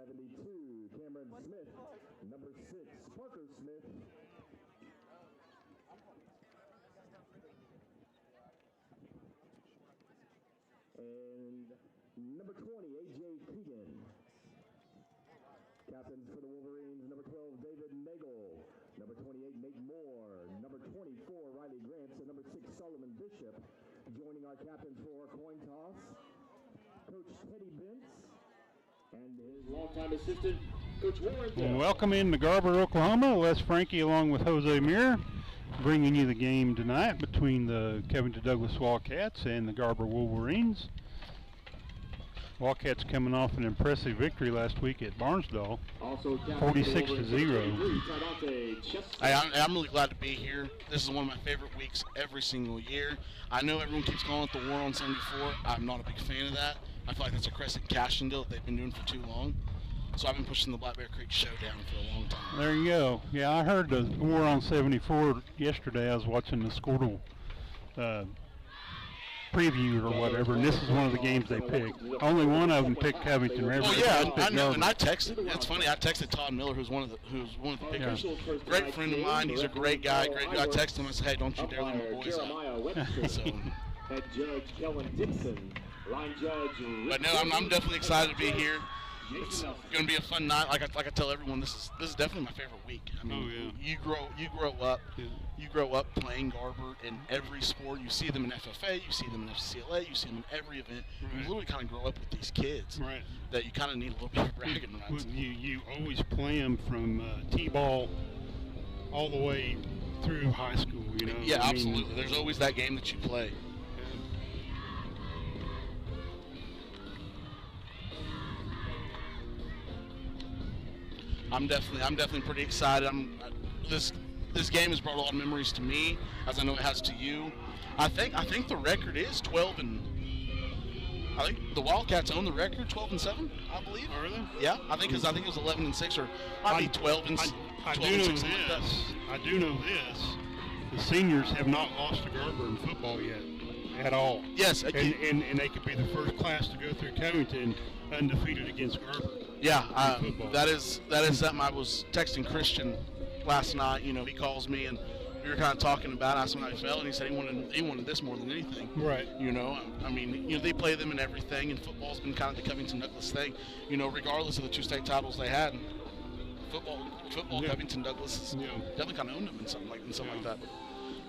72, Cameron Smith. Number 6, Parker Smith. And number 20, A.J. Keegan. Captains for the Wolverines, number 12, David Nagel. Number 28, Nate Moore. Number 24, Riley Grants. And number 6, Solomon Bishop. Joining our captains for coin toss, Coach Teddy Bentz and his longtime assistant, Coach Warren. Welcome into Garber, Oklahoma. Les Frankie along with Jose Mir, bringing you the game tonight between the Covington Douglas Wildcats and the Garber Wolverines. Wildcats coming off an impressive victory last week at Barnesdall, 46-0. I'm really glad to be here. This is one of my favorite weeks every single year. I know everyone keeps calling it the War on 74. I'm not a big fan of that. I feel like that's a Crescent Cashin deal that they've been doing for too long. So I've been pushing the Black Bear Creek Showdown for a long time. There you go. Yeah, I heard the War on 74 yesterday. I was watching the Squirtle preview or whatever, and this is one of the games they picked. Only one of them picked Covington River. Oh yeah, I know, and I texted. It's funny. I texted Todd Miller, who's one of the pickers. Yeah. Great friend of mine. He's a great guy. Great guy. I texted him. I said, "Hey, don't you dare leave my boys out." So. Head Judge Kellen Dixon, line judge. But no, I'm definitely excited to be here. It's going to be a fun night. Like I tell everyone, this is definitely my favorite week. I mean, you grow up playing Garber in every sport. You see them in FFA, you see them in FCLA, you see them in every event. Right. You literally kind of grow up with these kids that you kind of need a little bit of bragging rights. You always play them from T-ball all the way through high school. You know. Yeah, absolutely. There's always that game that you play. I'm definitely pretty excited. This game has brought a lot of memories to me, as I know it has to you. I think the record is 12 and. I think the Wildcats own the record, 12-7, I believe. Oh, really? Yeah, I think it was 11-6 or might be 12 and 6. I do know this. The seniors have not lost to Garber in football yet, at all. Yes, and they could be the first class to go through Covington undefeated against Garber. Yeah, that is something I was texting Christian last night. You know, he calls me and we were kind of talking about it. I asked him how he felt, and he said he wanted this more than anything. Right. You know, I mean, they play them in everything, and football's been kind of the Covington Douglas thing. You know, regardless of the 2 state titles they had, football, yeah. Covington Douglas has definitely kind of owned them in something like that.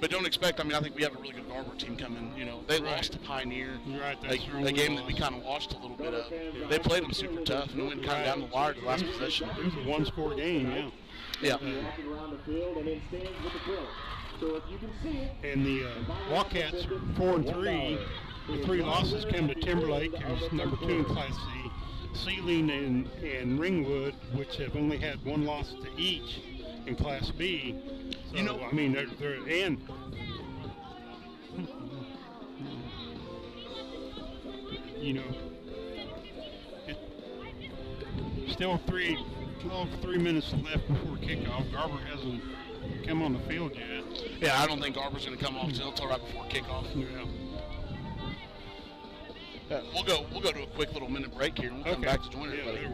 But don't expect. I mean, I think we have a really good Garber team coming. You know, they lost to Pioneer. Right, a game that we kind of watched a little bit of. They played them super tough and went kind of down the wire to the last possession. It was a one-score game. Yeah. And the Wildcats are 4-3. The 3 losses come to Timberlake, who's number 2 in Class C, Sealing and Ringwood, which have only had 1 loss to each in Class B. So, you know, I mean, they're and you know, still 3 minutes left before kickoff. Garber hasn't come on the field yet. Yeah, I don't think Garber's going to come off until right before kickoff. Yeah. We'll go to a quick little minute break here, and we'll come back to join everybody.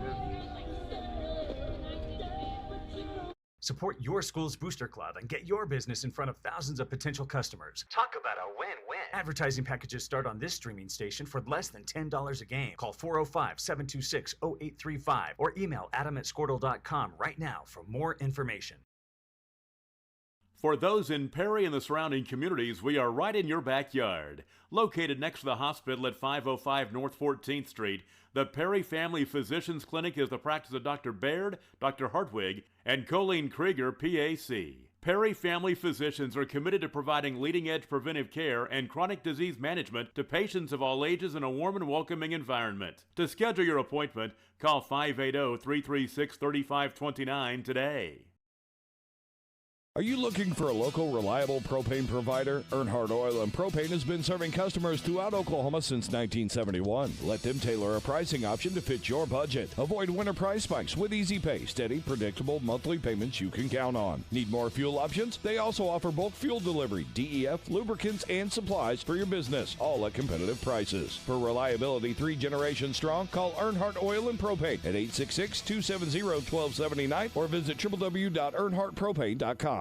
Support your school's booster club and get your business in front of thousands of potential customers. Talk about a win-win. Advertising packages start on this streaming station for less than $10 a game. Call 405-726-0835 or email adam@squirtle.com right now for more information. For those in Perry and the surrounding communities, we are right in your backyard. Located next to the hospital at 505 North 14th Street, the Perry Family Physicians Clinic is the practice of Dr. Baird, Dr. Hartwig, and Colleen Krieger, PAC. Perry Family Physicians are committed to providing leading-edge preventive care and chronic disease management to patients of all ages in a warm and welcoming environment. To schedule your appointment, call 580-336-3529 today. Are you looking for a local, reliable propane provider? Earnhardt Oil and Propane has been serving customers throughout Oklahoma since 1971. Let them tailor a pricing option to fit your budget. Avoid winter price spikes with easy pay, steady, predictable monthly payments you can count on. Need more fuel options? They also offer bulk fuel delivery, DEF, lubricants, and supplies for your business, all at competitive prices. For reliability 3 generations strong, call Earnhardt Oil and Propane at 866-270-1279 or visit www.earnhardtpropane.com.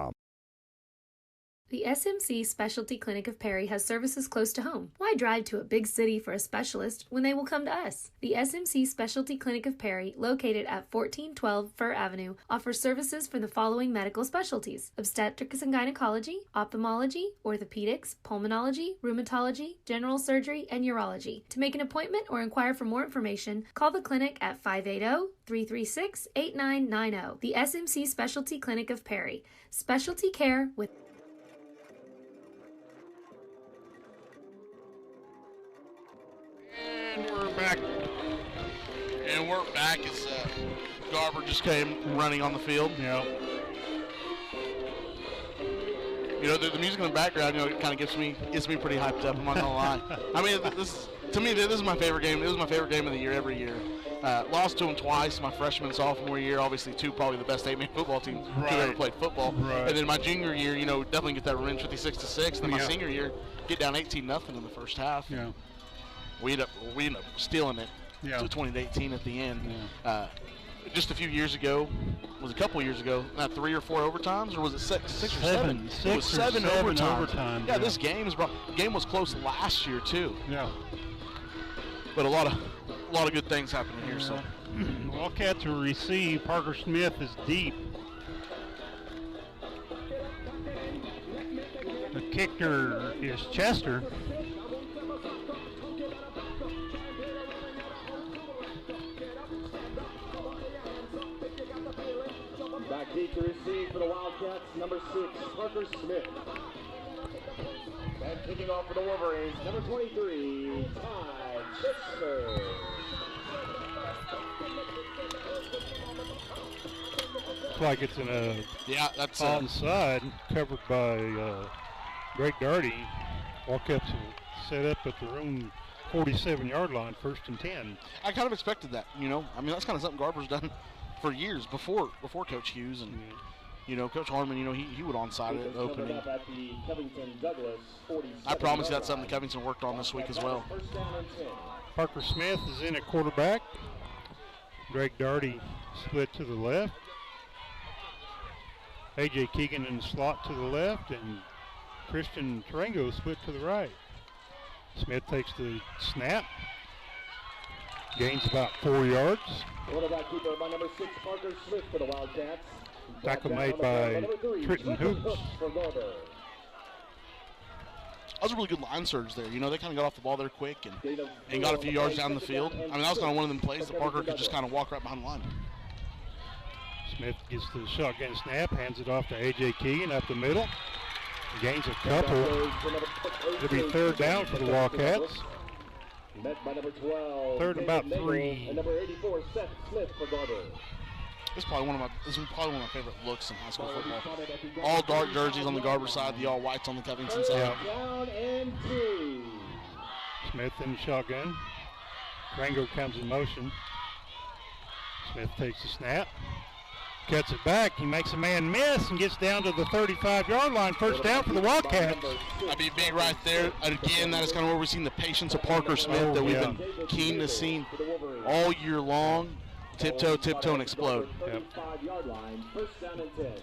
The SMC Specialty Clinic of Perry has services close to home. Why drive to a big city for a specialist when they will come to us? The SMC Specialty Clinic of Perry, located at 1412 Fir Avenue, offers services for the following medical specialties: obstetrics and gynecology, ophthalmology, orthopedics, pulmonology, rheumatology, general surgery, and urology. To make an appointment or inquire for more information, call the clinic at 580-336-8990. The SMC Specialty Clinic of Perry. Specialty care with And we're back as Garber just came running on the field. Yeah. You know, the music in the background, you know, it kind of gets me pretty hyped up. I'm not gonna lie. I mean, this is my favorite game. It was my favorite game of the year every year. Lost to them twice, my freshman and sophomore year. Obviously, probably the best 8-man football teams who ever played football. Right. And then my junior year, you know, definitely get that revenge, 56-6. And then my senior year, get down 18-0 in the first half. Yeah. We end up stealing it to 20-18 at the end. Yeah. Just a few years ago, was a couple years ago, not 3 or 4 overtimes, or was it six or seven? It was seven overtimes. Yeah, this game was close last year too. Yeah. But a lot of good things happening here. So Wildcats will receive. Parker Smith is deep. The kicker is Chester. Back deep to receive for the Wildcats, number 6, Parker Smith. And kicking off for the Wolverines, number 23, Ty Chester. Looks like it's in a that's onside, covered by Greg Darty. Wildcats will set up at their own 47-yard line, 1st and 10. I kind of expected that, you know. I mean, that's kind of something Garber's done for years before Coach Hughes, and you know, Coach Harmon, you know, he would onside it opening. I promise you that's something that Covington worked on this week as well. Parker Smith is in at quarterback. Greg Darty split to the left. A.J. Keegan in the slot to the left, and Christian Tarango split to the right. Smith takes the snap. Gains about 4 yards. Quarterback keeper by number 6, Parker Smith for the Wildcats. Tackle made by Trenton Hoops. That was a really good line surge there. You know, they kind of got off the ball there quick and got a few yards down the field. I mean, that was kind of one of them plays that Parker could just kind of walk right behind the line. Smith gets the shotgun snap, hands it off to A.J. Keegan up the middle. Gains a couple. It'll be 3rd down for the Wildcats. Met by number 12. 3rd and about 3. And number 84, Seth Smith for Garber. This is probably one of my favorite looks in high school football. All dark jerseys on the Garber side, the all whites on the Covington side. Down and 2. Smith in the shotgun. Rango comes in motion. Smith takes the snap. Cuts it back. He makes a man miss and gets down to the 35-yard line. 1st down for the Wildcats. That'd be big right there. Again, that is kind of where we've seen the patience of Parker Smith that we've been keen to see all year long. Tiptoe, and explode. Yep.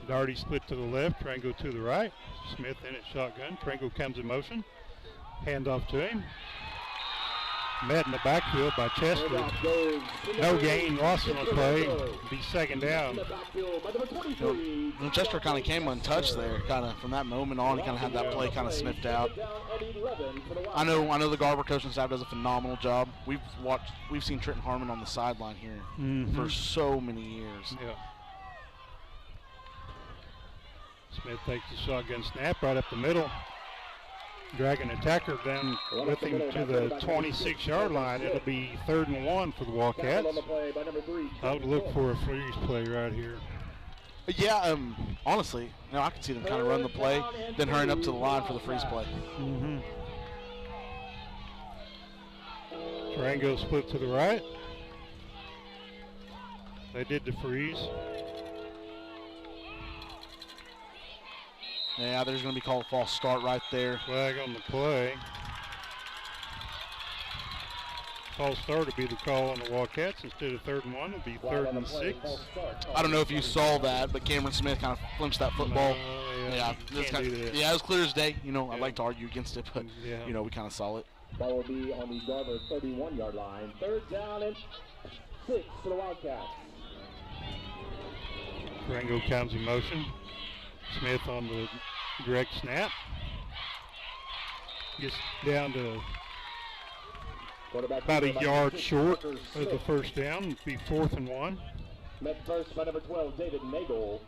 Darty split to the left. Trango to the right. Smith in at shotgun. Trango comes in motion. Handoff to him. Met in the backfield by Chester. No gain, loss on the play. Be 2nd down. Chester kind of came untouched there, kind of from that moment on. He kind of had that play kind of sniffed out. I know the Garber coaching staff does a phenomenal job. We've seen Trenton Harmon on the sideline here for so many years. Yeah. Smith takes the shotgun snap right up the middle. Dragging attacker down with him to the 26-yard line. It'll be 3rd and 1 for the Wildcats. I would look for a freeze play right here. Yeah, honestly, I could see them kind of run the play, then hurrying up to the line for the freeze play. Mm-hmm. Durango split to the right. They did the freeze. Yeah, there's going to be called a false start right there. Flag on the play. False start would be the call on the Wildcats. Instead of 3rd and 1, it would be 3rd and 6. I don't know if you saw that, but Cameron Smith kind of flinched that football. No, yeah, it was clear as day. I'd like to argue against it, but, we kind of saw it. Ball will be on the Garber 31-yard line. 3rd down and 6 for the Wildcats. Durango comes in motion. Smith on the direct snap. Gets down to about a yard short of the first down. It'd be 4th and 1. Met first by number 12, David Nagel.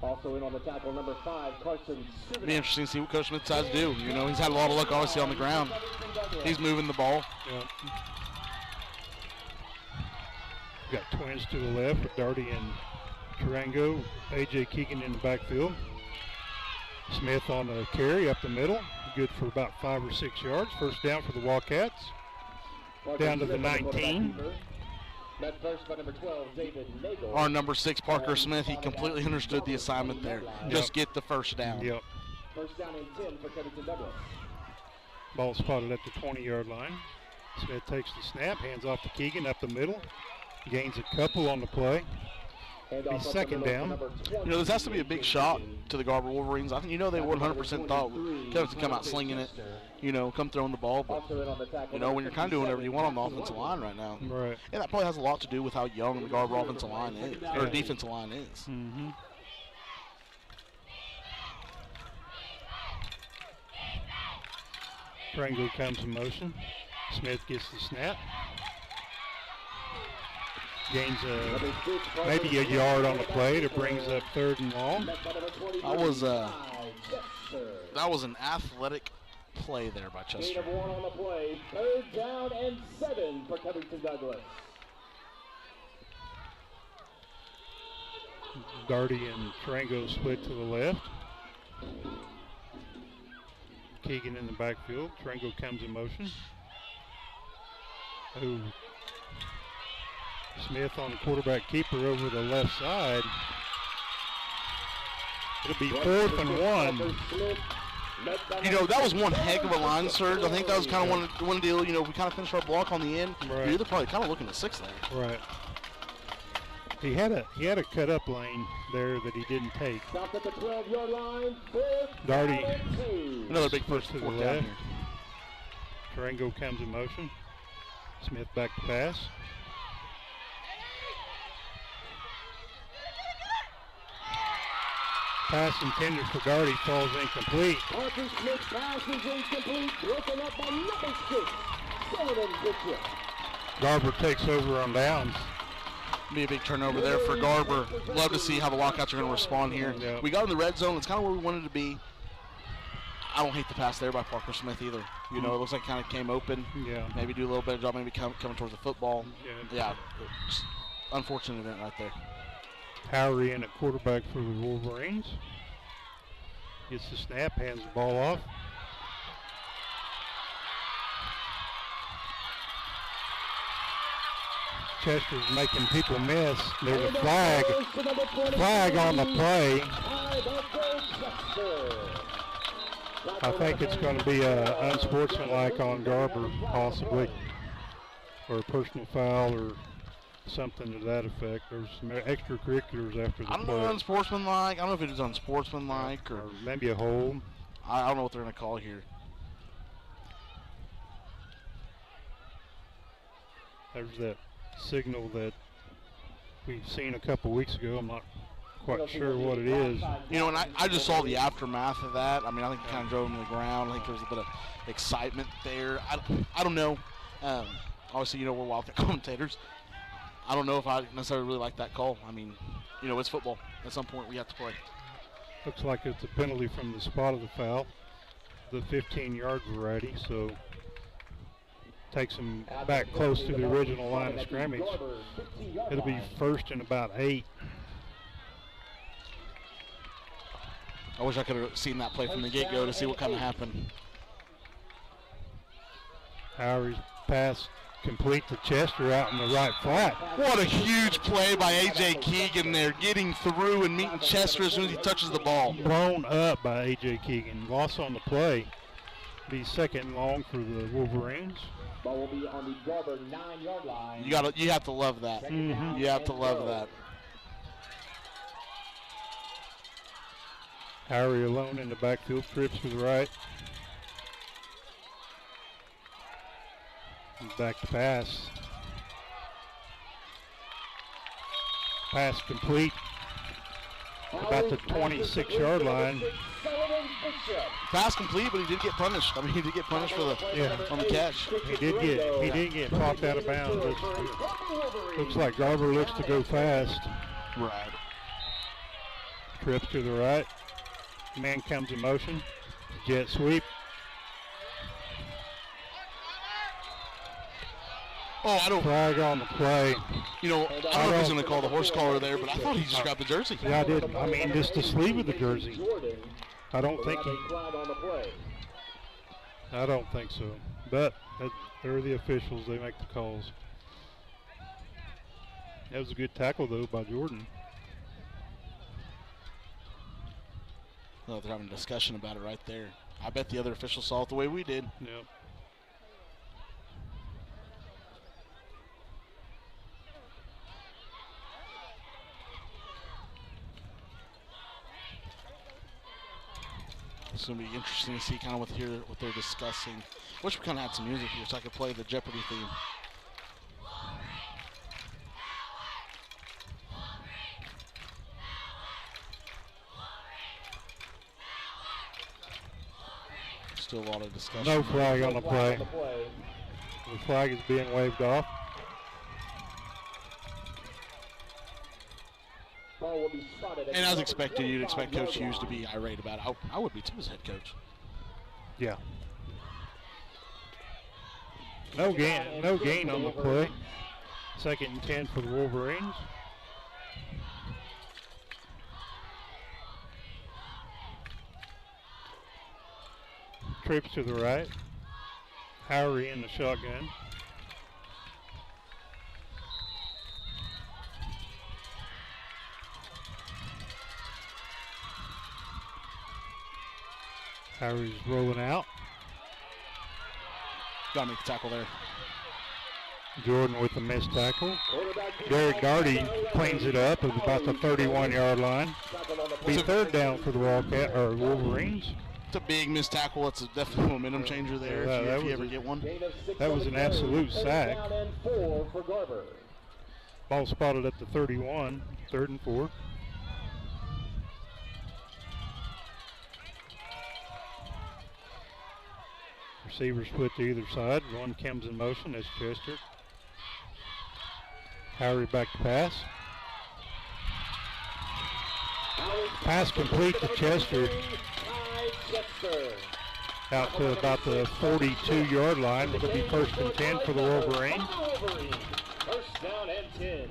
Also in on the tackle, number 5, Carson. It'll be interesting to see what Coach Smith decides to do. He's had a lot of luck, obviously, on the ground. He's moving the ball. Yeah. Got twins to the left with Darty and Durango. A.J. Keegan in the backfield. Smith on the carry up the middle. Good for about 5 or 6 yards. First down for the Wildcats. Down to the 19. Met first by number 12, David Nagel. Our number 6, Parker Smith, he completely understood the assignment there. Just get the first down. Yep. First down and 10 for Covington Douglas. Ball spotted at the 20-yard line. Smith takes the snap, hands off to Keegan up the middle. Gains a couple on the play. Be 2nd down. This has to be a big shot to the Garber Wolverines. I think they 100% thought Kevin would come out slinging it, come throwing the ball. But, when you're kind of doing whatever you want on the offensive line right now. Right. And that probably has a lot to do with how young the Garber offensive line is, or defensive line is. Mm-hmm. Durango comes in motion. Smith gets the snap. Gains maybe a yard on the play that brings up 3rd and long. That was an athletic play there by Chester. Gain of 1 on the play. 3rd down and 7 for Covington Douglas. Darty and Durango split to the left. Keegan in the backfield. Durango comes in motion. Smith on the quarterback keeper over the left side. It'll be 4th and 1. That was one heck of a line surge. I think that was kind of one deal. We kind of finished our block on the end. Right. You're probably kind of looking at 6 there. Right. He had a cut up lane there that he didn't take. Stopped at the 12-yard line. Darty. Another big push to the down left. here. Durango comes in motion. Smith back to pass. Pass intended for Darty falls incomplete. Parker Smith pass is incomplete. Broken up by number 6, Sullivan Bishop. Garber takes over on downs. Be a big turnover there for Garber. Love to see how the Wildcats are going to respond here. Yeah. We got in the red zone. It's kind of where we wanted to be. I don't hate the pass there by Parker Smith either. It looks like it kind of came open. Yeah. Maybe do a little better job, maybe coming towards the football. Yeah. Just unfortunate event right there. Howery in at quarterback for the Wolverines. Gets the snap, hands the ball off. Chester's making people miss. There's a flag on the play. I think it's going to be unsportsmanlike on Garber, possibly, or a personal foul or something to that effect. There's some extracurriculars after the play. I don't know unsportsmanlike. I don't know if it was unsportsmanlike or maybe a hold. I don't know what they're going to call here. There's that signal that we've seen a couple weeks ago. I'm not quite sure what it is. And I just saw the aftermath of that. I think it kind of drove him to the ground. I think there was a bit of excitement there. I don't know. Obviously, we're Wildcat commentators. I don't know if I necessarily really like that call. It's football. At some point, we have to play. Looks like it's a penalty from the spot of the foul, the 15-yard variety, so takes him back close to the original line of scrimmage. It'll be 1st and about 8. I wish I could have seen that play from the get-go to see what kind of happened. Howard's pass complete to Chester out in the right flat. What a huge play by A.J. Keegan there, getting through and meeting Chester as soon as he touches the ball. Blown up by A.J. Keegan. Loss on the play. Be second and long for the Wolverines. Ball will be on the Garber 9-yard line. You have to love that. Mm-hmm. You have to love that. Harry alone in the backfield, trips to the right. Back to pass. Pass complete. About the 26-yard line. Pass complete, but he did get punished. I mean, he did get punished for on the catch. He did get popped out of bounds. Looks like Garber looks to go fast. Right. Trips to the right. Man comes in motion. Jet sweep. Oh, I don't. Flag on the play. You know, I don't know if he's going to call the horse collar there, but I thought he just grabbed the jersey. Yeah, I did. I mean, just the sleeve of the jersey. I don't think so. But they're the officials. They make the calls. That was a good tackle, though, by Jordan. Well, they're having a discussion about it right there. I bet the other officials saw it the way we did. Yep. It's going to be interesting to see kind of what they're discussing. Wish we kind of had some music here so I could play the Jeopardy theme. Still a lot of discussion. No flag on the play. The flag is being waved off. And as expected, you'd expect Coach Hughes to be irate about it. I would be too as head coach. Yeah. No gain on the play. 2nd and 10 for the Wolverines. Trips to the right. Howery in the shotgun. Howery's rolling out. Got to make the tackle there. Jordan with the missed tackle. Derek Gardy cleans it up at about the 31-yard line. Be 3rd down for the Wolverines. It's a big missed tackle. It's a definite momentum changer there if you ever get one. That was an absolute sack. Ball spotted at the 31, 3rd and 4. Receivers split to either side. One comes in motion. That's Chester. Howery back to pass. Pass complete to Chester. Out to about the 42-yard line. It'll be 1st and 10 for the Wolverines. 1st down and 10.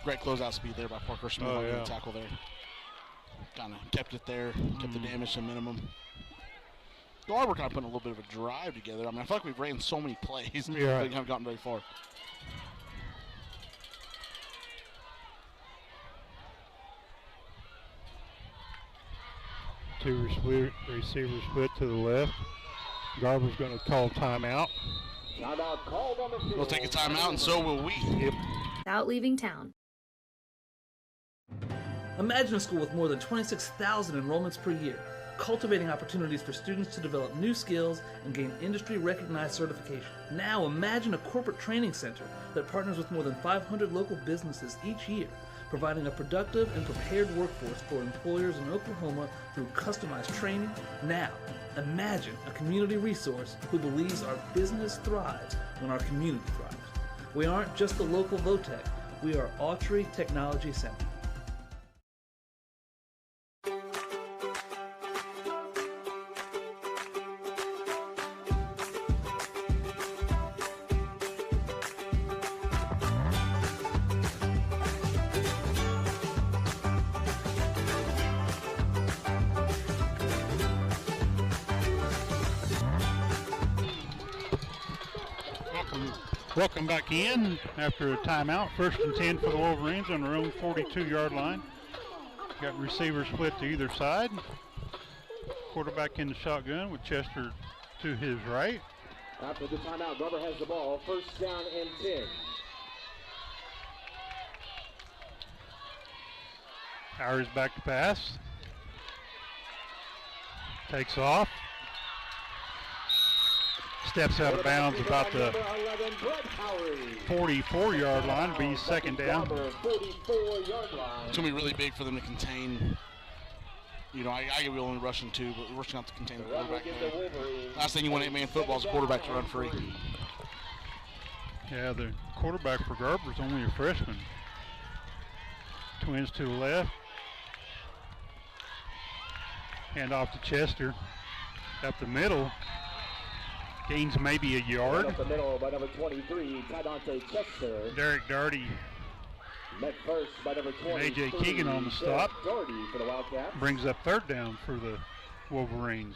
Great closeout speed there by Parker Smith on the tackle there. Kind of kept it there, kept the damage to minimum. Garber kind of putting a little bit of a drive together. I mean, I feel like we've ran so many plays, but we haven't gotten very far. Two receivers split to the left. Garber's going to call timeout. We'll take a timeout, and so will we. Yep. Without leaving town. Imagine a school with more than 26,000 enrollments per year, cultivating opportunities for students to develop new skills and gain industry-recognized certification. Now imagine a corporate training center that partners with more than 500 local businesses each year, providing a productive and prepared workforce for employers in Oklahoma through customized training. Now, imagine a community resource who believes our business thrives when our community thrives. We aren't just the local VOTEC, we are Autry Technology Center. Welcome back in after a timeout. 1st and 10 for the Wolverines on their own 42-yard line. Got receivers split to either side. Quarterback in the shotgun with Chester to his right. After the timeout, Garber has the ball. 1st down and 10. Howard's back to pass. Takes off. Steps out of bounds about the 44-yard line. Be 2nd down. It's going to be really big for them to contain. You know, I get willing to rushing too, but we're just going to have to contain the quarterback. Last thing you want 8-man football is a quarterback to run free. Yeah, the quarterback for Garber is only a freshman. Twins to the left. Hand off to Chester. Up the middle. Gains maybe a yard. Up the middle by number 23, Tydante Chester. Derek Doherty. Met first by number 20. A.J. Keegan on the stop. Doherty for the Wildcats. Brings up 3rd down for the Wolverines.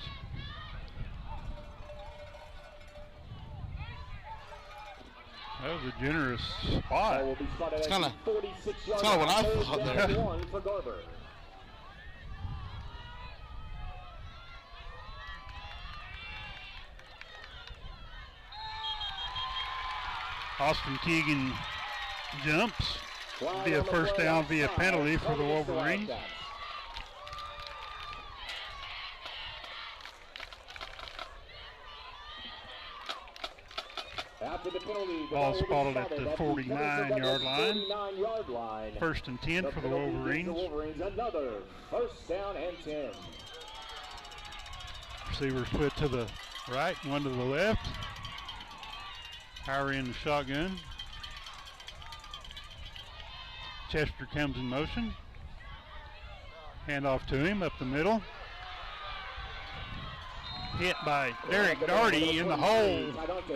That was a generous spot. It's kind of what I thought there. One for Garber. Austin Keegan jumps. Be a 1st down via penalty for the Wolverines. After the penalty, ball spotted at the 49-yard line. 1st and 10 for the Wolverines. Another 1st down and 10. Receiver split to the right, one to the left. Howard in the shotgun. Chester comes in motion. Hand off to him up the middle. Hit by Derek Doherty in the hole.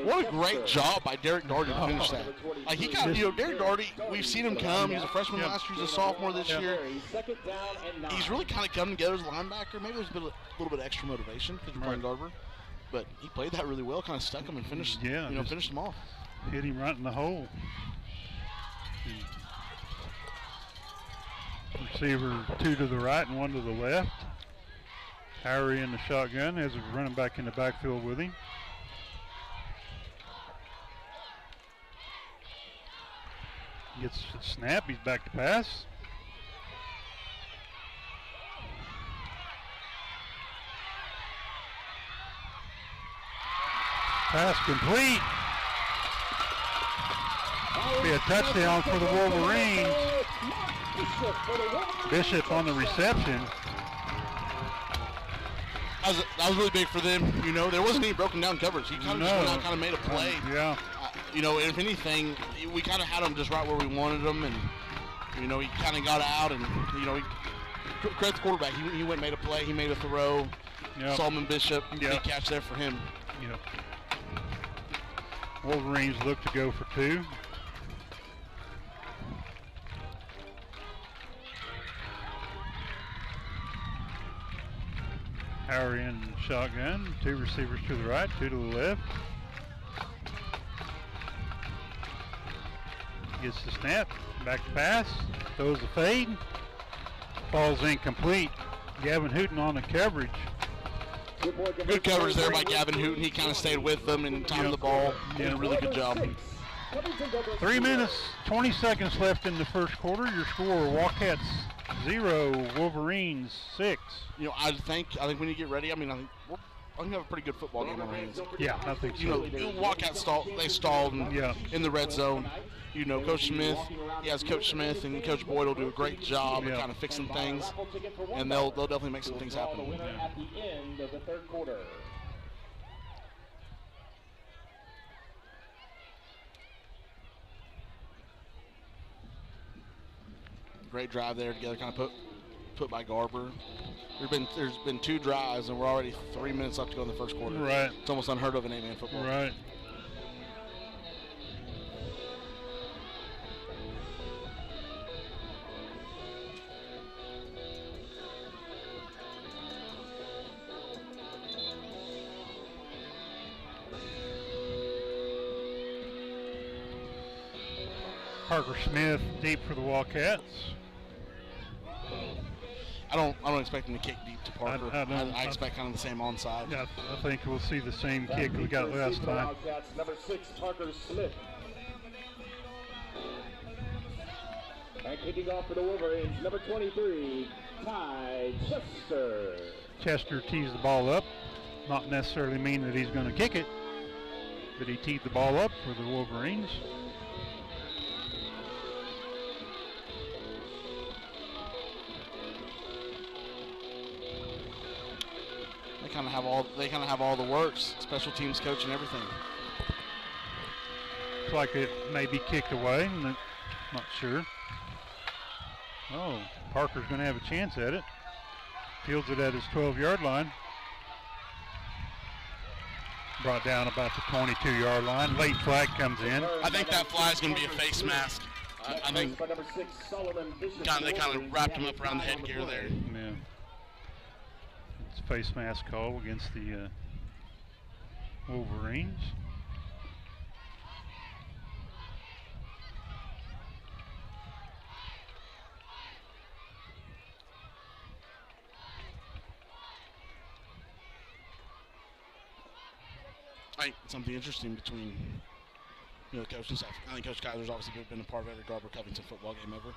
What a great job by Derek Doherty to finish that. Like, he got, Derek Doherty, we've seen him come. He was a freshman last year, he's a sophomore this year. He's really kind of come together as a linebacker. Maybe there's a little bit of extra motivation because you're playing Garber. But he played that really well, kind of stuck him and finished, finished him off. Hit him right in the hole. Receiver 2 to the right and 1 to the left. Harry in the shotgun as he's running back in the backfield with him. Gets the snap, he's back to pass. Pass complete. Be a touchdown for the Wolverines. Bishop on the reception. That was really big for them. There wasn't any broken down coverage. He kind of just went out, kind of made a play. Yeah. If anything, we kind of had him just right where we wanted him, and he kind of got out, and he credit the quarterback. He went and made a play. He made a throw. Yep. Solomon Bishop, big catch there for him. Yep. Wolverines look to go for 2. Harry in shotgun, 2 receivers to the right, 2 to the left. Gets the snap, back to pass, throws the fade. Ball's incomplete. Gavin Hooten on the coverage. Good coverage there by Gavin Hooten. He kind of stayed with them and timed the ball. Did a really good job. 3 minutes, 20 seconds left in the first quarter. Your score, Wildcats 0, Wolverines 6. I think we need to get ready. I think we have a pretty good football game on our hands. Yeah, I think so. Wildcats stalled in the red zone. Coach Smith, Coach Smith and Coach Boyd will do a great job of kind of fixing things, and they'll definitely make some things happen. At the end of the third quarter. Great drive there together, kind of put by Garber. There's been 2 drives, and we're already 3 minutes left to go in the first quarter. Right. It's almost unheard of in 8-man football. Right. Parker Smith deep for the Wildcats. I don't expect him to kick deep to Parker. I expect kind of the same onside. Yeah, I think we'll see the same kick we got last time. Wildcats, number 6, Parker Smith. And kicking off for the Wolverines, number 23, Ty Chester. Chester tees the ball up. Not necessarily mean that he's going to kick it, but he teed the ball up for the Wolverines. They kind of have all the works, special teams coach and everything. Looks like it may be kicked away. Not sure. Oh, Parker's going to have a chance at it. Fields it at his 12-yard line. Brought down about the 22-yard line. Late flag comes in. I think that flag is going to be a face mask. I think they kind of wrapped him up around the headgear there. Yeah. It's a face mask call against the Wolverines. I think something interesting between the coaching staff. I think Coach Kaiser's obviously been a part of every Garber Covington football game ever.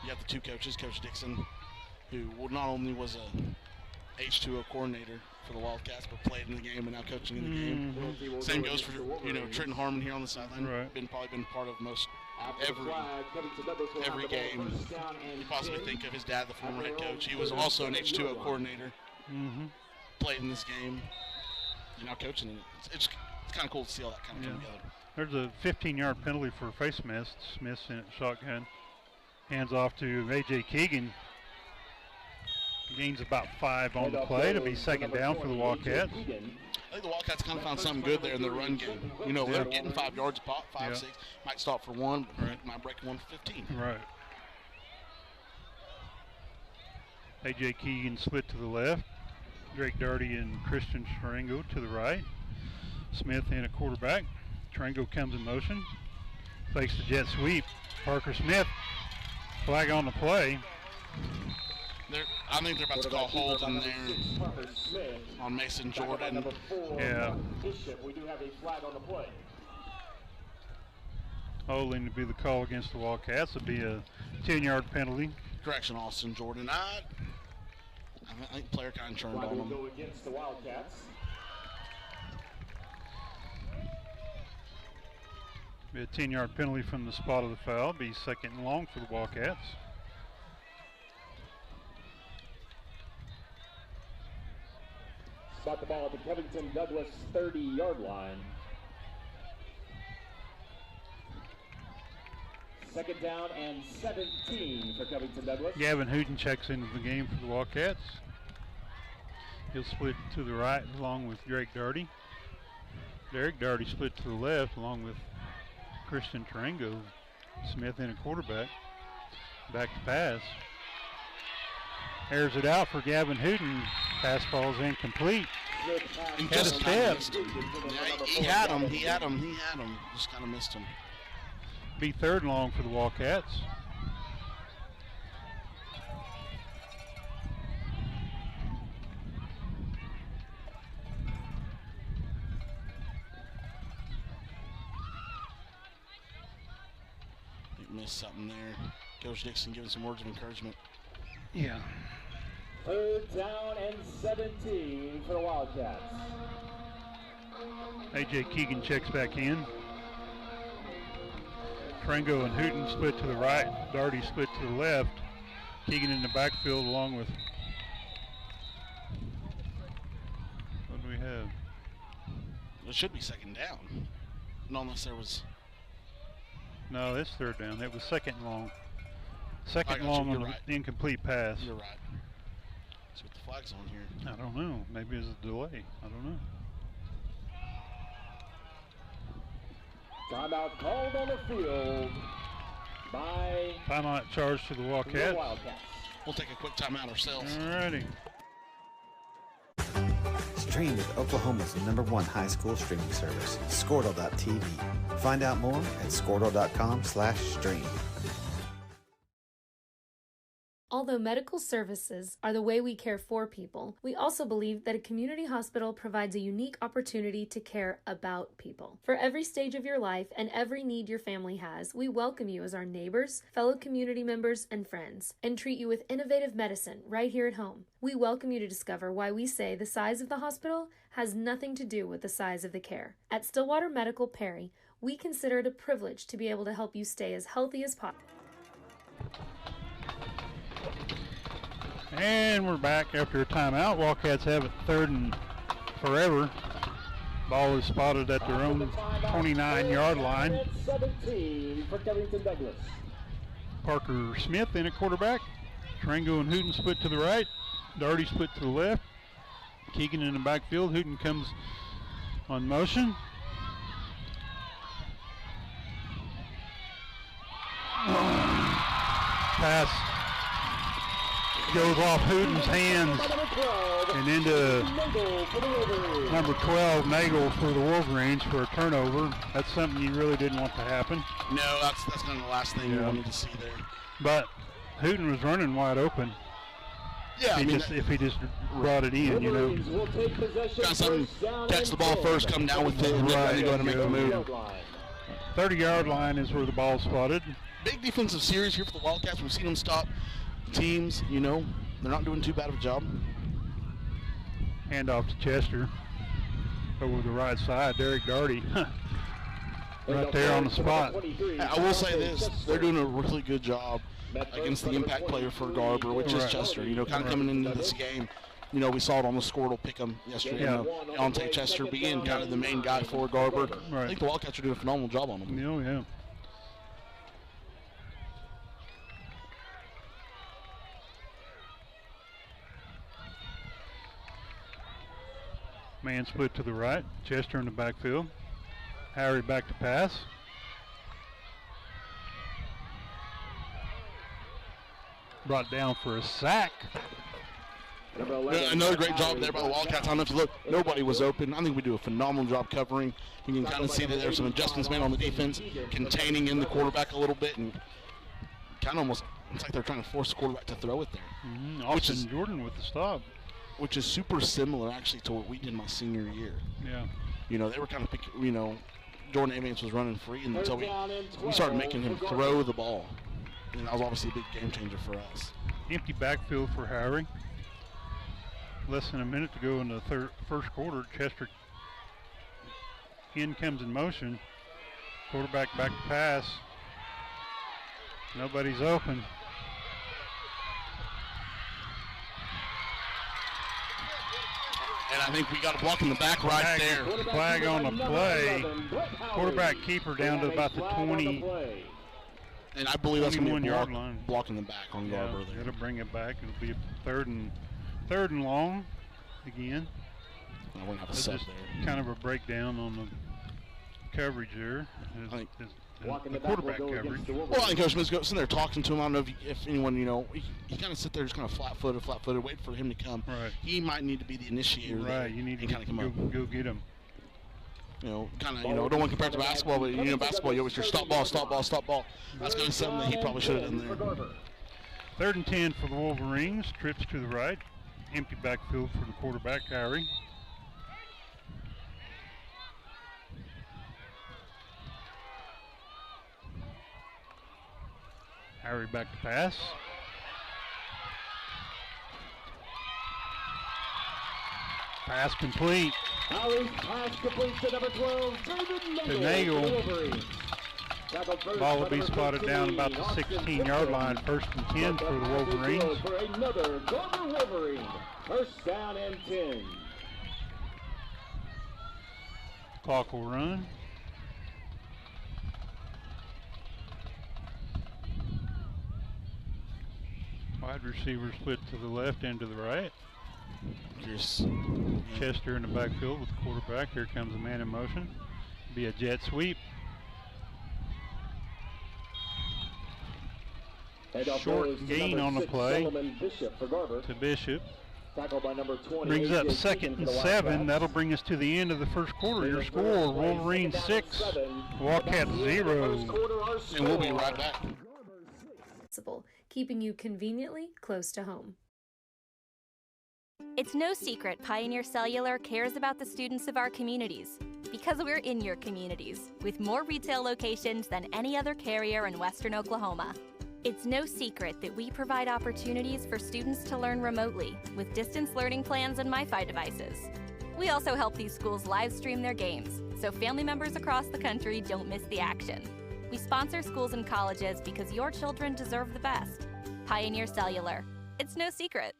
You have the two coaches, Coach Dixon, who not only was a H2O coordinator for the Wildcats, but played in the game and now coaching in the game. Same goes for Trenton Harmon here on the sideline. Right. Probably been part of most every game you possibly think of. His dad, the former head coach, he was also an H2O coordinator. Played in this game. You're now coaching it. It's kind of cool to see all that kind of come together. There's a 15-yard penalty for face mask. Smith's in it, shotgun. Hands off to A.J. Keegan. Gains about 5 on the play to be second down for the Wildcats. I think the Wildcats kind of found something good there in their run game. They're getting 5 yards a pop, 5, 6. Might stop for 1, but might break 1 for 15. Right. A.J. Keegan split to the left. Drake Darty and Christian Tarango to the right. Smith in a quarterback. Tarango comes in motion. Fakes the jet sweep. Parker Smith. Flag on the play. I think they're about to call hold in there on Mason Jordan. Yeah. We do have a flag on the play. Holding to be the call against the Wildcats. It'll be a 10-yard penalty. Correction, Austin Jordan. I think the player kind of turned on him. Go against the Wildcats. Be a 10-yard penalty from the spot of the foul. Be second and long for the Wildcats. Spot the ball at the Covington Douglas 30-yard line. Second down and 17 for Covington Douglas. Gavin Hooten checks into the game for the Wildcats. He'll split to the right along with Drake Darty. Derek Darty split to the left along with Christian Tarango. Smith in a quarterback. Back to pass. Airs it out for Gavin Hooten. Pass falls incomplete. He Had a step. He had him. Just kind of missed him. Be third and long for the Wildcats. He missed something there. Coach Dixon giving some words of encouragement. Yeah. Third down and 17 for the Wildcats. A.J. Keegan checks back in. Tarango and Hooten split to the right. Darty split to the left. Keegan in the backfield along with... What do we have? It should be second down. Not unless there was... No, it's third down. It was second and long. Second and long on the incomplete pass. You're right. See what the flag's on here. I don't know. Maybe it's a delay. I don't know. Timeout called on the field by... Timeout charge to the Wildcats. We'll take a quick timeout ourselves. All righty. Stream with Oklahoma's #1 high school streaming service, Squirtle.tv. Find out more at Squirtle.com/stream. Although medical services are the way we care for people, we also believe that a community hospital provides a unique opportunity to care about people. For every stage of your life and every need your family has, we welcome you as our neighbors, fellow community members, and friends, and treat you with innovative medicine right here at home. We welcome you to discover why we say the size of the hospital has nothing to do with the size of the care. At Stillwater Medical Perry, we consider it a privilege to be able to help you stay as healthy as possible. And we're back after a timeout. Wildcats have it 3rd and forever. Ball is spotted at their own 29-yard line. 17 for Covington Douglas. Parker Smith in at quarterback. Trango and Hooten split to the right. Darty split to the left. Keegan in the backfield. Hooten comes on motion. Pass goes off Hooten's hands and into number 12, Nagel, for the Wolverines for a turnover. That's something you really didn't want to happen. No, that's kind of the last thing you wanted to see there. But Hooten was running wide open. Yeah, if he just brought it in, you know. Got something, catch the ball first, come down with it, and then go to make the move. 30-yard line is where the ball's spotted. Big defensive series here for the Wildcats. We've seen them stop teams, you know. They're not doing too bad of a job. Hand off to Chester over the right side. Derek Darty right there on the spot. I will say this, they're doing a really good job against the impact player for Garber, which is Chester. You know, kind of coming into this game, you know, we saw it on the Squirtle pick 'em yesterday. Yeah. On Chester being kind of the main guy for Garber. Right. I think the Wildcats are doing a phenomenal job on him. Oh, yeah. Man split to the right. Chester in the backfield. Harry back to pass. Brought down for a sack. Another great job there by the Wildcats. I don't know if you look, nobody was open. I think we do a phenomenal job covering. You can kind of see that there's some adjustments made on the defense, containing in the quarterback a little bit, and kind of almost, it's like they're trying to force the quarterback to throw it there. Mm-hmm. Austin Jordan with the stop. Which is super similar, actually, to what we did my senior year. Yeah. You know, they were kind of picking, you know, Jordan Evans was running free, and until we started making him throw the ball. And that was obviously a big game changer for us. Empty backfield for Harry. Less than a minute to go in the first quarter. Chester comes in motion. Quarterback back to pass. Nobody's open. And I think we got a block in the back right there. Flag on the play. Quarterback keeper down to about the 20. And I believe that's going to be a line. Block in the back on Garber there. It'll bring it back. It'll be third and long again. I won't have a set there. Kind of a breakdown on the coverage there. The quarterback coverage. Well, I think Coach Smith's sitting there talking to him. I don't know if anyone, you know, he kind of sit there just kind of flat-footed, wait for him to come. Right. He might need to be the initiator. Right, you need to kind of come up. Go get him. You know, kind of, you know, don't want to compare it to basketball, but, you know, basketball, you always hear stop ball, stop ball, stop ball. That's going to be something that he probably should have done there. 3rd and 10 for the Wolverines. Trips to the right. Empty backfield for the quarterback, Harry. Harry back to pass. Pass complete. Harry's pass complete to number 12, David Nagel. Ball will be spotted down about the 16-yard line. 1st and 10 for the Wolverines. For another Garber Wolverine. 1st down and 10. Clock will run. Wide receiver split to the left and to the right. Chester in the backfield with the quarterback. Here comes a man in motion. Be a jet sweep. Short gain on the play Bishop for Garber. to Bishop. Tackled by number 20. Brings up second and 7. That'll bring us to the end of the first quarter. Your score, Wolverines 6, Wildcats 0. And we'll be right back. Keeping you conveniently close to home. It's no secret Pioneer Cellular cares about the students of our communities because we're in your communities with more retail locations than any other carrier in Western Oklahoma. It's no secret that we provide opportunities for students to learn remotely with distance learning plans and MiFi devices. We also help these schools live stream their games so family members across the country don't miss the action. We sponsor schools and colleges because your children deserve the best. Pioneer Cellular. It's no secret.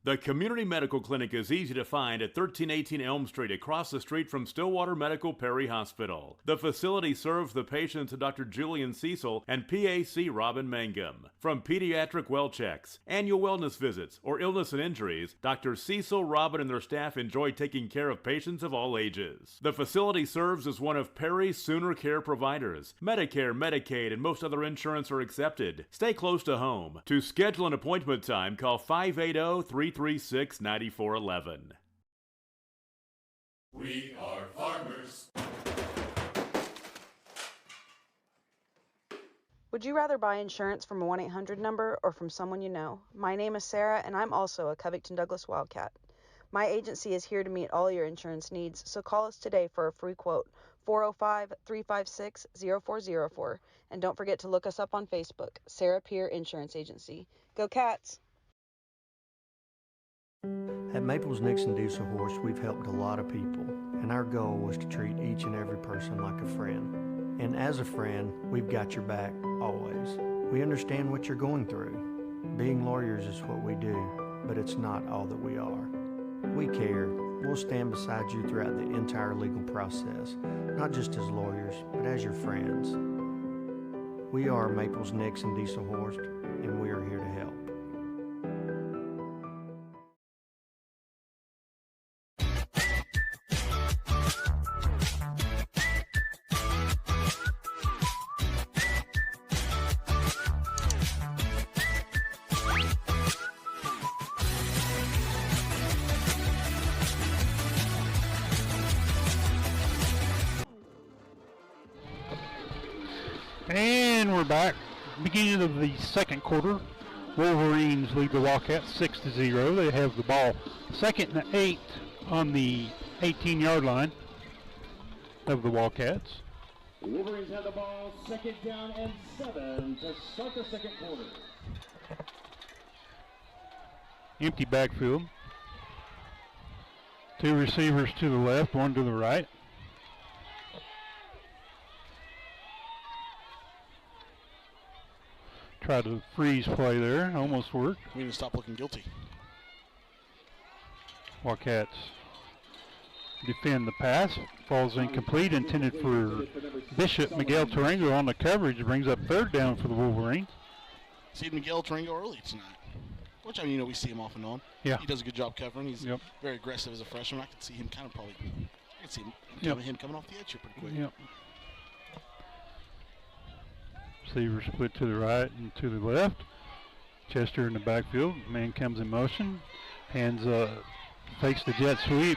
The Community Medical Clinic is easy to find at 1318 Elm Street, across the street from Stillwater Medical Perry Hospital. The facility serves the patients of Dr. Julian Cecil and PAC Robin Mangum. From pediatric well checks, annual wellness visits, or illness and injuries, Dr. Cecil, Robin, and their staff enjoy taking care of patients of all ages. The facility serves as one of Perry's Sooner Care providers. Medicare, Medicaid, and most other insurance are accepted. Stay close to home. To schedule an appointment time, call 580-336-9411. We are farmers. Would you rather buy insurance from a 1-800 number or from someone you know? My name is Sarah, and I'm also a Covington Douglas Wildcat. My agency is here to meet all your insurance needs, so call us today for a free quote, 405-356-0404. And don't forget to look us up on Facebook, Sarah Peer Insurance Agency. Go Cats! At Maples Nixon Diesel Horse, we've helped a lot of people, and our goal was to treat each and every person like a friend. And as a friend, we've got your back, always. We understand what you're going through. Being lawyers is what we do, but it's not all that we are. We care. We'll stand beside you throughout the entire legal process, not just as lawyers, but as your friends. We are Maples Nixon Diesel Horse, and we are here to help. And we're back. Beginning of the second quarter. Wolverines lead the Wildcats 6-0. They have the ball 2nd and 8 on the 18-yard line of the Wildcats. The Wolverines have the ball, 2nd down and 7 to start the second quarter. Empty backfield. 2 receivers to the left, 1 to the right. Tried to freeze play there, almost worked. We need to stop looking guilty. Wildcats defend the pass. Falls incomplete, intended for Bishop. Miguel Tarango on the coverage, brings up 3rd down for the Wolverines. See Miguel Tarango early tonight. Which, I mean, we see him off and on. Yeah. He does a good job covering. He's very aggressive as a freshman. I could see him coming off the edge here pretty quick. Yep. Receiver split to the right and to the left. Chester in the backfield. Man comes in motion. Hands fakes the jet sweep.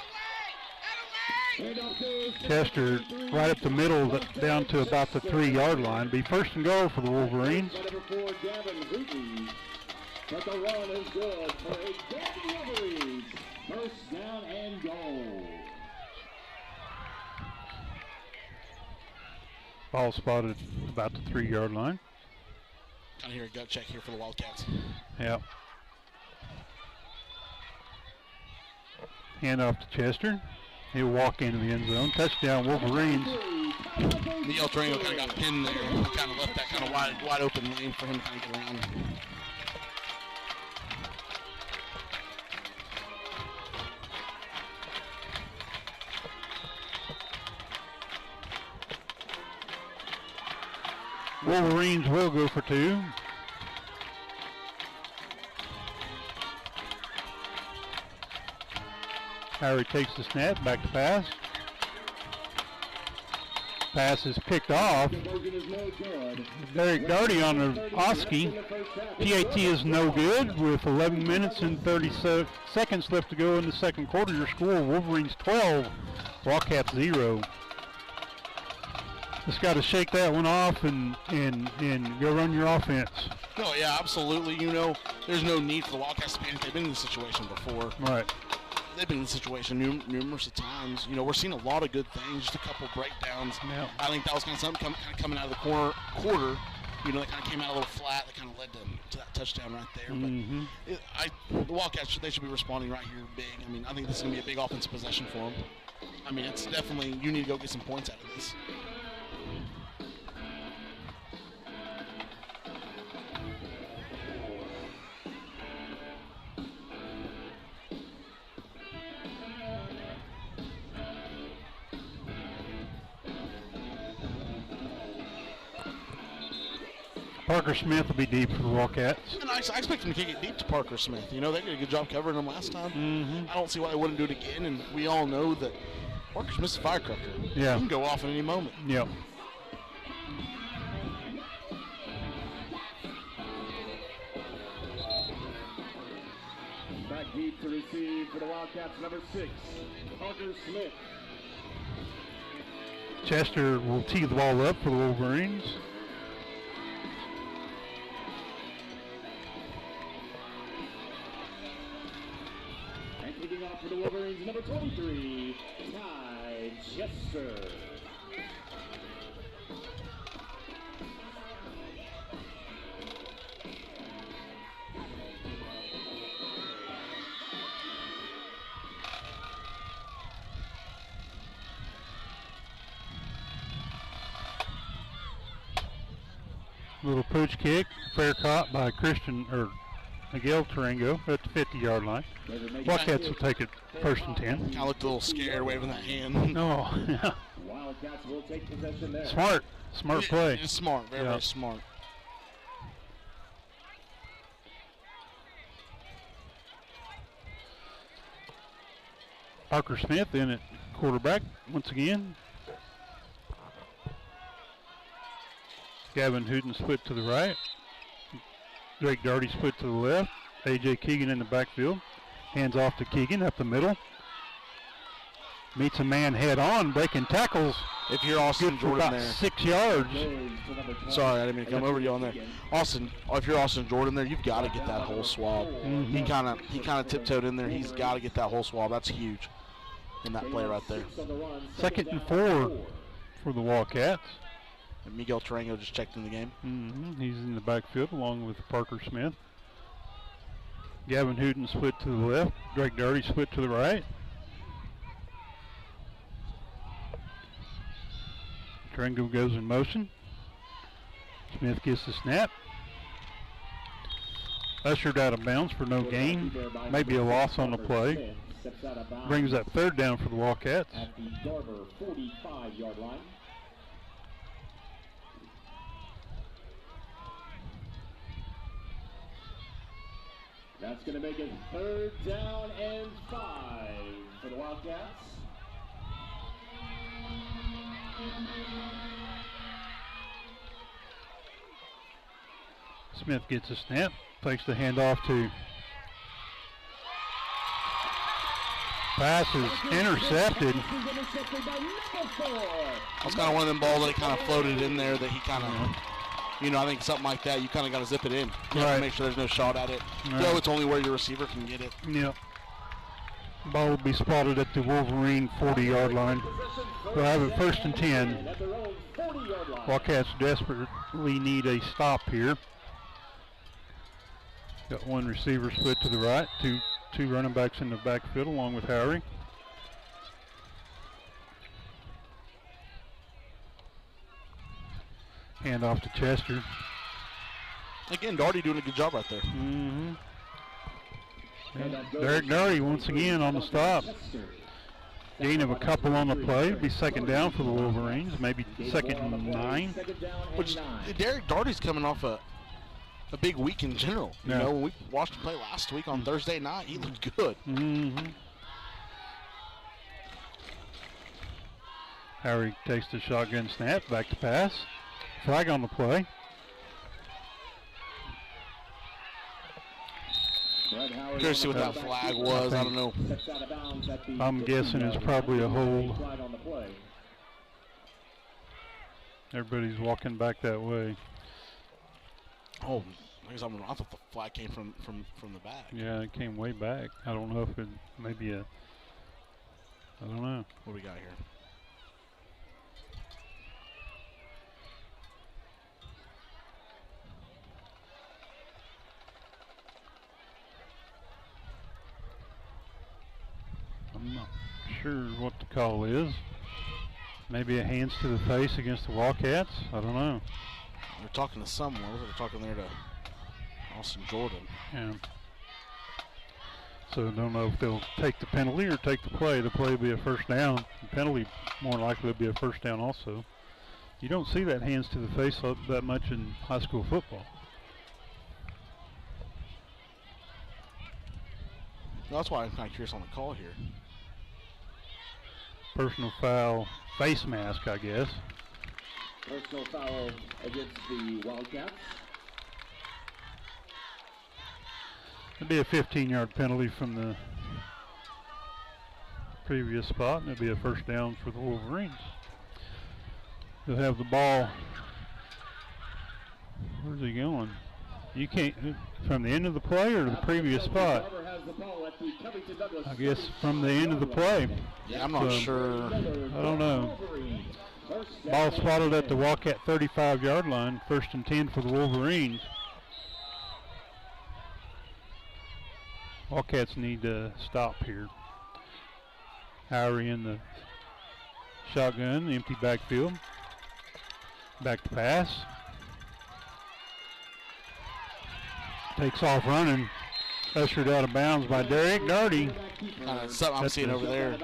Chester right up the middle, down to about the 3-yard line. Be 1st and goal for the Wolverines. But the run is good for a Gavin Wolverines. 1st down and goal. Ball spotted about the 3-yard line. Kind of hear a gut check here for the Wildcats. Yep. Hand off to Chester. He'll walk into the end zone. Touchdown, Wolverines. Miguel Tarango kind of got pinned there. He kind of left that kind of wide open lane for him to kind of get around. Wolverines will go for 2. Harry takes the snap, back to pass. Pass is picked off. Derek Doherty on the Oski. PAT is no good with 11 minutes and 30 seconds left to go in the second quarter. Your score, Wolverines 12, Wildcats 0. Just got to shake that one off and go run your offense. Oh, yeah, absolutely. You know, there's no need for the Wildcats to panic. They've been in this situation before. Right. They've been in this situation numerous of times. You know, we're seeing a lot of good things, just a couple breakdowns. Yeah. I think that was kind of something coming out of the quarter. You know, they kind of came out a little flat. That kind of led to that touchdown right there. Mm-hmm. But the Wildcats, they should be responding right here big. I mean, I think this is going to be a big offensive possession for them. I mean, it's definitely, you need to go get some points out of this. Parker Smith will be deep for the Wildcats. And I expect them to kick it deep to Parker Smith. You know, they did a good job covering them last time. Mm-hmm. I don't see why they wouldn't do it again, and we all know that Parker Smith's a firecracker. Yeah. He can go off at any moment. Yep. Back deep to receive for the Wildcats, number 6, Parker Smith. Chester will tee the ball up for the Wolverines. And kicking off for the Wolverines, number 23, Ty Chester. Little pooch kick, fair caught by Miguel Tarango at the 50-yard line. Wildcats will take it first and 10. Kind of looked a little scared waving that hand. No. Wildcats will take possession there. Smart play. It's smart, very smart. Parker Smith in at quarterback once again. Gavin Hooten split to the right. Drake Darty split to the left. A.J. Keegan in the backfield. Hands off to Keegan up the middle. Meets a man head on, breaking tackles. If you're Austin Jordan there. 6 yards. Sorry, I didn't mean to come over to you on there. Austin, if you're Austin Jordan there, you've got to get that whole swab. Mm-hmm. He kind of tiptoed in there. He's got to get that whole swab. That's huge in that play right there. 2nd and 4 for the Wildcats. And Miguel Tarango just checked in the game. Mm-hmm. He's in the backfield along with Parker Smith. Gavin Hooten split to the left. Drake Darty split to the right. Tarango goes in motion. Smith gets the snap. Ushered out of bounds for no gain. Maybe a loss on the play. Brings that 3rd down for the Wildcats. At the Garber 45-yard line. That's going to make it 3rd down and 5 for the Wildcats. Smith gets a snap, takes the handoff to pass is intercepted. That's kind of one of them balls that he kind of floated in there that he kind of, you know, I think something like that, you kind of got to zip it in. You have to make sure there's no shot at it. Right. So it's only where your receiver can get it. Yep. Ball will be spotted at the Wolverine 40-yard line. We'll have it 1st and 10. Wildcats desperately need a stop here. Got one receiver split to the right, two running backs in the backfield along with Harry. Hand off to Chester. Again, Darty doing a good job right there. Mm-hmm. Derek Darty once again on the stop. Gain of a couple on the play. It'll be 2nd down for the Wolverines, maybe 2nd and 9. Which Derek Darty's coming off a big week in general. You know, when we watched him play last week on Thursday night, he looked good. Mm-hmm. Harry takes the shotgun snap, back to pass. Flag on the play. Curious to see what that flag was. I don't know. I'm guessing it's probably a hold. Everybody's walking back that way. Oh, I thought the flag came from the back. Yeah, it came way back. I don't know if it maybe a. I don't know. What do we got here? I'm not sure what the call is. Maybe a hands to the face against the Wildcats. I don't know. They're talking to someone. They're talking there to Austin Jordan. Yeah. So I don't know if they'll take the penalty or take the play. The play will be a first down. The penalty more likely will be a first down also. You don't see that hands to the face that much in high school football. Well, that's why I'm kind of curious on the call here. Personal foul, face mask, I guess. Personal foul against the Wildcats. It'd be a 15-yard penalty from the previous spot, and it'd be a first down for the Wolverines. They'll have the ball. Where's he going? You can't, from the end of the play or the previous spot? I guess from the end of the play. Yeah, I'm not sure. I don't know. Ball spotted at the Wildcat 35-yard line, 1st and 10 for the Wolverines. Wildcats need to stop here. Harry in the shotgun, empty backfield. Back to pass. Takes off running. Ushered out of bounds by Derek Darty. Something I'm seeing over there.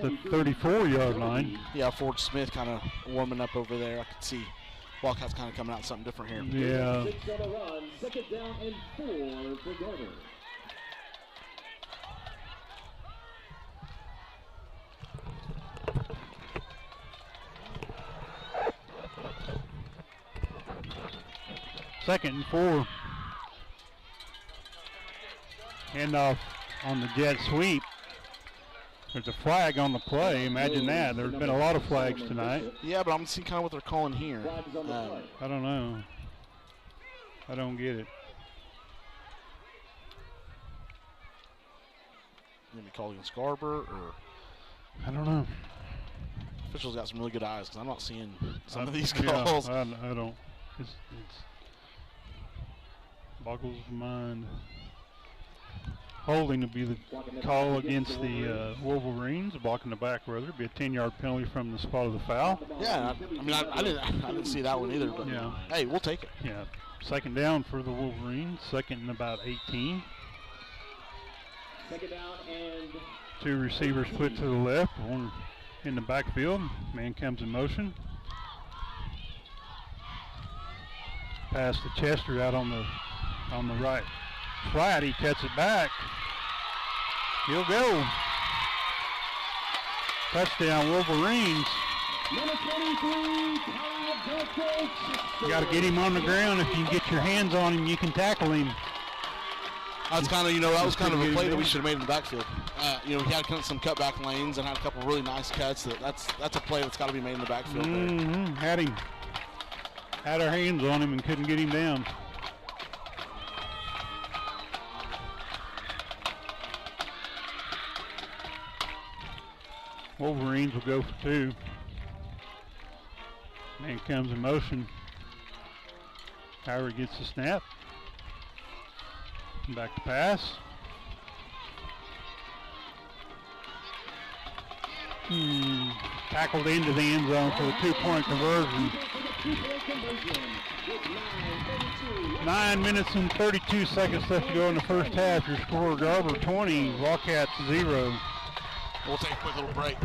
The 34-yard line. Yeah, Ford Smith kind of warming up over there. I could see Wildcats kind of coming out something different here. Yeah. 6 on the run. 2nd down and 4 for Garber. Second and 4. Handoff on the jet sweep. There's a flag on the play. Imagine that. There's been a lot of flags tonight. Yeah, but I'm seeing kind of what they're calling here. I don't know. I don't get it. Maybe called against Garber, or I don't know. Officials got some really good eyes because I'm not seeing some of these calls. Yeah, I don't. It's boggles the mind. Holding to be the call against the Wolverines, blocking the back rather. Be a 10-yard penalty from the spot of the foul. Yeah, I didn't see that one either. But yeah, hey, we'll take it. Yeah, 2nd down for the Wolverines. 2nd and about 18. 2nd down and 2 receivers split to the left, one in the backfield. Man comes in motion. Pass to Chester out on the right flat. He cuts it back. He'll go. Touchdown, Wolverines. Number 23, You got to get him on the ground. If you can get your hands on him, you can tackle him. That's kind of, that was kind of a play that we should have made in the backfield. He had some cutback lanes and had a couple really nice cuts. That's a play that's got to be made in the backfield. Mm-hmm. Had our hands on him and couldn't get him down. Wolverines will go for 2. Man comes in motion. Howard gets the snap. Back to pass. Tackled into the end zone for the 2-point conversion. 9 minutes and 32 seconds left to go in the first half. Your score, Garber 20, Wildcats 0. We'll take a quick little break.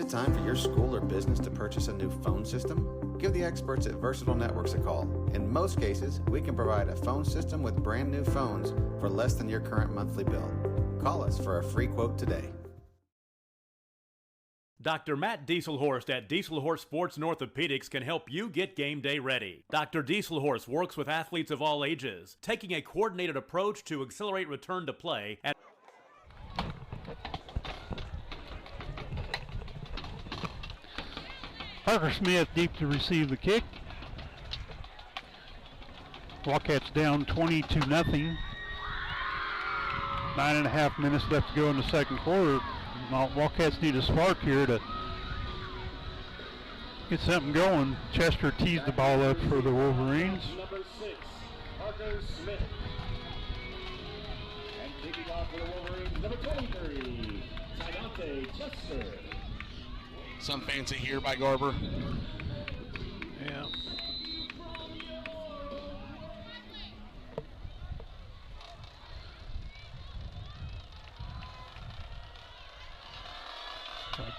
it time for your school or business to purchase a new phone system? Give the experts at Versatile Networks a call. In most cases, we can provide a phone system with brand new phones for less than your current monthly bill. Call us for a free quote today. Dr. Matt Dieselhorst at Dieselhorst Sports and Orthopedics can help you get game day ready. Dr. Dieselhorst works with athletes of all ages, taking a coordinated approach to accelerate return to play. Parker Smith deep to receive the kick. Wildcats down 22-0. 9.5 minutes left to go in the second quarter. Wildcats need a spark here to get something going. Chester tees the ball up for the Wolverines. Number 6, Parker Smith. And kicking off for the Wolverines, number 23, Tayante Chester. Some fancy here by Garber. Yeah.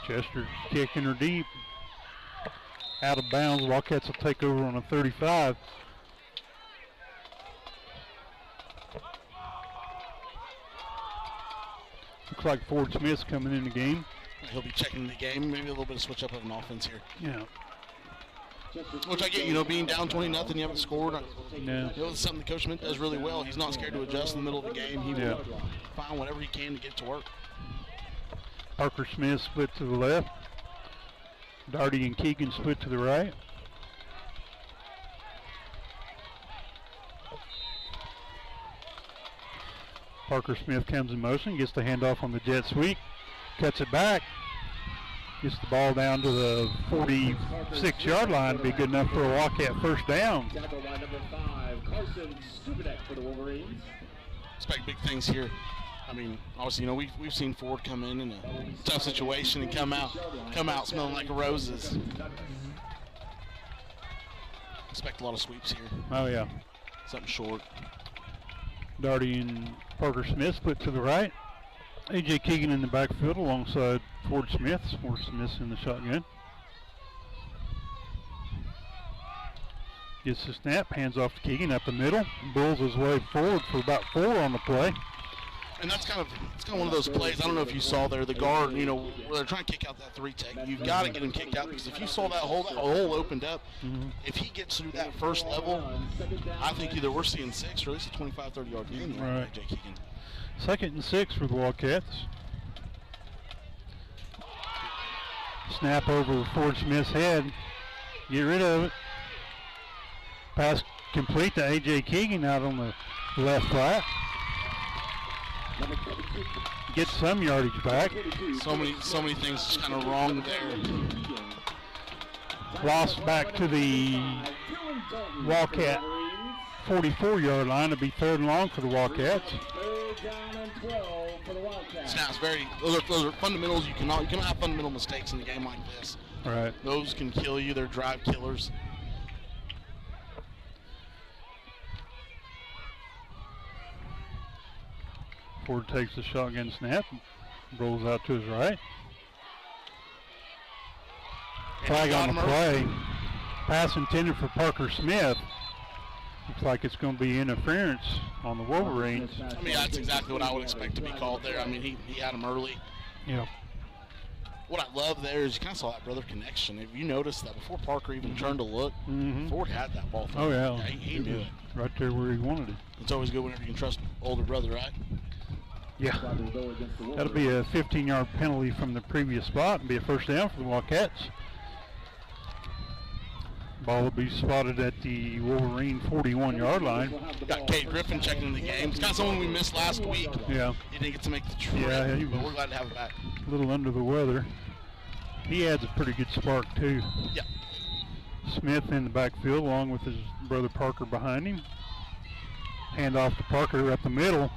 Chester's kicking her deep. Out of bounds. Wildcats will take over on a 35. Looks like Ford Smith's coming in the game. He'll be checking the game. Maybe a little bit of switch up of an offense here. Yeah. Which I get, being down 20-0, you haven't scored. Yeah. It's something the Coach Smith does really well. He's not scared to adjust in the middle of the game. He will find whatever he can to get to work. Parker Smith split to the left. Darty and Keegan split to the right. Parker Smith comes in motion, gets the handoff on the jet sweep, cuts it back, gets the ball down to the 46-yard line. Be good enough for a Wildcat first down. Tackle by number 5, Carson Stupinek for the Wolverines. Expect big things here. I mean, obviously, we've seen Ford come in a tough situation and come out smelling like roses. Expect a lot of sweeps here. Oh yeah. Something short. Darty and Parker Smith split to the right. A.J. Keegan in the backfield alongside Ford Smith. Ford Smith's in the shotgun. Gets the snap, hands off to Keegan up the middle. Bulls his way forward for about 4 on the play. And it's kind of one of those plays. I don't know if you saw there, the guard, where they're trying to kick out that 3 tech. You've got to get him kicked out, because if you saw that hole opened up, if he gets through that first level, I think either we're seeing 6 or at least a 25, 30-yard gain. Right. AJ Keegan. 2nd and 6 for the Wildcats. Snap over Ford Smith's head. Get rid of it. Pass complete to A.J. Keegan out on the left flat. Get some yardage back. So many things just kind of wrong there. Lost back to the Wildcat 44-yard line. It'll be 3rd and long for the Wildcats. Snaps those are fundamentals. You cannot have fundamental mistakes in a game like this. Right. Those can kill you. They're drive killers. Ford takes the shotgun snap, rolls out to his right. Flag on the play. Pass intended for Parker Smith. Looks like it's going to be interference on the Wolverines. I mean, that's exactly what I would expect to be called there. I mean, he had him early. Yeah. What I love there is you kind of saw that brother connection. If you noticed that before Parker even turned to look, Ford had that ball. Oh, yeah. He knew it. Right there where he wanted it. It's always good whenever you can trust older brother, right? Yeah. That'll be a 15-yard penalty from the previous spot and be a first down for the Wildcats. Ball will be spotted at the Wolverine 41-yard line. Got Cade Griffin checking in the game. It's kind of someone we missed last week. Yeah. He didn't get to make the trip, but we're glad to have him back. A little under the weather. He adds a pretty good spark, too. Yeah. Smith in the backfield along with his brother Parker behind him. Hand off to Parker up the middle.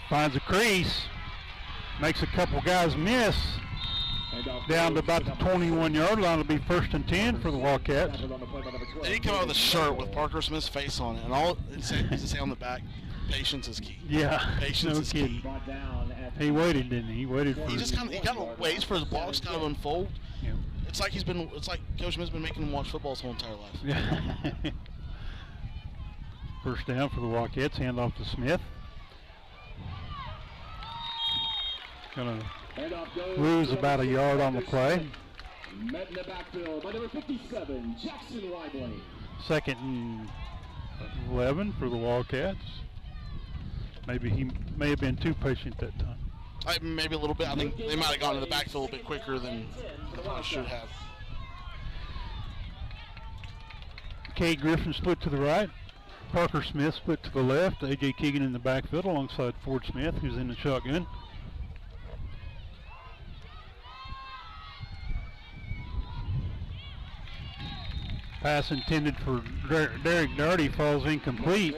Finds a crease. Makes a couple guys miss. Down to about the 21-yard line. It'll be 1st and 10 for the Wildcats. And he come out with a shirt with Parker Smith's face on it, and all it says on the back, Patience is key. Yeah, Patience no is kidding. key. He waited, didn't he? He waited for. He just kind of waits for his blocks to kind of unfold. Yeah. It's like Coach Smith's been making him watch football his whole entire life. Yeah. First down for the Wildcats. Hand off to Smith. Gonna lose about a yard on the play. Met in the backfield by number 57, Jackson Weibling. Second and 11 for the Wildcats. Maybe he may have been too patient that time. Maybe a little bit. I think they might have gone to the backfield a bit quicker than they probably should have. Kay Griffin split to the right. Parker Smith split to the left. A.J. Keegan in the backfield alongside Ford Smith, who's in the shotgun. Pass intended for Derek Darty falls incomplete.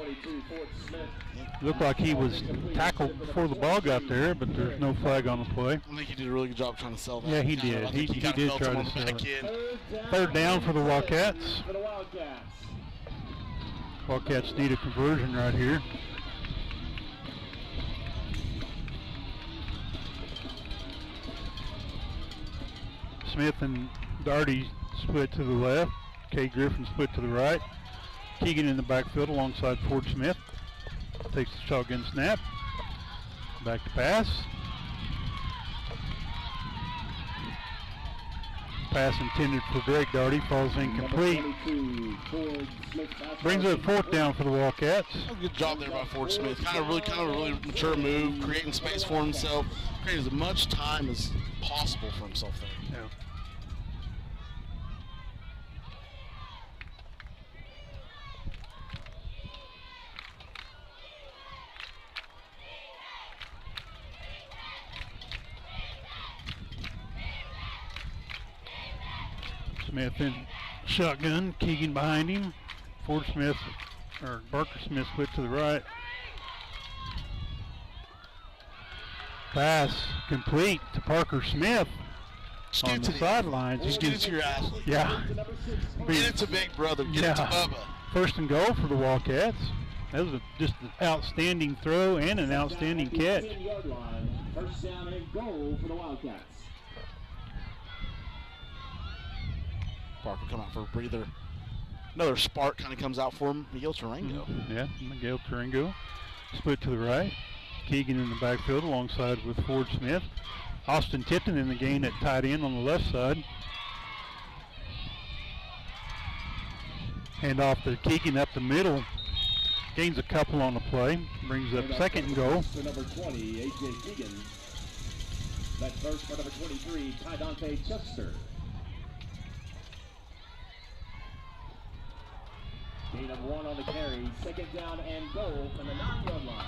Looked like he was tackled before the ball got there, but there's no flag on the play. I think he did a really good job trying to sell that. Yeah, he did. He did try to sell it. Third down for the Wildcats. Wildcats need a conversion right here. Smith and Darty split to the left. Kay Griffin split to the right. Keegan in the backfield alongside Ford Smith. Takes the shotgun snap. Back to pass. Pass intended for Greg Darty falls incomplete. Brings up fourth down for the Wildcats. Good job there by Ford Smith. Kind of really mature move, creating space for himself, creating as much time as possible for himself there. Yeah. Smith in shotgun, Keegan behind him. Ford Smith, or Barker Smith split to the right. Pass complete to Parker Smith on the sidelines. Just get it to your athlete. Yeah. Get it to Big Brother. Get it to Bubba. First and goal for the Wildcats. That was just an outstanding throw and an outstanding catch. First down and goal for the Wildcats. Parker come out for a breather. Another spark kind of comes out for him. Miguel Tarango. Yeah, Miguel Tarango. Split to the right. Keegan in the backfield alongside with Ford Smith. Austin Tipton in the gain at tight end on the left side. Hand off to Keegan up the middle. Gains a couple on the play. Brings up second and goal. For number 20, A.J. Keegan. That first for number 23, Ty Dante Chester. Gain of 1 on the carry. Second down and goal from the 9-yard line.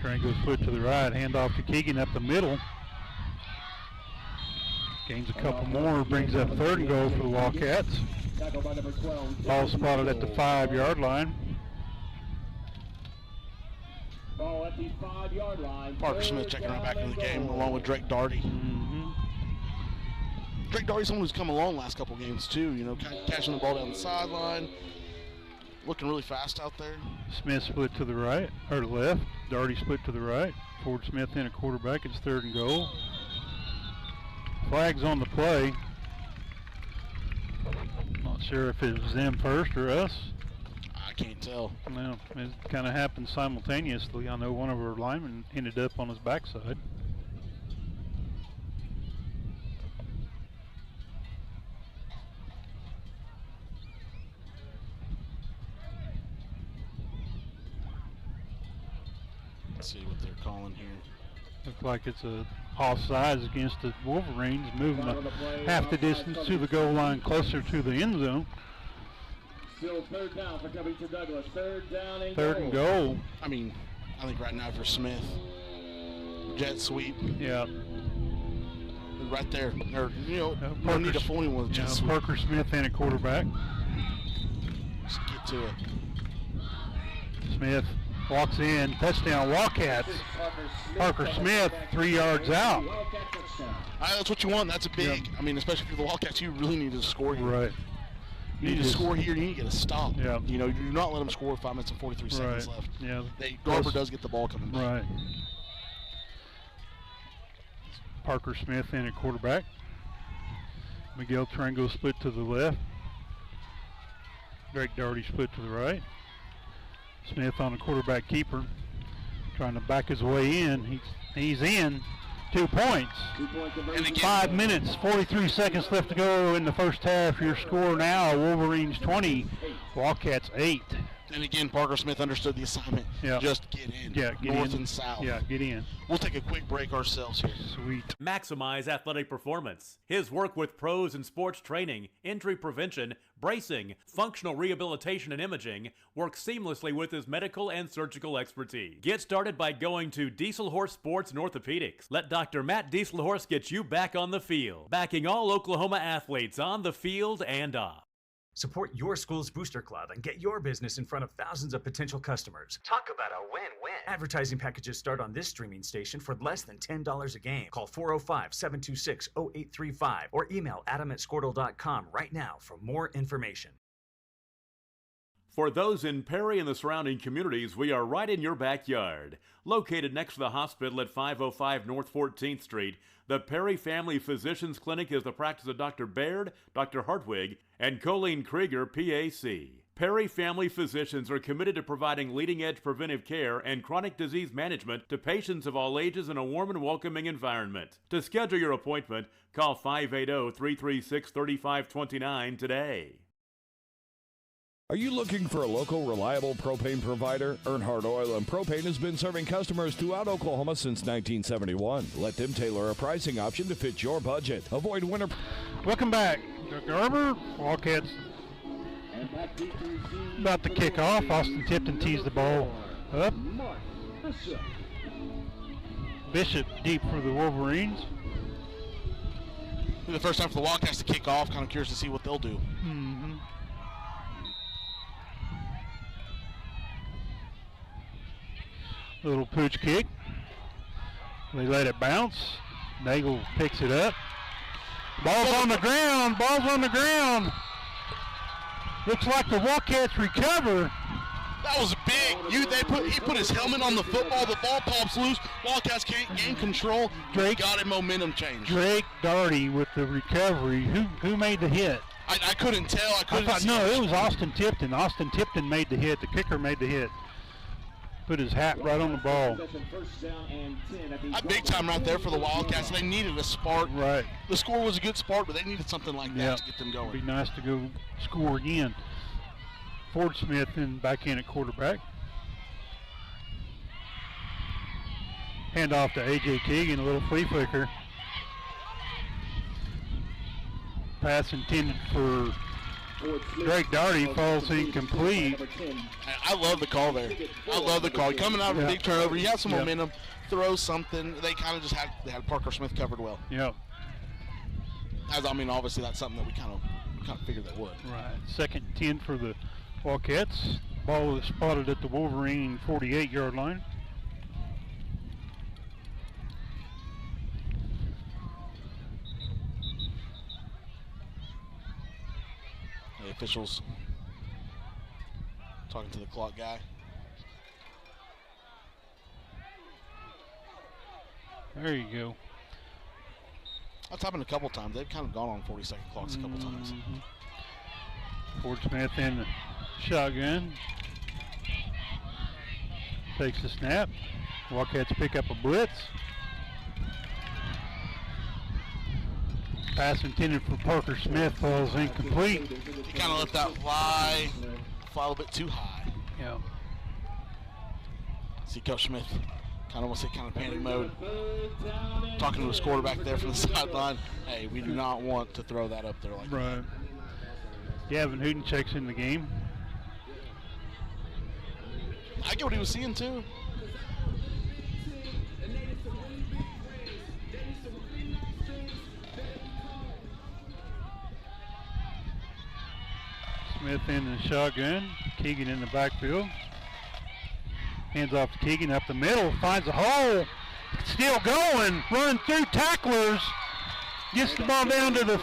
Tarango split to the right. Hand off to Keegan up the middle. Gains a couple more. Brings up third and goal for the Wildcats. Ball spotted at the 5-yard line. Ball at the 5-yard line. Parker Smith checking right back in the game along with Drake Darty. Drake Darty's someone who's come along last couple games too, you know, catching the ball down the sideline, looking really fast out there. Smith split to the right, or the left. Darty split to the right. Ford Smith in at quarterback. It's third and goal. Flags on the play. Not sure if it was them first or us. I can't tell. Well, it kind of happened simultaneously. I know one of our linemen ended up on his backside. Let's see what they're calling here. Looks like it's a offsides against the Wolverines, moving half the distance to the goal line, closer to the end zone. Still third down for Covington Douglas. Third down and third and goal. I mean, I think right now for Smith, jet sweep. Yeah. Right there. Or, you know, no need to fool anyone with jet sweep. Parker Smith in at quarterback. Just get to it. Smith walks in, touchdown Wildcats. Parker Smith 3 yards out. That's what you want. That's a big, I mean, especially for the Wildcats, you really need to score here. Right. You need to score here. You need to get a stop. Yeah. You know, you do not let them score with 5 minutes and 43 seconds left. Yeah. Garber does get the ball coming back. Right. Parker Smith in at quarterback. Miguel Tarango split to the left. Drake Doherty split to the right. Smith on the quarterback keeper, trying to back his way in. He's in. 2 points. And again, 5 minutes, 43 seconds left to go in the first half. Your score now, Wolverines 20, Wildcats 8. And again, Parker Smith understood the assignment. Yeah. Just get in. Yeah, get North in. and south. Yeah, get in. We'll take a quick break ourselves here. Sweet. Maximize athletic performance. His work with pros in sports training, injury prevention, bracing, functional rehabilitation, and imaging works seamlessly with his medical and surgical expertise. Get started by going to Dieselhorse Sports and Orthopedics. Let Dr. Matt Dieselhorse get you back on the field, backing all Oklahoma athletes on the field and off. Support your school's booster club and get your business in front of thousands of potential customers. Talk about a win-win. Advertising packages start on this streaming station for less than $10 a game. Call 405-726-0835 or email adam@squirtle.com right now for more information. For those in Perry and the surrounding communities, we are right in your backyard. Located next to the hospital at 505 North 14th Street, the Perry Family Physicians Clinic is the practice of Dr. Baird, Dr. Hartwig, and Colleen Krieger, PAC. Perry Family Physicians are committed to providing leading-edge preventive care and chronic disease management to patients of all ages in a warm and welcoming environment. To schedule your appointment, call 580-336-3529 today. Are you looking for a local, reliable propane provider? Earnhardt Oil and Propane has been serving customers throughout Oklahoma since 1971. Let them tailor a pricing option to fit your budget. Avoid winter. Welcome back. Garber, Wildcats about to kick off. Austin Tipton tees the ball up. Bishop deep for the Wolverines. The first time for the Wildcats to kick off. Kind of curious to see what they'll do. Mm-hmm. Little pooch kick. They let it bounce. Nagel picks it up. Ball's on the ground. Ball's on the ground. Looks like the Wildcats recover. That was big. He put his helmet on the football. The ball pops loose. Wildcats can't gain control. Drake got a momentum change. Drake Doherty with the recovery. Who made the hit? I couldn't tell. No, it was Austin Tipton. Austin Tipton made the hit. The kicker made the hit. Put his hat right on the ball. Big time right there for the Wildcats. They needed a spark. Right. The score was a good spark, but they needed something like that to get them going. It'd be nice to go score again. Ford Smith back in at quarterback. Hand off to A.J. Keegan, a little flea flicker. Pass intended for Drake Doherty, falls incomplete. I love the call there. I love the call. Coming out of a big turnover, you have some momentum, throw something. They kind of just had Parker Smith covered well. Yeah. Obviously that's something that we kind of figured they would. Right. 2nd and 10 for the Wildcats. Ball is spotted at the Wolverine 48-yard line. The officials talking to the clock guy. There you go. That's happened a couple times. They've kind of gone on 40-second clocks a couple times. Ford Smith in the shotgun. Takes the snap. Wildcats pick up a blitz. Pass intended for Parker Smith falls incomplete. He kind of let that fly a little bit too high. Yeah. See Coach Smith kind of panic mode. Talking to his quarterback there from the sideline. Hey, we do not want to throw that up there like that. Right. Gavin Hooten checks in the game. I get what he was seeing too. Smith in the shotgun. Keegan in the backfield. Hands off to Keegan up the middle, finds a hole, still going, running through tacklers, gets the ball down to the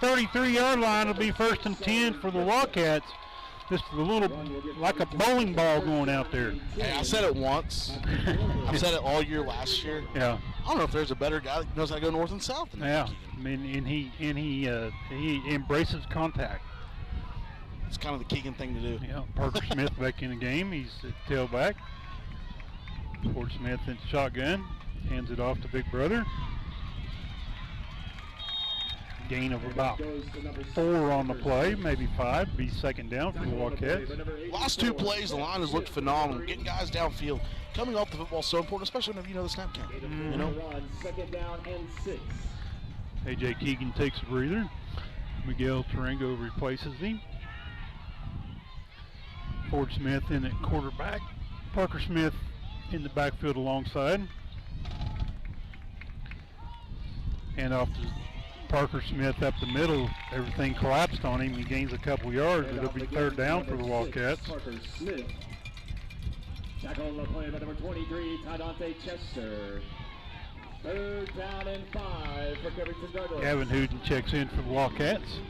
33-yard line. It'll be 1st and 10 for the Wildcats. Just a little, like a bowling ball going out there. Hey, I said it once. I've said it all year last year. Yeah. I don't know if there's a better guy that knows how to go north and south than Yeah. I mean, and he embraces contact. It's kind of the Keegan thing to do. Yeah. Parker Smith back in the game. He's at tailback. Ford Smith in shotgun. Hands it off to Big Brother. Gain of about 4 on the play, maybe 5. Be 2nd down for the Wildcats. Last 2 plays, the line has looked phenomenal. Getting guys downfield, coming off the football is so important, especially whenever you know the snap count. You know? 2nd down and 6. A.J. Keegan takes a breather. Miguel Tarango replaces him. Ford Smith in at quarterback. Parker Smith in the backfield alongside. And off to Parker Smith up the middle. Everything collapsed on him. He gains a couple yards. It'll be 3rd down for the Wildcats. Parker Smith. Tackle on the play by number 23, Tadante Chester. 3rd down and 5 for Covington Douglas. Gavin Hooten checks in for the Wildcats.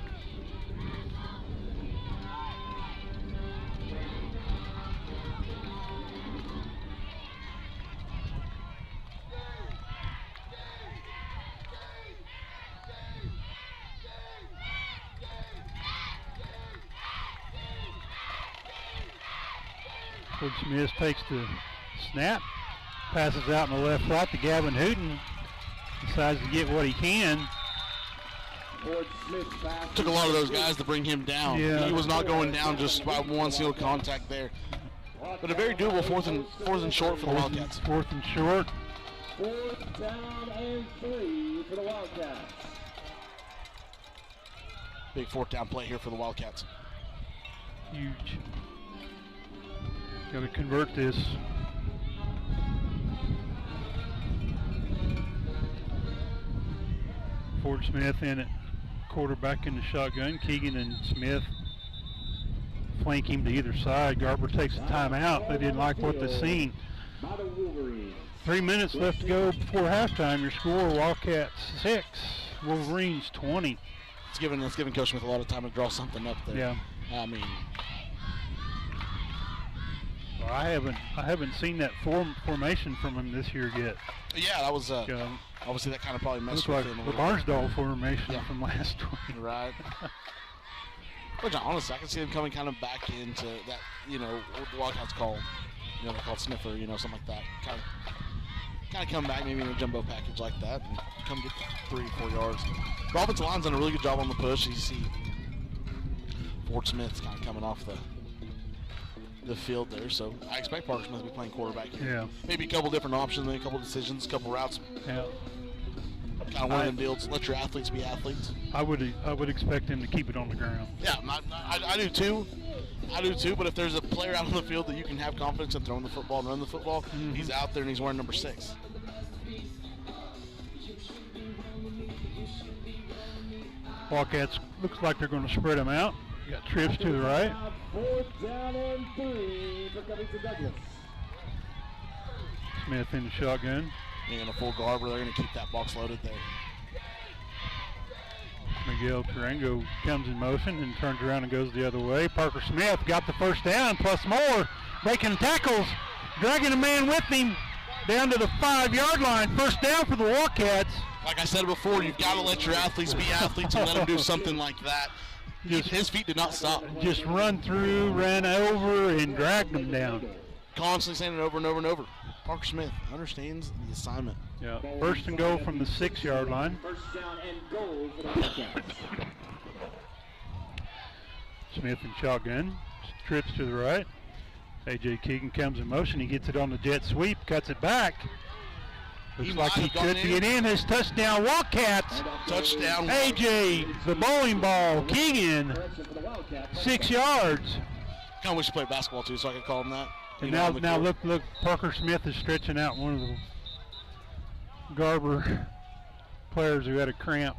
Ford Smith takes the snap, passes out in the left flat to Gavin Hooten. Decides to get what he can. Took a lot of those guys to bring him down. Yeah. He was not going down just by one single contact there. But a very doable 4th and short for the Wildcats. 4th and short. 4th down and 3 for the Wildcats. Big 4th down play here for the Wildcats. Huge. Got to convert this. Ford Smith in it, quarterback in the shotgun. Keegan and Smith flank him to either side. Garber takes a timeout. They didn't like what they seen. 3 minutes left to go before halftime. Your score: Wildcats 6, Wolverines 20. It's giving Coach Smith a lot of time to draw something up there. Yeah. I mean, well, I haven't seen that formation from him this year yet. Yeah, that was obviously that kind of probably messed looks with like him. the Barnsdall formation from last week. Right. Which honestly, I can see him coming kind of back into that. You know, what the Wildcats call, they call it sniffer. Something like that. Kind of come back maybe in a jumbo package like that and come get 3 or 4 yards. The offensive line's done a really good job on the push. You see Ford Smith's kind of coming off the field there, so I expect Parker Smith to be playing quarterback here. Yeah. Maybe a couple different options, maybe a couple decisions, a couple routes. Yeah. Kind of one of them deals. Let your athletes be athletes. I would expect him to keep it on the ground. Yeah, I do too. I do too. But if there's a player out on the field that you can have confidence in throwing the football and running the football, he's out there and he's wearing number 6. Wildcats looks like they're going to spread them out. You got trips to the right. 4th down and 3 for Covington Douglas. Smith in the shotgun. They're going to pull Garber. They're going to keep that box loaded there. Miguel Tarango comes in motion and turns around and goes the other way. Parker Smith got the 1st down plus more. Breaking tackles, dragging a man with him down to the 5-yard line. 1st down for the Wildcats. Like I said before, you've got to let your athletes be athletes and let them do something like that. His feet did not stop. Just ran over, and dragged them down. Constantly saying it over and over and over. Parker Smith understands the assignment. Yeah. 1st and goal from the 6-yard line. 1st down and goal for the Wildcats. Smith in shotgun. Trips to the right. A.J. Keegan comes in motion. He gets it on the jet sweep, cuts it back. Looks like he could get in. His touchdown, Wildcats. Touchdown. A.J., the bowling ball. Keegan, 6 yards. Kind of wish he played basketball too, so I could call him that. And now look, Parker Smith is stretching out one of the Garber players who had a cramp.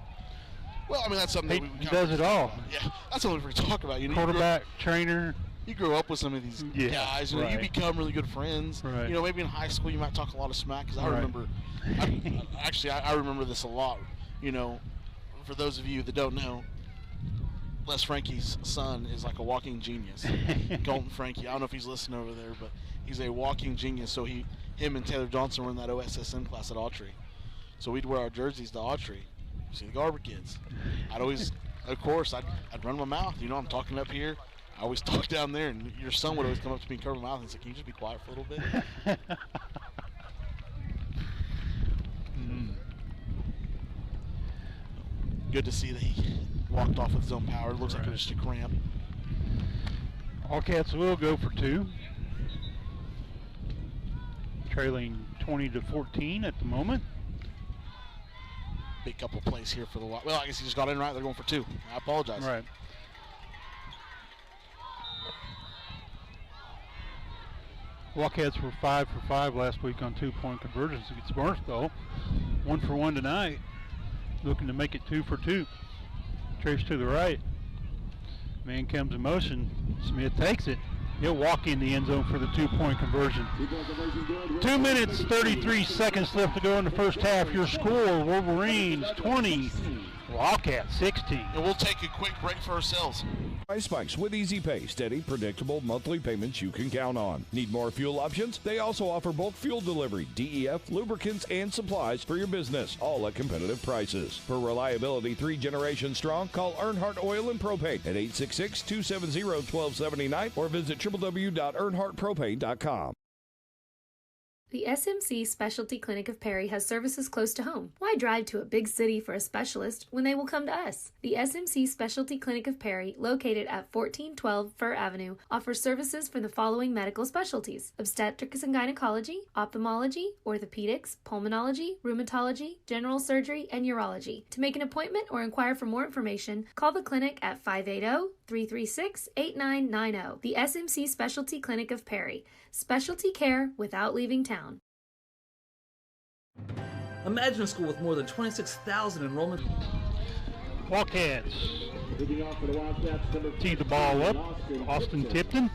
Well, I mean, that's something that he does it all. Yeah, that's something we talk about. Quarterback, trainer, you grow up with some of these guys. You become really good friends. Right. Maybe in high school you might talk a lot of smack. Because I remember, I remember this a lot. For those of you that don't know, Les Frankie's son is like a walking genius. Colton Frankie. I don't know if he's listening over there, but he's a walking genius. So him and Taylor Johnson were in that OSSM class at Autry. So we'd wear our jerseys to Autry. See the Garber kids. I'd always, of course, I'd run my mouth. I'm talking up here. I always talk down there, and your son would always come up to me and cover my mouth and say, "Can you just be quiet for a little bit?" Good to see that he walked off with his own power. It looks like it was just a cramp. Wildcats will go for 2. Trailing 20-14 at the moment. Big couple plays here for the Well, I guess he just got in right. They're going for 2. I apologize. Right. Wildcats were 5 for 5 last week on 2-point conversions against Barstow. 1 for 1 tonight. Looking to make it 2 for 2. Trace to the right. Man comes in motion. Smith takes it. He'll walk in the end zone for the 2-point conversion. 2 minutes, 33 seconds left to go in the first half. Your score, Wolverines 20, Wildcats 16. And we'll take a quick break for ourselves. Price Spikes with easy pay, steady, predictable monthly payments you can count on. Need more fuel options? They also offer bulk fuel delivery, DEF, lubricants, and supplies for your business, all at competitive prices. For reliability 3 generations strong, call Earnhardt Oil and Propane at 866-270-1279 or visit www.earnhardtpropane.com. The SMC Specialty Clinic of Perry has services close to home. Why drive to a big city for a specialist when they will come to us? The SMC Specialty Clinic of Perry, located at 1412 Fir Avenue, offers services for the following medical specialties: obstetrics and gynecology, ophthalmology, orthopedics, pulmonology, rheumatology, general surgery, and urology. To make an appointment or inquire for more information, call the clinic at 580-336-8990. The SMC Specialty Clinic of Perry. Specialty care without leaving town. Imagine a school with more than 26,000 enrollment. Wildcats tee the ball up. Austin Tipton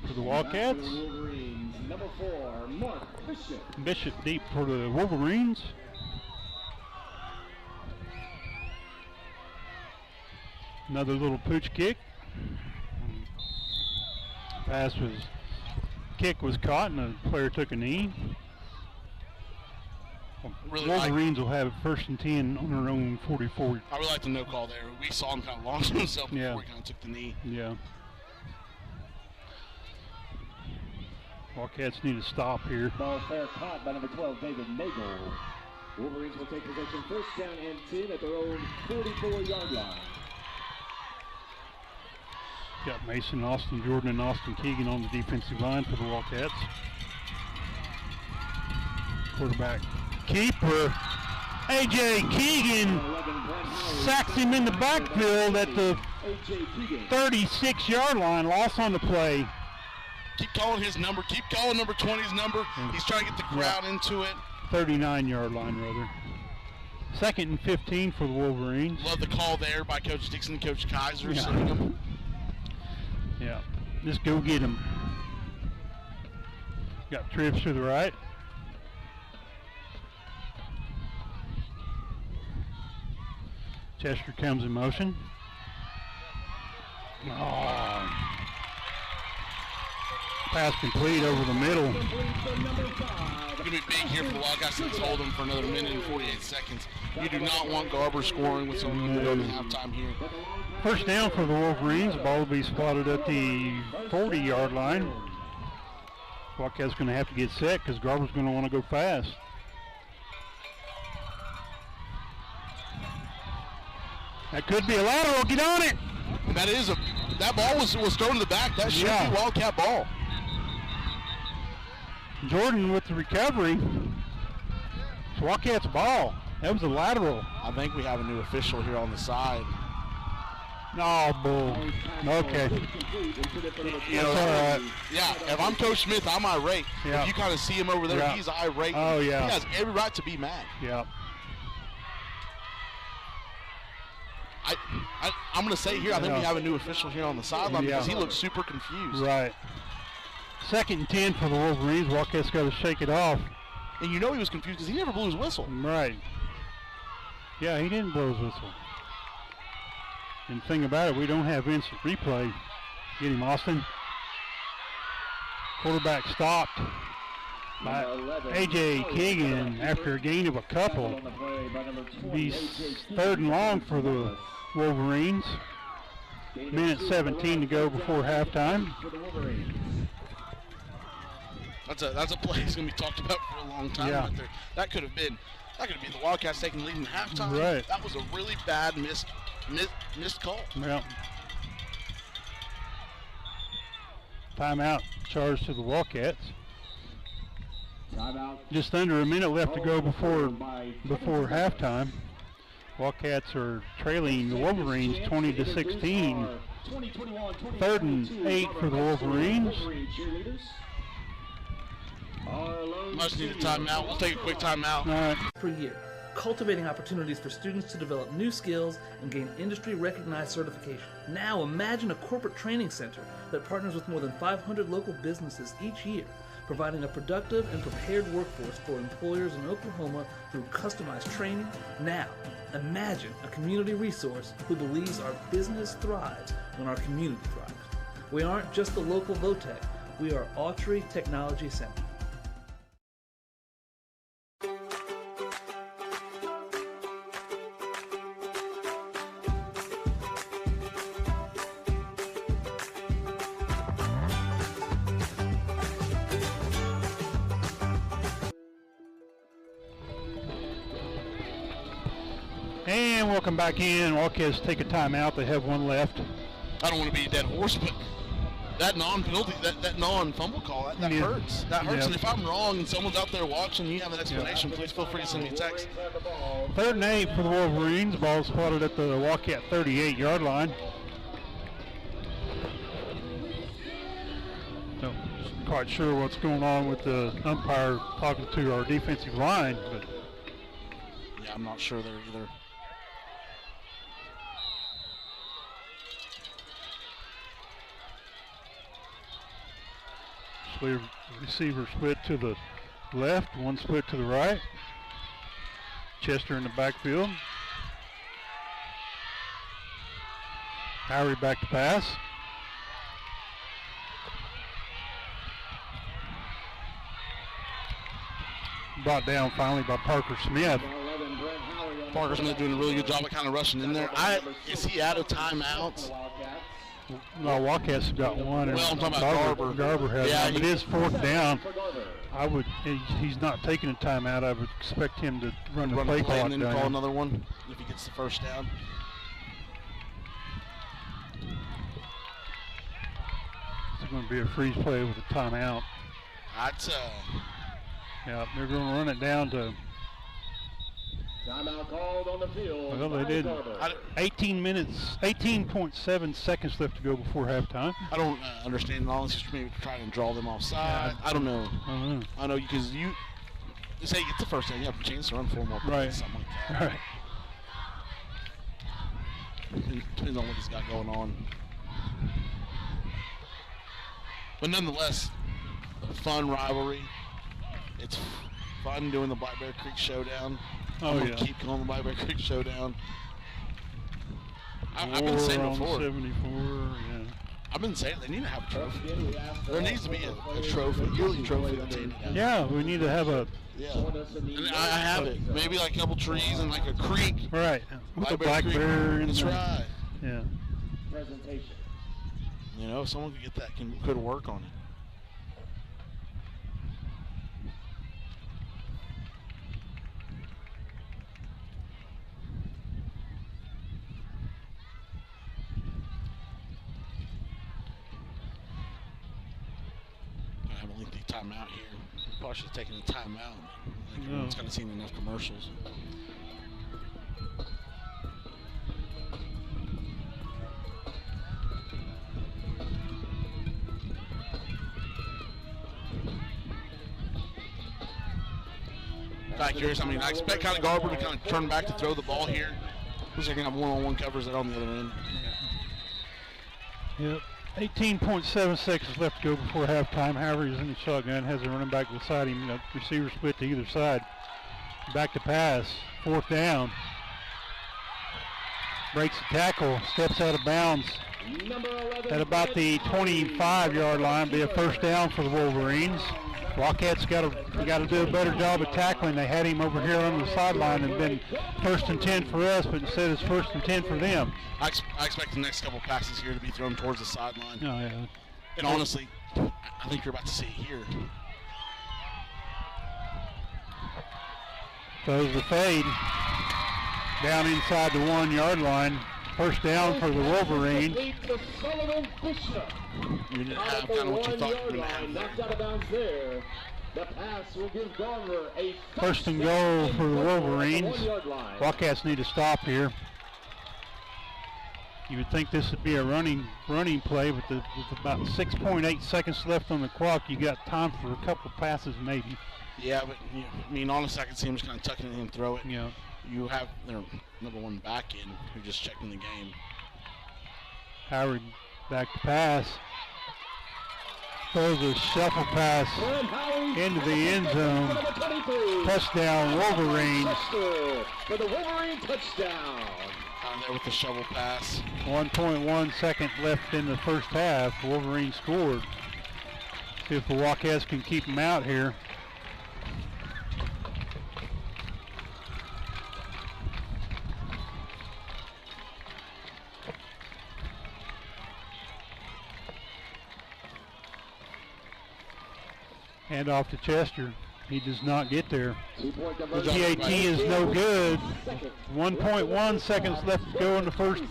for the Wildcats. Number 4, Mark Bishop. Bishop deep for the Wolverines. Another little pooch kick. Kick was caught and the player took a knee. Really Wolverines will have it 1st and 10 on their own 44. I really like the no call there. We saw him kind of launch himself before he kind of took the knee. Yeah. Wildcats need to stop here. Ball fair caught by number 12, David Nagel. Wolverines will take possession 1st down and 10 at their own 44-yard line. Got Mason, Austin Jordan, and Austin Keegan on the defensive line for the Wildcats. Quarterback keeper, A.J. Keegan sacks him in the backfield at the 36-yard line. Loss on the play. Keep calling his number. Keep calling number 20's number. He's trying to get the crowd into it. 39-yard line, rather. 2nd and 15 for the Wolverines. Love the call there by Coach Dixon and Coach Kaiser. Sending them. Yeah, just go get him. Got trips to the right. Chester comes in motion. Oh. Pass complete over the middle. It's going to be big here for the Wildcats. Let's hold them for another minute and 48 seconds. You do not want Garber scoring with some room to go to halftime here. 1st down for the Wolverines. The ball will be spotted at the 40-yard line. Wildcats going to have to get set because Garber's going to want to go fast. That could be a lateral. Get on it. That ball was thrown to the back. That should be Wildcat ball. Jordan with the recovery. It's Wildcats ball. That was a lateral. I think we have a new official here on the side. No, bull. Okay. All right. Yeah, if I'm Coach Smith, I'm irate. Yeah. If you kind of see him over there, he's irate. Oh, yeah. He has every right to be mad. Yeah. I'm going to say here, I think we have a new official here on the sideline because he looks super confused. Right. 2nd and 10 for the Wolverines. Wildcats got to shake it off. And you know he was confused because he never blew his whistle. Right. Yeah, he didn't blow his whistle. And the thing about it, we don't have instant replay. Get him, Austin. Quarterback stopped by A.J. Keegan after a gain of a couple. Be 3rd and long for the Wolverines. Minute 17 to go before halftime. That's a play that's going to be talked about for a long time. Yeah. Right there. That could have been the Wildcats taking the lead in halftime. Right. That was a really bad missed call. Yeah. Timeout charged to the Wildcats. Just under a minute left to go before halftime. Wildcats are trailing the Wolverines 20-16. 3rd and 8 for the Wolverines. Must need a timeout. We'll take a quick timeout. All right. Per year, cultivating opportunities for students to develop new skills and gain industry-recognized certification. Now imagine a corporate training center that partners with more than 500 local businesses each year, providing a productive and prepared workforce for employers in Oklahoma through customized training. Now, imagine a community resource who believes our business thrives when our community thrives. We aren't just the local VOTEC, we are Autry Technology Center. And welcome back in. Wildcats take a timeout. They have one left. I don't want to be a dead horse, but that non-penalty, that non-fumble call, that hurts. That hurts. And if I'm wrong and someone's out there watching, you have an explanation, please feel free to send me a text. 3rd and 8 for the Wolverines. Ball spotted at the Wildcat 38-yard line. Not quite sure what's going on with the umpire talking to our defensive line, but yeah, I'm not sure there either. Receiver split to the left, one split to the right. Chester in the backfield. Howery back to pass. Brought down finally by Parker Smith. Parker Smith doing a really good job of kind of rushing in there. Is he out of timeouts? No, Wildcats have got one. Well, I'm talking about Garber. Garber has yeah, one, but it is 4th down. He's not taking a timeout. I would expect him to run the play clock and then down. Call another one if he gets the first down. It's going to be a freeze play with a timeout. That's yeah, they're going to run it down to. Timeout called on the field. Well, they did. 18.7 seconds left to go before halftime. I don't understand. All this is maybe trying to draw them offside. I don't know. I know because you say you get the first down, you have a chance to run 4 more plays, right. Something like that. Right. Depends on what he's got going on. But nonetheless, fun rivalry. It's fun doing the Black Bear Creek Showdown. I'm gonna keep calling the Black Bear Creek Showdown. I've been saying before. 74, yeah. I've been saying they need to have a trophy. There needs to be a trophy, a yearly trophy that's handed out. Yeah, we need to have a. Yeah, and I have it. Maybe like a couple trees and like a creek. Right. With a black bear in That's right. Yeah. Presentation. You know, if someone could get that, could work on it. I have a lengthy timeout here. Probably should have taken a timeout. Like everyone's kind of seen enough commercials. Kind of curious. I mean, I expect kind of Garber to kind of turn back to throw the ball here. Looks like they're going to have one-on-one covers there on the other end. Yep. 18.7 seconds left to go before halftime. However, he's in the shotgun, has a running back beside him. The receiver split to either side. Back to pass. 4th down. Breaks the tackle. Steps out of bounds. At about the 25-yard line, be a 1st down for the Wolverines. Wildcats got to do a better job of tackling. They had him over here on the sideline and been 1st and 10 for us, but instead it's 1st and 10 for them. I expect the next couple passes here to be thrown towards the sideline. Oh, yeah. And honestly, I think you're about to see it here. Throws the fade down inside the 1-yard line. 1st down for the Wolverines. You didn't have kind of what you thought you were going to have there. The pass will give Garber a 1st and goal for the Wolverines. Wildcats need to stop here. You would think this would be a running play, but with about 6.8 seconds left on the clock, you got time for a couple passes maybe. Yeah, but I mean, honestly, I can see him just kind of tucking it in and throw it. Yeah. You have their number 1 back in who just checking the game. Howard back to pass. Throws a shuffle pass into the end zone. Touchdown, Wolverines. For the Wolverine touchdown. Down there with the shovel pass. 1.1 second left in the first half. Wolverines scored. See if the Wildcats can keep them out here. Hand off to Chester. He does not get there. The GAT is no good. 1.1 seconds left to go in the first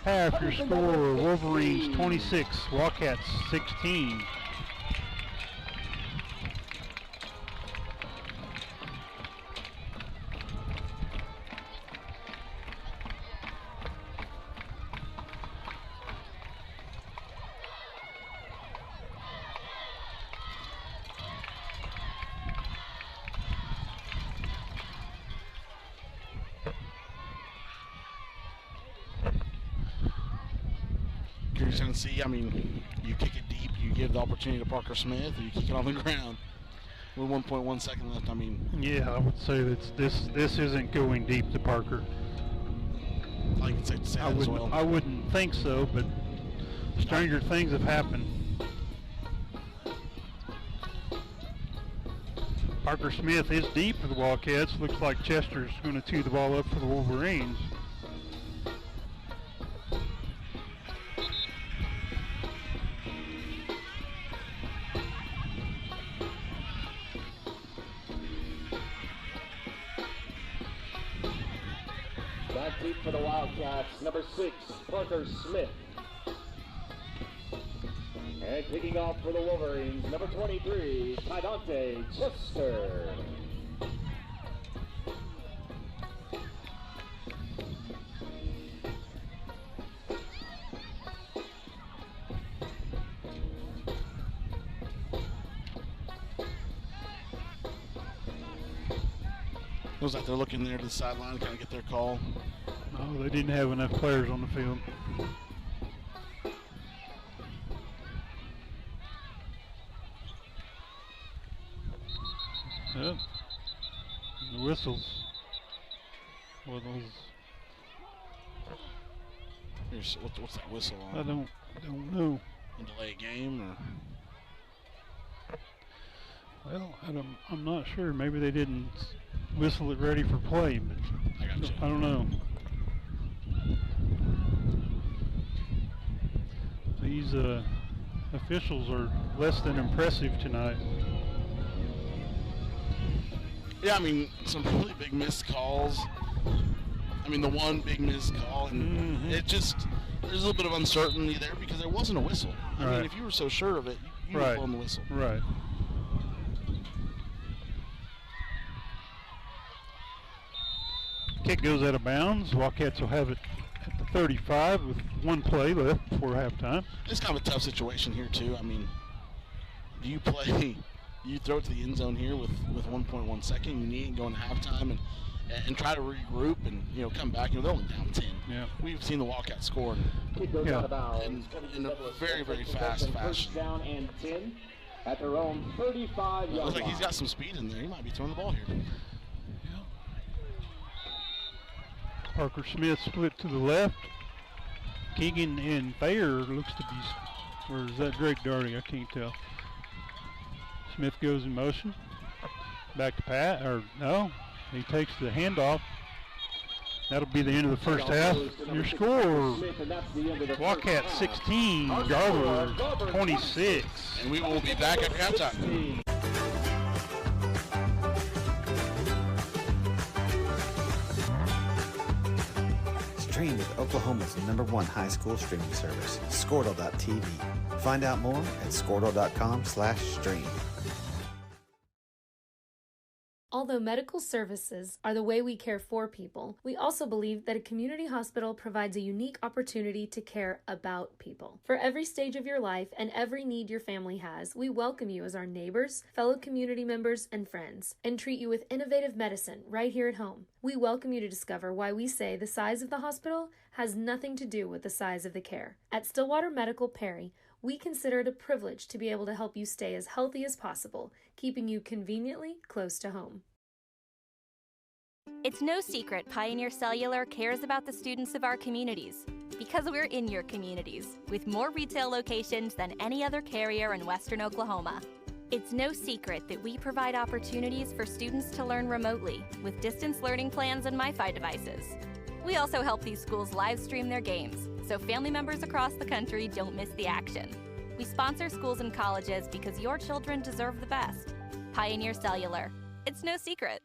half. Your score, Wolverines 26, Wildcats 16. See, I mean, you kick it deep, you give the opportunity to Parker Smith, or you kick it on the ground. With 1.1 second left, I mean. Yeah, I would say that this isn't going deep to Parker. I can say that as well. I wouldn't think so, but stranger things have happened. Parker Smith is deep for the Wildcats. Looks like Chester's going to tee the ball up for the Wolverines. Deep for the Wildcats, number 6, Parker Smith. And kicking off for the Wolverines, number 23, Tidante Chester. Looks like they're looking there to the sideline to kind of get their call. No, they didn't have enough players on the field. Yeah. The whistles. What was? What's that whistle on? I don't know. And delay a game or? Well, I'm not sure. Maybe they didn't whistle it ready for play, but I don't know. These officials are less than impressive tonight. Yeah, I mean, some really big missed calls. I mean, the one big missed call, and it just, there's a little bit of uncertainty there because there wasn't a whistle. I mean, if you were so sure of it, you would have blown the whistle. Right. Kick goes out of bounds. Wildcats will have it at the 35 with one play left before halftime. It's kind of a tough situation here, too. I mean, do you play You throw it to the end zone here with 1.1 second. You need to go into halftime and try to regroup and come back. They're only down 10. Yeah. We've seen the Wildcats score in a very, very fast fashion. Down and 10 at their own 35 yard Looks like he's got some speed in there. He might be throwing the ball here. Parker Smith split to the left. Keegan and Thayer looks to be, or is that Drake Darty? I can't tell. Smith goes in motion. Back to Pat, or no, he takes the handoff. That'll be the end of the first half. Your score, Wildcat 16, Garber 26. And we will be back after halftime. Stream with Oklahoma's #1 high school streaming service, Squirtle.tv. Find out more at Squirtle.com/stream. Although medical services are the way we care for people, we also believe that a community hospital provides a unique opportunity to care about people. For every stage of your life and every need your family has, we welcome you as our neighbors, fellow community members, and friends, and treat you with innovative medicine right here at home. We welcome you to discover why we say the size of the hospital has nothing to do with the size of the care. At Stillwater Medical Perry, we consider it a privilege to be able to help you stay as healthy as possible, keeping you conveniently close to home. It's no secret Pioneer Cellular cares about the students of our communities because we're in your communities with more retail locations than any other carrier in Western Oklahoma. It's no secret that we provide opportunities for students to learn remotely with distance learning plans and MiFi devices. We also help these schools live stream their games, so family members across the country don't miss the action. We sponsor schools and colleges because your children deserve the best. Pioneer Cellular. It's no secret.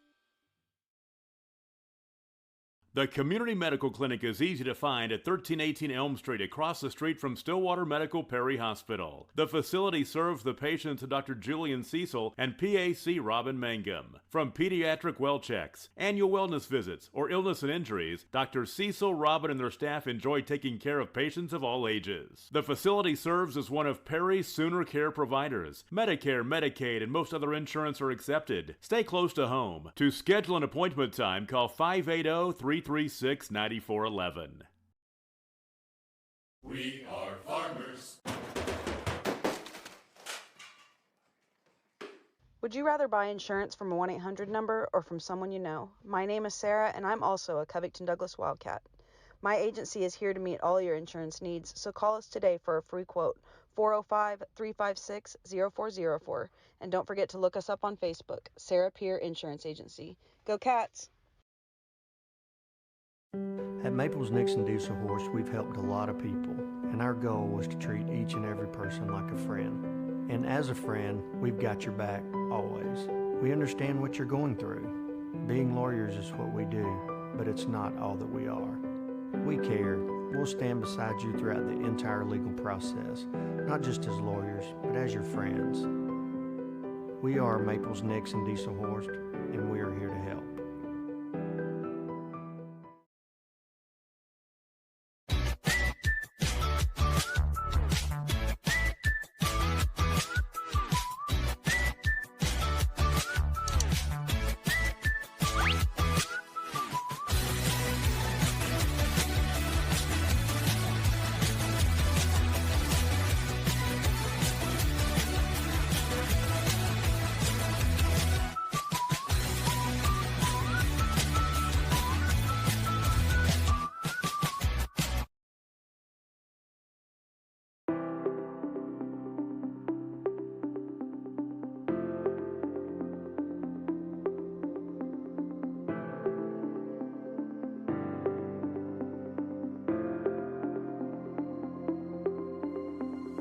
The Community Medical Clinic is easy to find at 1318 Elm Street, across the street from Stillwater Medical Perry Hospital. The facility serves the patients of Dr. Julian Cecil and PAC Robin Mangum. From pediatric well checks, annual wellness visits, or illness and injuries, Dr. Cecil, Robin, and their staff enjoy taking care of patients of all ages. The facility serves as one of Perry's Sooner Care providers. Medicare, Medicaid, and most other insurance are accepted. Stay close to home. To schedule an appointment time, call 580-336-9411. We are farmers. Would you rather buy insurance from a 1-800 number or from someone you know? My name is Sarah, and I'm also a Covington Douglas Wildcat. My agency is here to meet all your insurance needs, so call us today for a free quote, 405-356-0404. And don't forget to look us up on Facebook, Sarah Peer Insurance Agency. Go Cats! At Maples Nixon Diesel Horse, we've helped a lot of people, and our goal was to treat each and every person like a friend. And as a friend, we've got your back, always. We understand what you're going through. Being lawyers is what we do, but it's not all that we are. We care. We'll stand beside you throughout the entire legal process, not just as lawyers, but as your friends. We are Maples Nixon Diesel Horse, and we are here to help.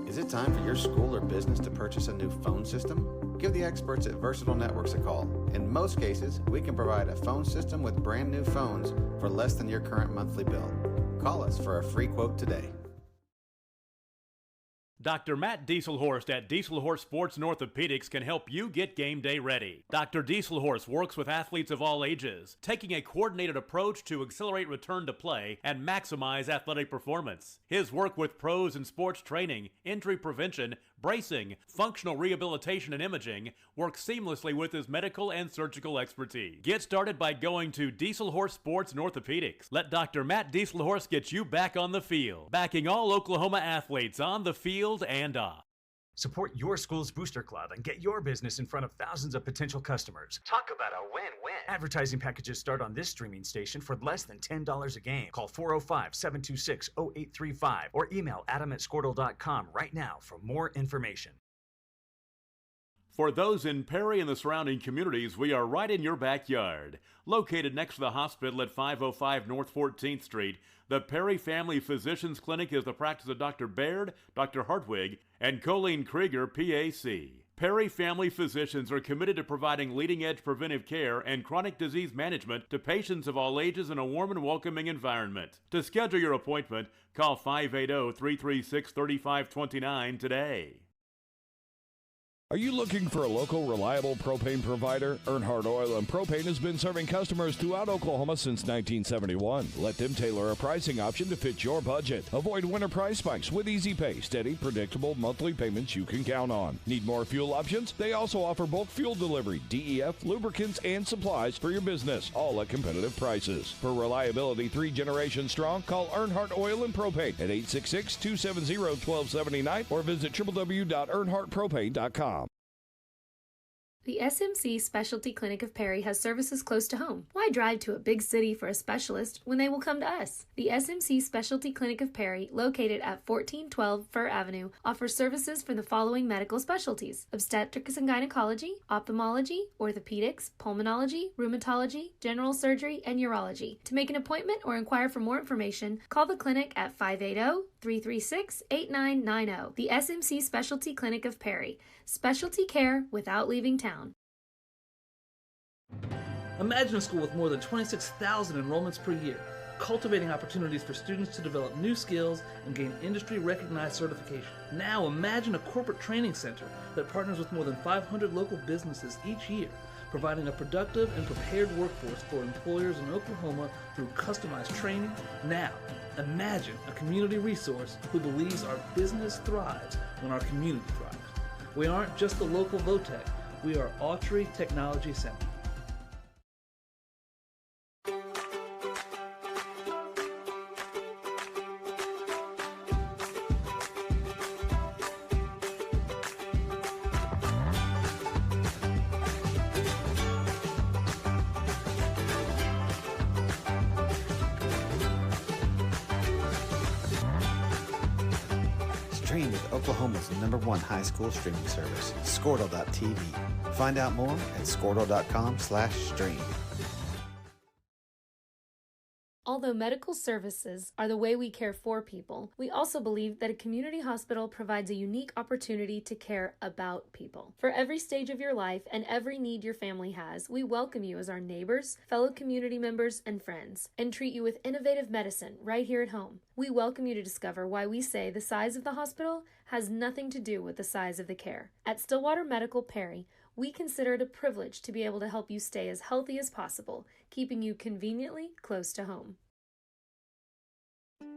Is it time for your school or business to purchase a new phone system? Give the experts at Versatile Networks a call. In most cases, we can provide a phone system with brand new phones for less than your current monthly bill. Call us for a free quote today. Dr. Matt Dieselhorst at Dieselhorst Sports and Orthopedics can help you get game day ready. Dr. Dieselhorst works with athletes of all ages, taking a coordinated approach to accelerate return to play and maximize athletic performance. His work with pros in sports training, injury prevention, bracing, functional rehabilitation, and imaging work seamlessly with his medical and surgical expertise. Get started by going to Dieselhorse Sports and Orthopedics. Let Dr. Matt Dieselhorse get you back on the field, backing all Oklahoma athletes on the field and off. Support your school's booster club and get your business in front of thousands of potential customers. Talk about a win-win. Advertising packages start on this streaming station for less than $10 a game. Call 405-726-0835 or email adam@squirtle.com right now for more information. For those in Perry and the surrounding communities, we are right in your backyard. Located next to the hospital at 505 North 14th Street, the Perry Family Physicians Clinic is the practice of Dr. Baird, Dr. Hartwig, and Colleen Krieger, PAC. Perry Family Physicians are committed to providing leading-edge preventive care and chronic disease management to patients of all ages in a warm and welcoming environment. To schedule your appointment, call 580-336-3529 today. Are you looking for a local, reliable propane provider? Earnhardt Oil and Propane has been serving customers throughout Oklahoma since 1971. Let them tailor a pricing option to fit your budget. Avoid winter price spikes with easy pay, steady, predictable monthly payments you can count on. Need more fuel options? They also offer bulk fuel delivery, DEF, lubricants, and supplies for your business, all at competitive prices. For reliability 3 generations strong, call Earnhardt Oil and Propane at 866-270-1279 or visit www.earnhardtpropane.com. The SMC Specialty Clinic of Perry has services close to home. Why drive to a big city for a specialist when they will come to us? The SMC Specialty Clinic of Perry, located at 1412 Fir Avenue, offers services for the following medical specialties: obstetrics and gynecology, ophthalmology, orthopedics, pulmonology, rheumatology, general surgery, and urology. To make an appointment or inquire for more information, call the clinic at 580-336-8990. The SMC Specialty Clinic of Perry. Specialty care without leaving town. Imagine a school with more than 26,000 enrollments per year, cultivating opportunities for students to develop new skills and gain industry-recognized certification. Now imagine a corporate training center that partners with more than 500 local businesses each year, providing a productive and prepared workforce for employers in Oklahoma through customized training. Now, imagine a community resource who believes our business thrives when our community thrives. We aren't just the local VOTEC, we are Autry Technology Center. Stream with Oklahoma's #1 high school streaming service, Squirtle.tv. Find out more at squirtle.com/stream. Although medical services are the way we care for people, we also believe that a community hospital provides a unique opportunity to care about people. For every stage of your life and every need your family has, we welcome you as our neighbors, fellow community members, and friends, and treat you with innovative medicine right here at home. We welcome you to discover why we say the size of the hospital has nothing to do with the size of the care. At Stillwater Medical Perry, we consider it a privilege to be able to help you stay as healthy as possible, keeping you conveniently close to home.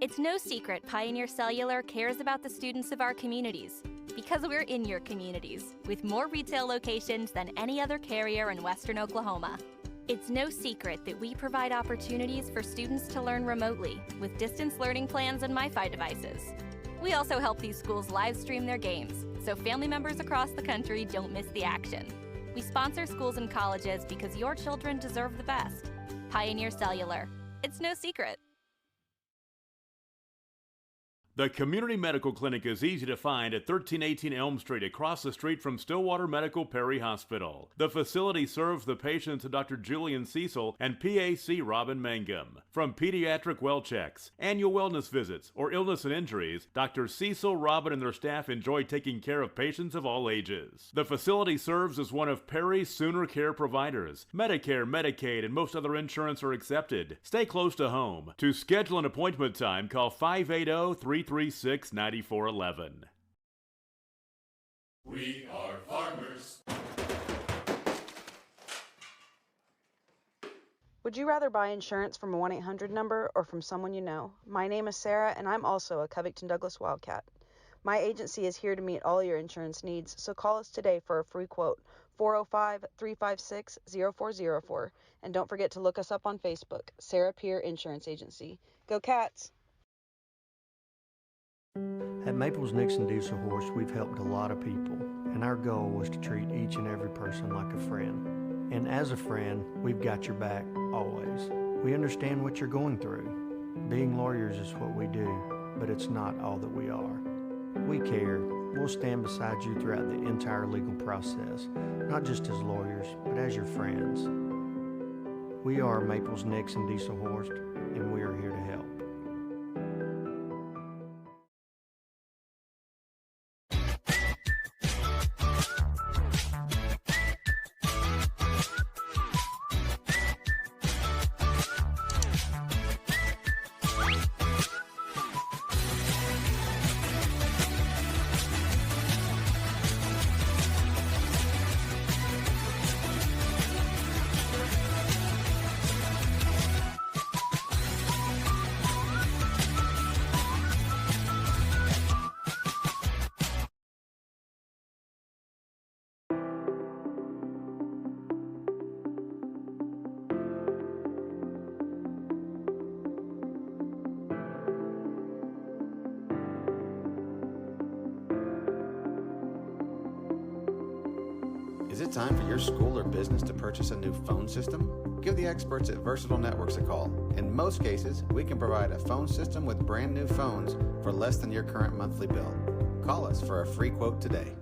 It's no secret Pioneer Cellular cares about the students of our communities, because we're in your communities, with more retail locations than any other carrier in Western Oklahoma. It's no secret that we provide opportunities for students to learn remotely with distance learning plans and MiFi devices. We also help these schools live stream their games, so family members across the country don't miss the action. We sponsor schools and colleges because your children deserve the best. Pioneer Cellular. It's no secret. The Community Medical Clinic is easy to find at 1318 Elm Street, across the street from Stillwater Medical Perry Hospital. The facility serves the patients of Dr. Julian Cecil and PAC Robin Mangum. From pediatric well checks, annual wellness visits, or illness and injuries, Dr. Cecil, Robin, and their staff enjoy taking care of patients of all ages. The facility serves as one of Perry's Sooner Care providers. Medicare, Medicaid, and most other insurance are accepted. Stay close to home. To schedule an appointment time, call 580-336-9411. We are farmers. Would you rather buy insurance from a 1-800 number or from someone you know? My name is Sarah, and I'm also a Covington Douglas Wildcat. My agency is here to meet all your insurance needs, so call us today for a free quote, 405-356-0404. And don't forget to look us up on Facebook, Sarah Peer Insurance Agency. Go Cats! At Maples Nixon Diesel Horse, we've helped a lot of people, and our goal was to treat each and every person like a friend. And as a friend, we've got your back always. We understand what you're going through. Being lawyers is what we do, but it's not all that we are. We care. We'll stand beside you throughout the entire legal process, not just as lawyers, but as your friends. We are Maples Nixon Diesel Horse, and we are here to help. Is it time for your school or business to purchase a new phone system? Give the experts at Versatile Networks a call. In most cases, we can provide a phone system with brand new phones for less than your current monthly bill. Call us for a free quote today.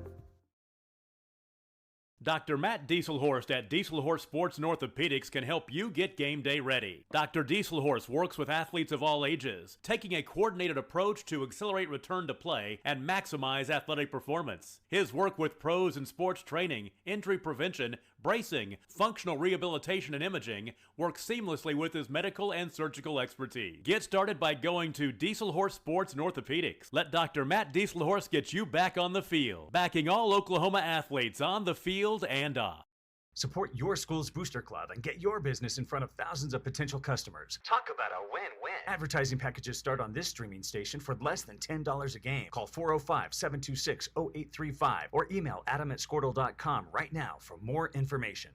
Dr. Matt Dieselhorst at Dieselhorst Sports and Orthopedics can help you get game day ready. Dr. Dieselhorst works with athletes of all ages, taking a coordinated approach to accelerate return to play and maximize athletic performance. His work with pros in sports training, injury prevention, bracing, functional rehabilitation, and imaging works seamlessly with his medical and surgical expertise. Get started by going to Dieselhorst Sports and Orthopedics. Let Dr. Matt Dieselhorst get you back on the field, backing all Oklahoma athletes on the field and off. Support your school's booster club and get your business in front of thousands of potential customers. Talk about a win-win. Advertising packages start on this streaming station for less than $10 a game. Call 405-726-0835 or email adam@squirtle.com right now for more information.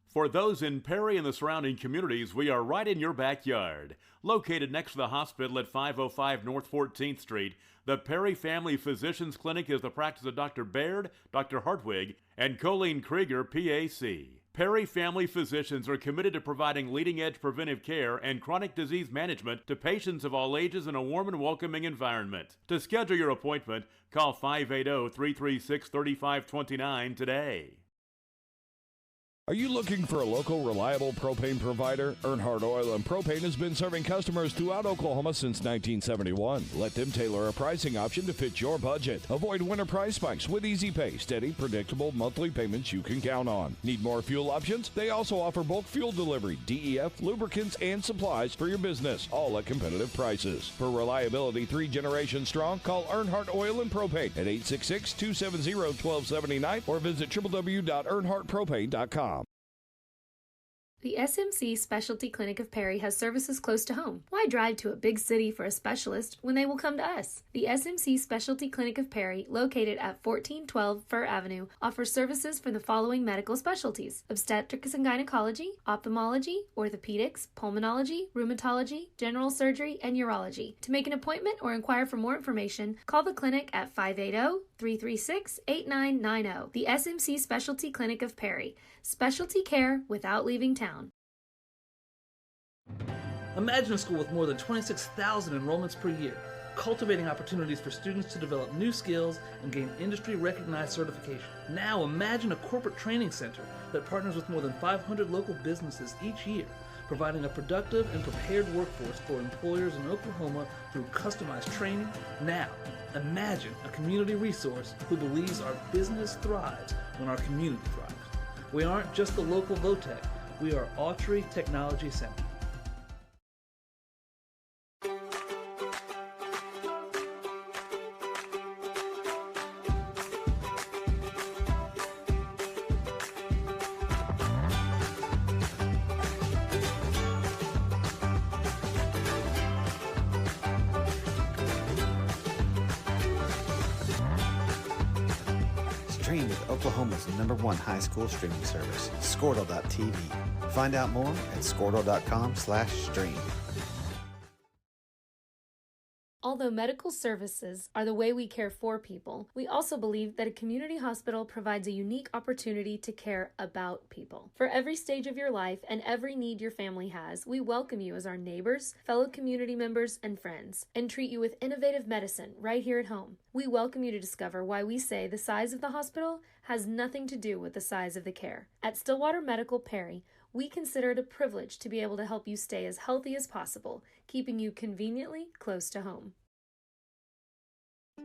For those in Perry and the surrounding communities, we are right in your backyard. Located next to the hospital at 505 North 14th Street, the Perry Family Physicians Clinic is the practice of Dr. Baird, Dr. Hartwig, and Colleen Krieger, PAC. Perry Family Physicians are committed to providing leading-edge preventive care and chronic disease management to patients of all ages in a warm and welcoming environment. To schedule your appointment, call 580-336-3529 today. Are you looking for a local, reliable propane provider? Earnhardt Oil and Propane has been serving customers throughout Oklahoma since 1971. Let them tailor a pricing option to fit your budget. Avoid winter price spikes with easy pay, steady, predictable monthly payments you can count on. Need more fuel options? They also offer bulk fuel delivery, DEF, lubricants, and supplies for your business, all at competitive prices. For reliability 3 generations strong, call Earnhardt Oil and Propane at 866-270-1279 or visit www.earnhardtpropane.com. The SMC Specialty Clinic of Perry has services close to home. Why drive to a big city for a specialist when they will come to us? The SMC Specialty Clinic of Perry, located at 1412 Fir Avenue, offers services for the following medical specialties: obstetrics and gynecology, ophthalmology, orthopedics, pulmonology, rheumatology, general surgery, and urology. To make an appointment or inquire for more information, call the clinic at 580-336-8990. The SMC Specialty Clinic of Perry. Specialty care without leaving town. Imagine a school with more than 26,000 enrollments per year, cultivating opportunities for students to develop new skills and gain industry-recognized certification. Now imagine a corporate training center that partners with more than 500 local businesses each year, providing a productive and prepared workforce for employers in Oklahoma through customized training. Now, imagine a community resource who believes our business thrives when our community thrives. We aren't just the local VOTEC, we are Autry Technology Center. Stream with Oklahoma's #1 high school streaming service, Squirtle.tv. Find out more at Squirtle.com/stream. Although medical services are the way we care for people, we also believe that a community hospital provides a unique opportunity to care about people. For every stage of your life and every need your family has, we welcome you as our neighbors, fellow community members, and friends, and treat you with innovative medicine right here at home. We welcome you to discover why we say the size of the hospital has nothing to do with the size of the care. At Stillwater Medical Perry, we consider it a privilege to be able to help you stay as healthy as possible, keeping you conveniently close to home.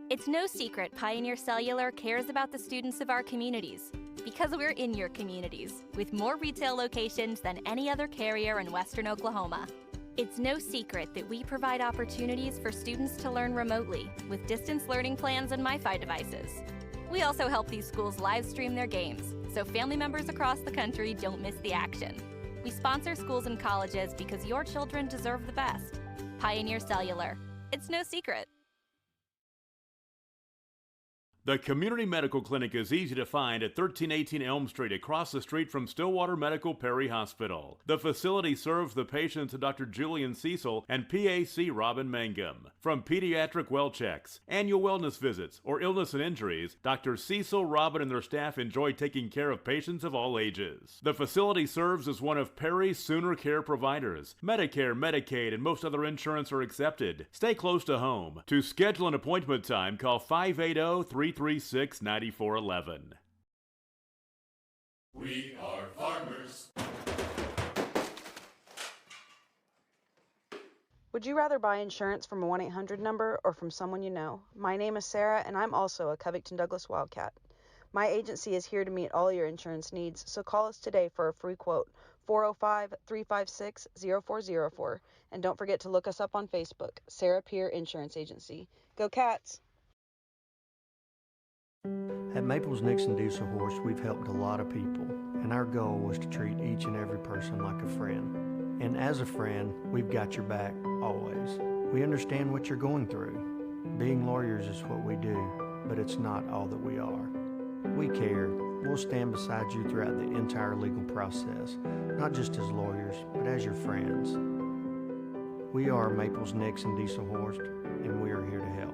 It's no secret Pioneer Cellular cares about the students of our communities because we're in your communities with more retail locations than any other carrier in Western Oklahoma. It's no secret that we provide opportunities for students to learn remotely with distance learning plans and MiFi devices. We also help these schools live stream their games, so family members across the country don't miss the action. We sponsor schools and colleges because your children deserve the best. Pioneer Cellular. It's no secret. The Community Medical Clinic is easy to find at 1318 Elm Street, across the street from Stillwater Medical Perry Hospital. The facility serves the patients of Dr. Julian Cecil and PAC Robin Mangum. From pediatric well checks, annual wellness visits, or illness and injuries, Dr. Cecil, Robin, and their staff enjoy taking care of patients of all ages. The facility serves as one of Perry's Sooner Care providers. Medicare, Medicaid, and most other insurance are accepted. Stay close to home. To schedule an appointment time, call 580-336-9411. We are farmers. Would you rather buy insurance from a 1-800 number or from someone you know? My name is Sarah, and I'm also a Covington Douglas Wildcat. My agency is here to meet all your insurance needs, so call us today for a free quote, 405-356-0404. And don't forget to look us up on Facebook, Sarah Peer Insurance Agency. Go Cats! At Maples Nixon Diesel Horse, we've helped a lot of people, and our goal was to treat each and every person like a friend. And as a friend, we've got your back, always. We understand what you're going through. Being lawyers is what we do, but it's not all that we are. We care. We'll stand beside you throughout the entire legal process, not just as lawyers, but as your friends. We are Maples Nixon Diesel Horse, and we are here to help.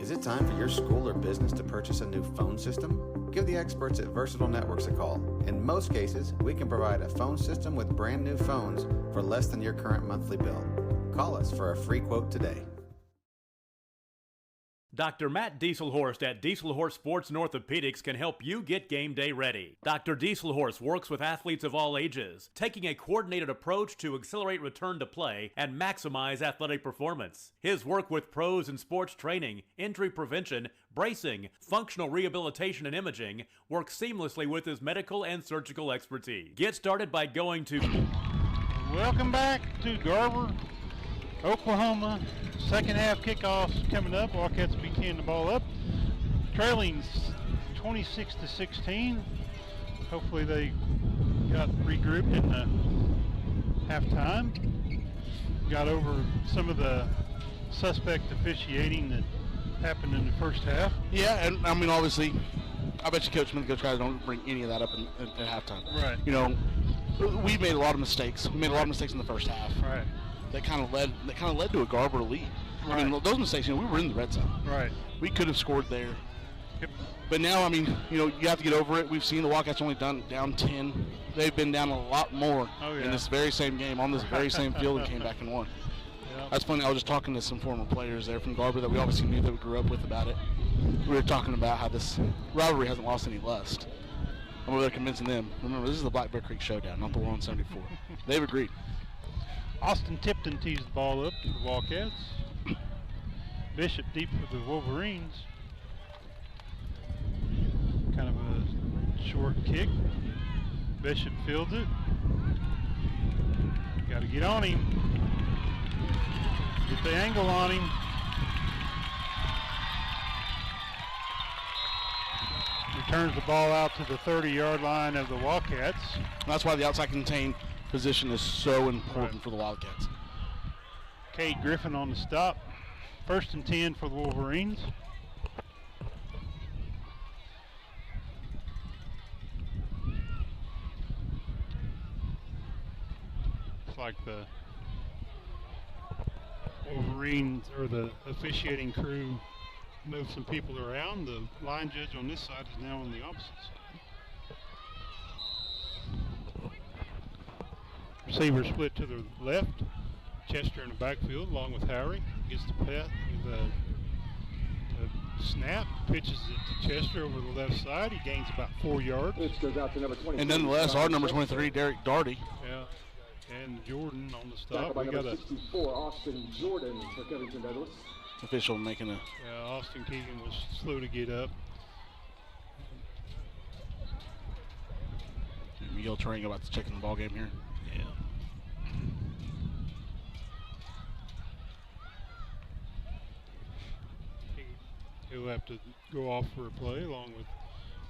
Is it time for your school or business to purchase a new phone system? Give the experts at Versatile Networks a call. In most cases, we can provide a phone system with brand new phones for less than your current monthly bill. Call us for a free quote today. Dr. Matt Dieselhorst at Dieselhorst Sports and Orthopedics can help you get game day ready. Dr. Dieselhorst works with athletes of all ages, taking a coordinated approach to accelerate return to play and maximize athletic performance. His work with pros in sports training, injury prevention, bracing, functional rehabilitation, and imaging works seamlessly with his medical and surgical expertise. Get started by going to... Welcome back to Garber, Oklahoma. Second half kickoffs coming up. Wildcats be teeing the ball up, trailing 26-16. Hopefully they got regrouped in the halftime. Got over some of the suspect officiating that happened in the first half. Yeah, and I mean, obviously, I bet you Coach Smith and Coach Kaiser don't bring any of that up at halftime. Right. You know, we made a lot of mistakes. We made a lot of mistakes in the first half. Right. That kind of led to a Garber lead. Right. I mean, those mistakes, we were in the red zone. Right. We could have scored there. Yep. But now, I mean, you have to get over it. We've seen the Wildcats only down 10. They've been down a lot more in this very same game, on this very same field, and came back and won. That's funny. I was just talking to some former players there from Garber that we obviously knew that we grew up with about it. We were talking about how this rivalry hasn't lost any lust. I'm over there convincing them. Remember, this is the Black Bear Creek Showdown, not the War on 74. They've agreed. Austin Tipton tees the ball up to the Wildcats. Bishop deep for the Wolverines. Kind of a short kick. Bishop fields it. Got to get on him. Get the angle on him. Returns the ball out to the 30-yard line of the Wildcats. That's why the outside contained position is so important for the Wildcats. Cade Griffin on the stop. 1st and 10 for the Wolverines. It's like the Wolverines or the officiating crew move some people around. The line judge on this side is now on the opposite side. Receiver split to the left. Chester in the backfield along with Howery. Gets the pass with a snap. Pitches it to Chester over the left side. He gains about 4 yards. Pitch goes out to number 23. And nonetheless, our number 23, Derek Darty. Yeah. And Jordan on the stop. We got a 64, Austin Jordan for Covington Douglas. Official making a... Yeah, Austin Keegan was slow to get up. Miguel Turing about to check in the ball game here. Yeah. He'll have to go off for a play along with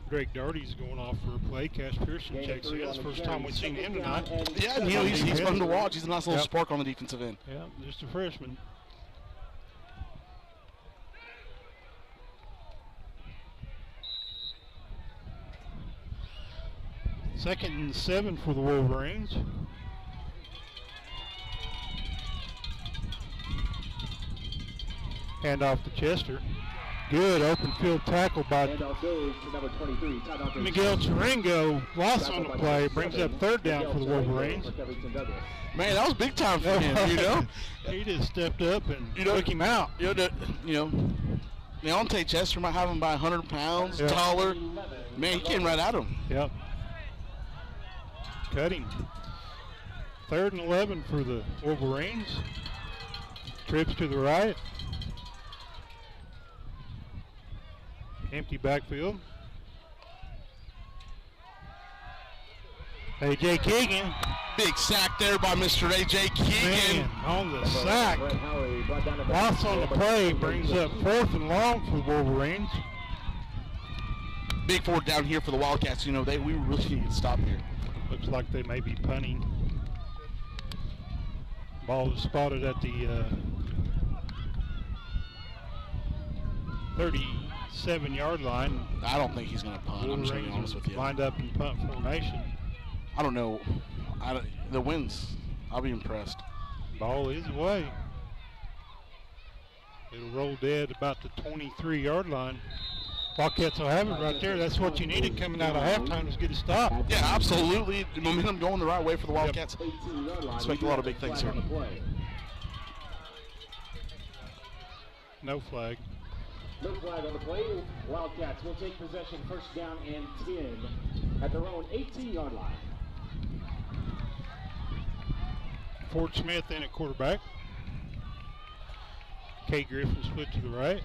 Drake Darty's going off for a play. Cash Pearson checks in. It's the first time we've seen him tonight. Yeah, you know, he's fun to watch. He's a nice little spark on the defensive end. Yeah, just a freshman. Second and 7 for the Wolverines. Handoff to Chester. Good open field tackle by Miguel Taringo. Loss on the play. Brings up 3rd down for the Wolverines. Man, that was big time for him, you know. He just stepped up and took him out. You know, Deontay Chester might have him by 100 pounds taller. Man, he came right at him. Yep. Cut him. 3rd and 11 for the Wolverines. Trips to the right. Empty backfield. A.J. Keegan. Big sack there by Mr. A.J. Keegan. Man, on the sack. Loss on the play brings up 4th and long for the Wolverines. Big 4th down here for the Wildcats. You know, we really need to stop here. Looks like they may be punting. Ball is spotted at the 37-yard line. I don't think he's going to punt. I'm just going to be honest with you. Lined up in punt formation. I don't know. The wins. I'll be impressed. Ball is away. It'll roll dead about the 23-yard line. Wildcats will have it right there. That's what you needed coming out of halftime, is get a stop. Yeah, absolutely. The momentum going the right way for the Wildcats. Expect a lot of big things here. No flag. No flag on the play. Wildcats will take possession 1st down and 10 at their own 18-yard line. Ford Smith in at quarterback. Kay Griffin split to the right.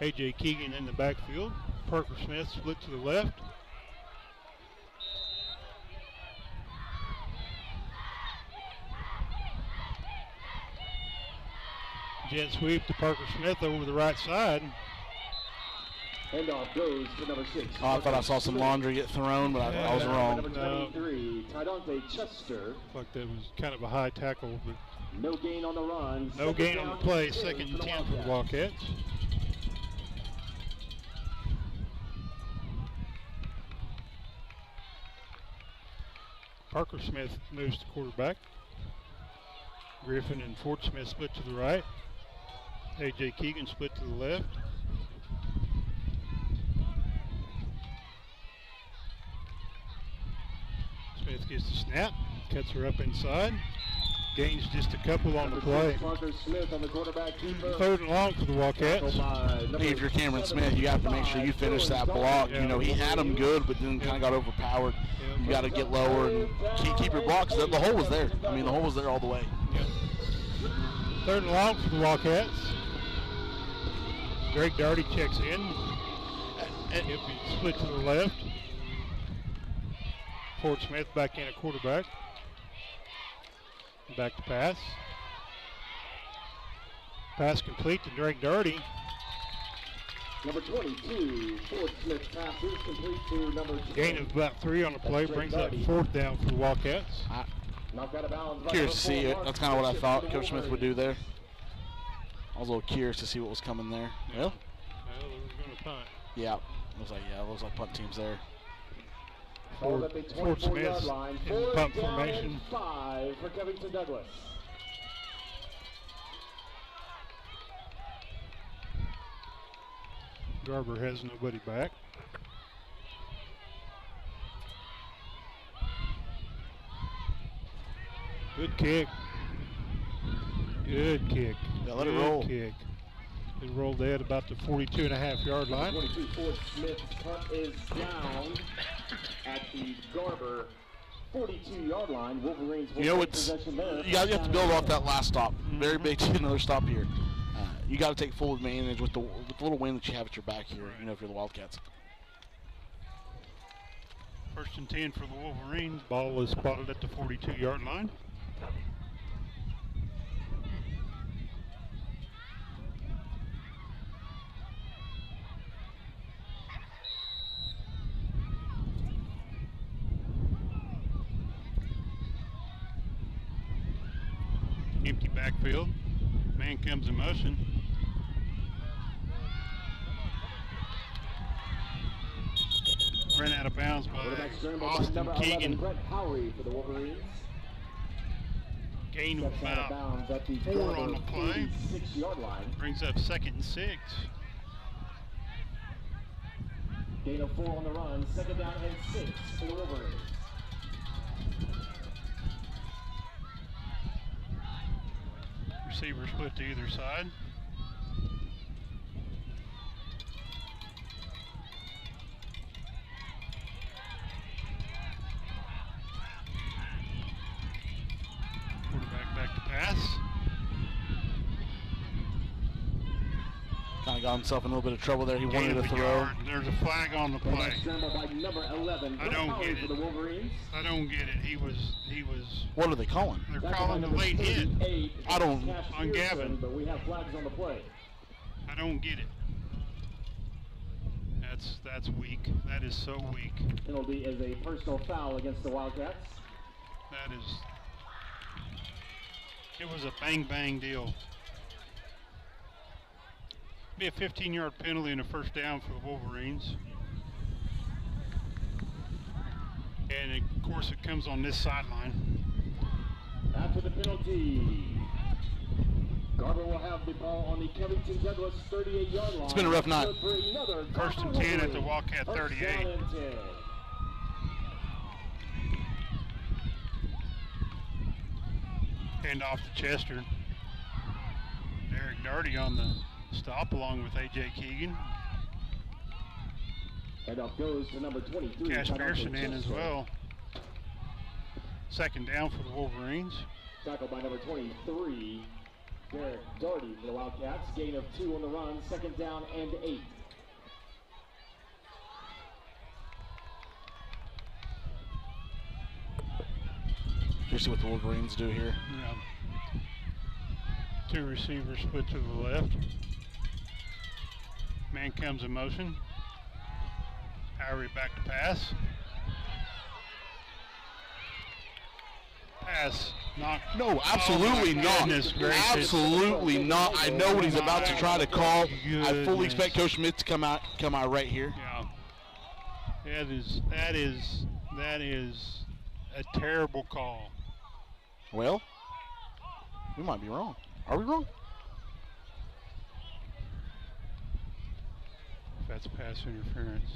A.J. Keegan in the backfield. Parker Smith split to the left. Jet sweep to Parker Smith over the right side. Handoff goes to number 6. Oh, I thought I saw some laundry get thrown, but I was wrong. Number 23, Tidante Chester. Looked like that was kind of a high tackle, but no gain on the run. No gain on the play. 2nd and 10 for the Wildcats. Parker Smith moves to quarterback. Griffin and Fort Smith split to the right. A.J. Keegan split to the left. Smith gets the snap, cuts her up inside. Gains just a couple on the play. Parker Smith on the quarterback keeper. 3rd and long for the Wildcats. Hey, if you're Cameron Smith, you have to make sure you finish that block. Yeah. You know, he had him good, but then kind of got overpowered. You got to get lower and keep your blocks. The hole was there. I mean, the hole was there all the way. Yep. 3rd and long for the Wildcats. Greg Darty checks in. He'll be split to the left. Ford Smith back in at quarterback. Back to pass. Pass complete to Greg Darty. Number 22, Ford Smith passes complete to number 2. Gain of about 3 on the play brings up 4th down for the Wildcats. Knocked out of bounds. Curious to see it. That's kind of what I thought Coach Smith would do there. I was a little curious to see what was coming there. Yeah. Well, they were going to punt. Yeah, it looks like punt teams there. Ford Smith in punt formation. 5 for Covington Douglas. Garber has nobody back. Good kick. Good kick. Yeah, let it roll. Kick. It rolled at about the 42.5-yard line. 22 Ford Smith's punt is down at the Garber 42-yard line. Wolverines will take possession there. You have to build off that last stop. Very big to get another stop here. You got to take full advantage with the little win that you have at your back here. You know, if you're the Wildcats. 1st and 10 for the Wolverines. Ball is spotted at the 42-yard line. Empty backfield. Man comes in motion. Ran out of bounds by Austin Keegan. Brett Howery for the Wolverines. Gain of about 4 on the play. 6-yard line. Brings up 2nd and 6. Gain of 4 on the run. 2nd down and 6 for the Wolverines. Receiver split to either side. Quarterback back to pass. Kind of got himself in a little bit of trouble there. He wanted to throw. There's a flag on the play. By number 11, I don't get for the Wolverines. I don't get it. He was. What are they calling? They're calling the late hit. I don't. On Gavin. But we have flags on the play. I don't get it. That's weak. That is so weak. Penalty is a personal foul against the Wildcats. That is. It was a bang deal. Be a 15-yard penalty and a 1st down for the Wolverines. And of course it comes on this sideline. After the penalty, Garber will have the ball on the Covington Douglas 38-yard line. It's been a rough night. 1st and 10 at the Wildcat 38. Hand off to Chester. Derek Darty on the stop along with A.J. Keegan. And up goes to number 23. Cash Pearson in as well. 2nd down for the Wolverines. Tackled by number 23, Derek Darty for the Wildcats. Gain of 2 on the run, 2nd down and 8. Here's what the Wolverines do here. Yeah. 2 receivers split to the left. Man comes in motion. Howery back to pass. Pass. No, absolutely not. Absolutely not. I know what he's about to try to call. I fully expect Coach Smith to come out right here. Yeah. That is a terrible call. Well, we might be wrong. Are we wrong? That's pass interference.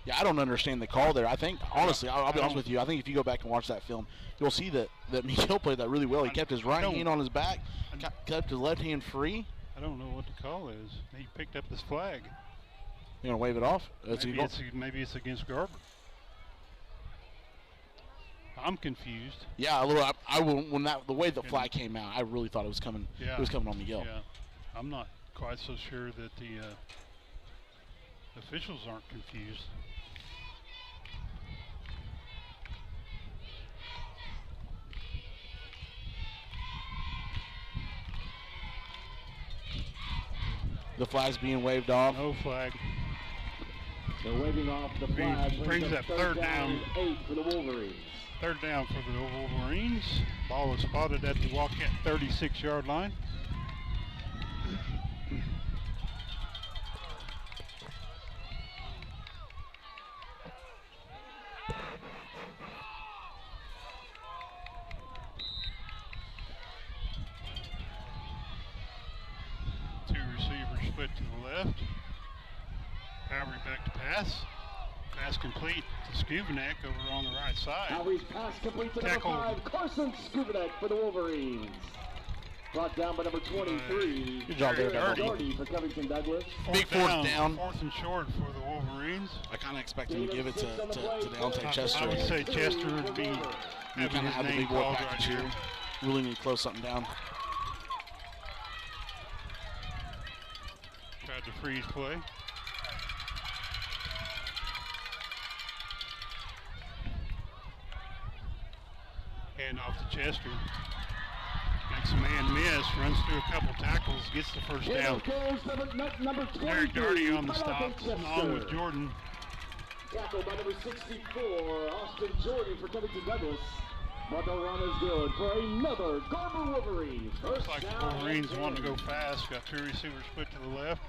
Yeah, I don't understand the call there. I think, honestly, I'll be honest with you, I think if you go back and watch that film, you'll see that Miguel played that really well. He kept his right hand on his back, kept his left hand free. I don't know what the call is. He picked up his flag. You want to wave it off? Maybe it's against Garber. I'm confused. Yeah, a little. When the way the flag came out, I really thought it was coming. Yeah. It was coming on Miguel. Yeah, I'm not quite so sure that the officials aren't confused. The flag's being waved off. No flag. They're waving off the flag. Brings that third down. 8 for the Wolverines. Third down for the Wolverines. Ball is spotted at the Wildcat 36-yard line. Two receivers split to the left. Howry back to pass. Pass complete to Skubanek over on the right side. Howry's pass complete to number 5, Carson Skubanek for the Wolverines. Brought down by number 23. Good job there, Doherty for Covington Douglas. Big fourth down. Fourth and short for the Wolverines. I kind of expect him to give it to Deontay Chester. I would say Chester would be having his name called right here. Really need to close something down. Tried to freeze play. Hand off to Chester. Makes a man miss, runs through a couple tackles, gets the first down. Eric Doherty on the stop, along with Jordan. Tackled by number 64, Austin Jordan for Covington Douglas. But the run is good for another Garber Wolverines. Looks like the Wolverines want to go fast. Got two receivers split to the left.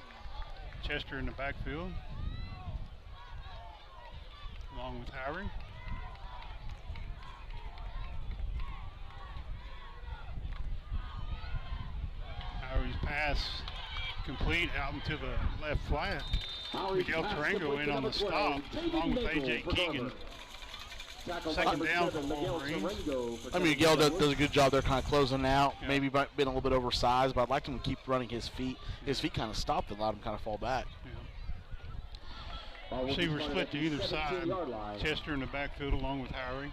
Chester in the backfield, along with Howry. Howry's pass complete out into the left flat. Miguel Tarango in on the stop, along with A.J. Keegan. Second down for Wolverines. I mean, Miguel does a good job there kind of closing out. Yeah. Maybe been a little bit oversized, but I'd like him to keep running his feet. His feet kind of stopped and allowed him kind of fall back. Yeah. Receiver split to either side. Chester in the backfield along with Howry.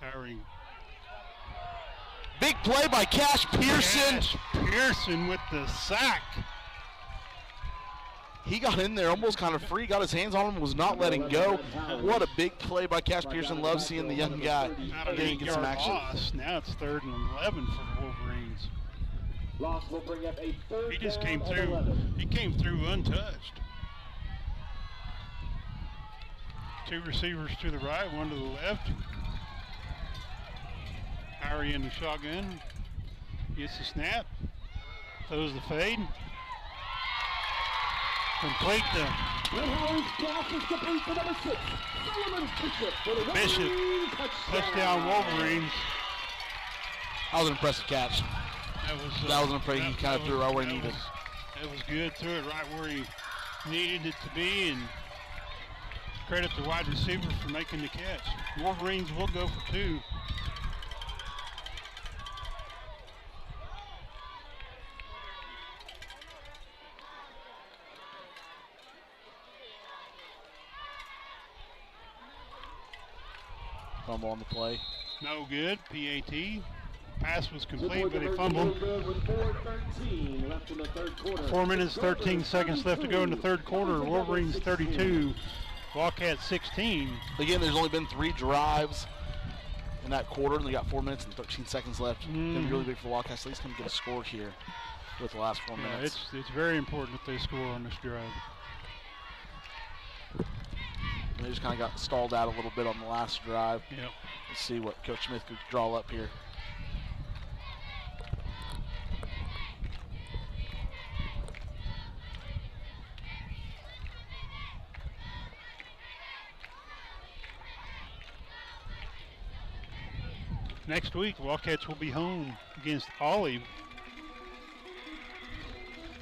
Howry. Big play by Cash Pearson. Cash Pearson with the sack. He got in there almost kind of free, got his hands on him, was not letting go. What a big play by Cash Pearson. Love seeing the young guy getting some action. Loss. Now it's 3rd and 11 for the Wolverines. Loss will bring up a third. He just came through. He came through untouched. Two receivers to the right, one to the left. Howry in the shotgun. Gets the snap. Throws the fade. Complete to Bishop. Touchdown Wolverines. That was an impressive catch. That was an impressive. He kind of threw it right where he needed. That was good. Threw it right where he needed it to be, and credit the wide receiver for making the catch. Wolverines will go for 2. Fumble on the play. No good. PAT. Pass was complete, but he fumbled. 4 minutes, 13 seconds left to go in the third quarter. Wolverines 32, Wildcats 16. Again, there's only been 3 drives in that quarter, and they got 4 minutes and 13 seconds left. It's going to be really big for the Wildcats. At least come get a score here with the last 4 minutes. It's very important that they score on this drive. They just kind of got stalled out a little bit on the last drive. Yep. Let's see what Coach Smith could draw up here. Next week, Wildcats will be home against Olive.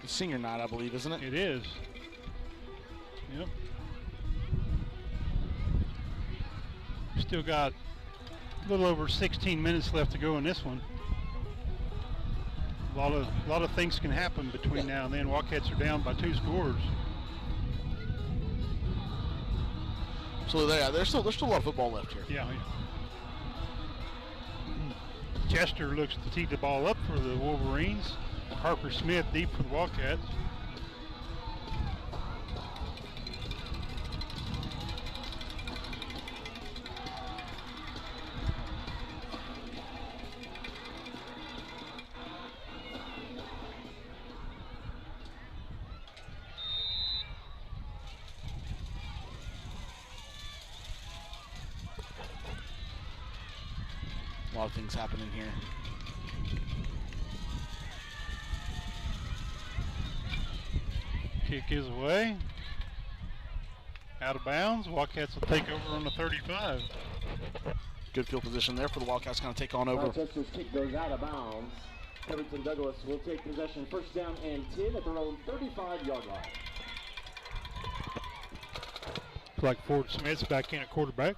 It's senior night, I believe, isn't it? It is. Yep. Still got a little over 16 minutes left to go in this one. A lot of things can happen between now and then. Wildcats are down by 2 scores. So there's still a lot of football left here. Yeah. Chester looks to tee the ball up for the Wolverines. Harper Smith deep for the Wildcats. A lot of things happening here. Kick is away. Out of bounds. Wildcats will take over on the 35. Good field position there for the Wildcats, kind of take on over. Rochester's kick goes out of bounds. Covington Douglas will take possession, first down and 10 at their own 35-yard line. Looks like Ford Smith's back in at quarterback.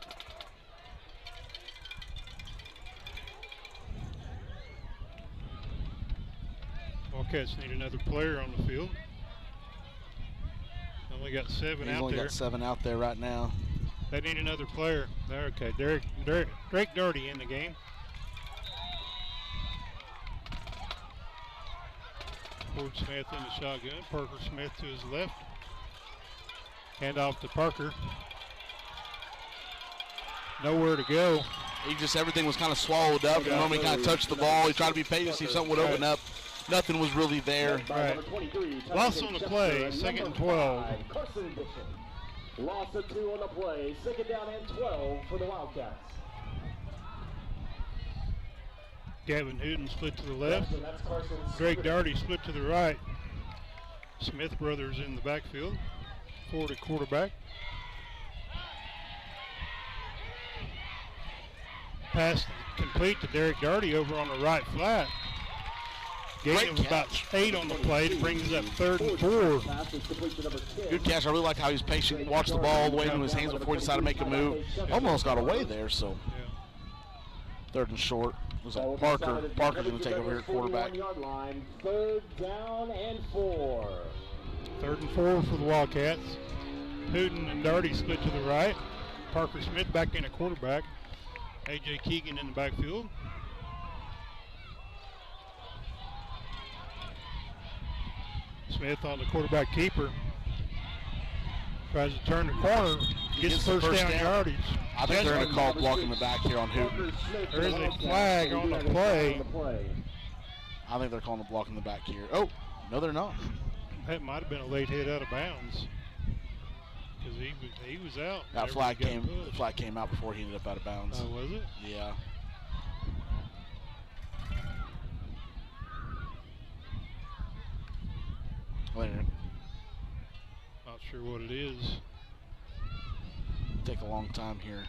Wildcats need another player on the field. Only got 7 He's out only there. got 7 out there right now. They need another player. There, okay. Drake Doherty in the game. Ford Smith in the shotgun. Parker Smith to his left. Hand off to Parker. Nowhere to go. Everything was kind of swallowed up. The moment he kind of touched the ball, he tried to be patient to see if something would open up. Nothing was really there. Right. Loss on the play, 2nd and 12. Loss of 2 on the play, 2nd down and 12 for the Wildcats. Gavin Hooten split to the left. Drake Doherty split to the right. Smith brothers in the backfield. Ford at quarterback. Pass complete to Derek Doherty over on the right flat. Gain of about 8 on the play to bring us up 3rd and 4. Good catch. I really like how he was patient, watched the ball all the way into his hands before he decided to make a move. Almost got away there, so. 3rd and short. Was like Parker. Parker's going to take over here at quarterback. 3rd down and 4. 3rd and 4 for the Wildcats. Hooten and Doherty split to the right. Parker Smith back in at quarterback. A.J. Keegan in the backfield. Smith on the quarterback keeper. Tries to turn the corner. Gets first down yardage. I think they're going to call blocking the back here on Hooten. There is a flag on the play. I think they're calling a block in the back here. Oh, no, they're not. That might have been a late hit out of bounds. Because he was out. The flag came out before he ended up out of bounds. Oh, was it? Yeah. Later. Not sure what it is. Take a long time here.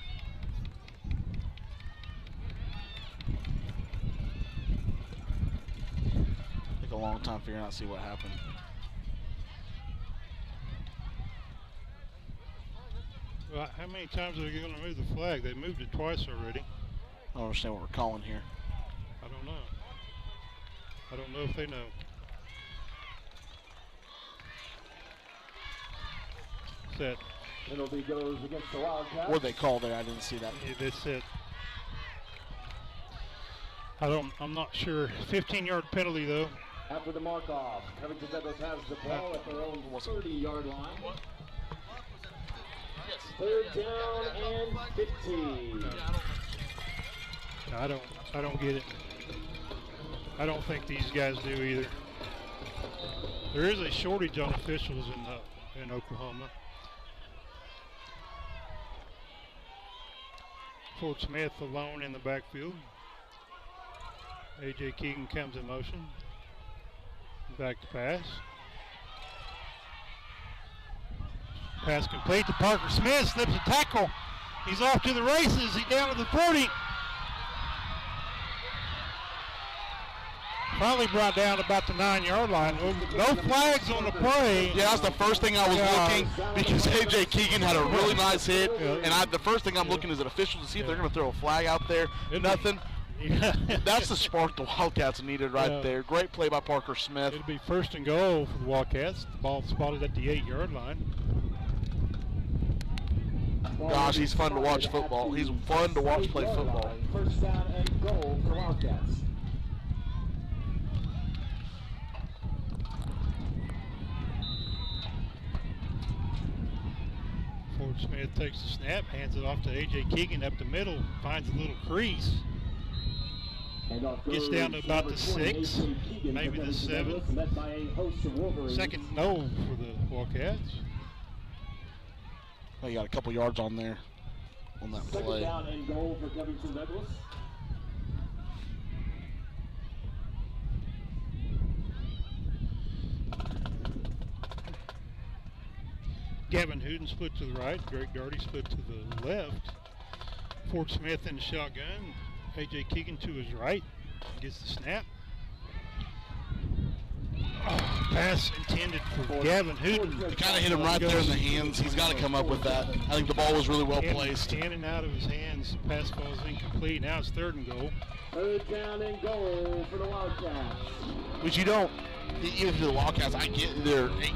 Take a long time figuring out, see what happened. Well, how many times are they going to move the flag? They moved it twice already. I don't understand what we're calling here. I don't know. I don't know if they know. Set. Penalty goes against the Wildcats. What they call there? I didn't see that. Yeah, that's it. I'm not sure. 15-yard penalty though. After the mark off, Covington Douglas has the ball at their own 30-yard line. 3rd down and 15. I don't get it. I don't think these guys do either. There is a shortage on officials in Oklahoma. Ford Smith alone in the backfield. A.J. Keegan comes in motion. Back to pass. Pass complete to Parker Smith. Slips a tackle. He's off to the races. He's down to the 40. Probably brought down about the 9-yard line. No flags on the play. Yeah, that's the first thing I was looking, because A.J. Keegan had a really nice hit, and the first thing I'm looking is at officials to see if they're going to throw a flag out there. Nothing. That's the spark the Wildcats needed right there. Great play by Parker Smith. It'll be 1st and goal for the Wildcats. The ball spotted at the 8-yard line. Gosh, he's fun to watch football. He's fun to watch play football. 1st down and goal for Wildcats. Ford Smith takes the snap, hands it off to A.J. Keegan up the middle, finds a little crease. Gets down to about the 6, maybe the 7. 2nd and 0 for the Wildcats. Oh, you got a couple yards on there on that play. 2nd down and goal for Covington Douglas. Gavin Hooten split to the right. Greg Darty split to the left. Ford Smith in the shotgun. A.J. Keegan to his right. Gets the snap. Oh, pass intended for Gavin Hooten. You kind of hit him right there in the hands. He's got to come up with that. I think the ball was really well placed. Standing out of his hands. Pass falls incomplete. Now it's 3rd and goal. 3rd down and goal for the Wildcats. Which you don't, even for the Wildcats, I get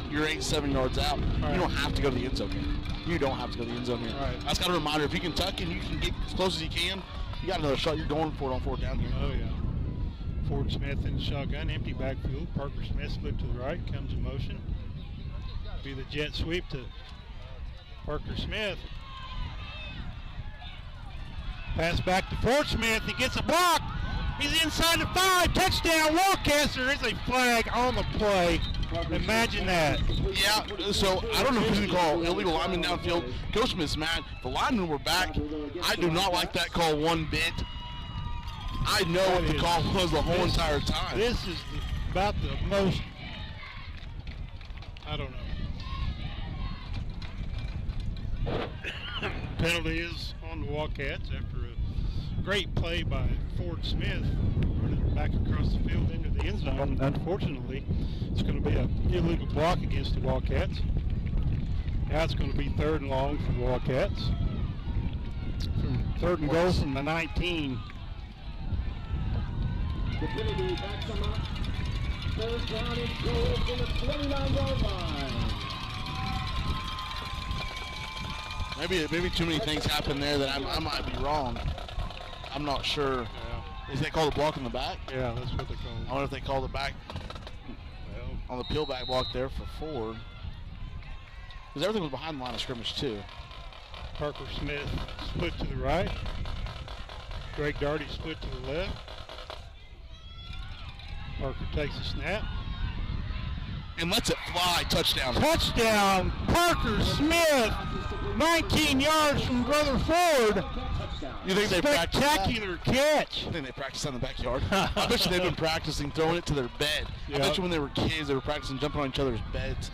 you're 7 yards out. Right. You don't have to go to the end zone here. You don't have to go to the end zone here. Right. That's kind of a reminder. If you can tuck and you can get as close as you can, you got another shot. You're going for it on 4th down here. Oh, yeah. Ford Smith in the shotgun, empty backfield. Parker Smith split to the right, comes in motion. Be the jet sweep to Parker Smith. Pass back to Ford Smith. He gets a block. He's inside the 5. Touchdown, Wildcats. There is a flag on the play. Imagine that. Yeah, so I don't know if you can call illegal lineman downfield. Coach Smith's mad. The linemen were back. I do not like that call one bit. I know what the call was the whole entire time. This is about the most, I don't know. Penalty is on the Wildcats after a great play by Ford Smith, running back across the field into the end zone. Unfortunately, it's going to be an illegal block against the Wildcats. Now it's going to be 3rd and long for the Wildcats. 3rd and goal from the 19. The penalty backs them up. 3rd down and goal from the 29-yard line. Maybe too many things happened there that I might be wrong. I'm not sure. Yeah. Is they called a block in the back? Yeah, that's what they call it. I wonder if they called it back on the peel back block there for Ford. Because everything was behind the line of scrimmage too. Parker Smith split to the right. Greg Darty split to the left. Parker takes a snap. And lets it fly. Touchdown. Touchdown, Parker Smith. 19 yards from Brother Ford. You think they practiced that? Spectacular catch. I think they practiced that in the backyard. I bet you they've been practicing throwing it to their bed. Yep. I bet you when they were kids, they were practicing jumping on each other's beds.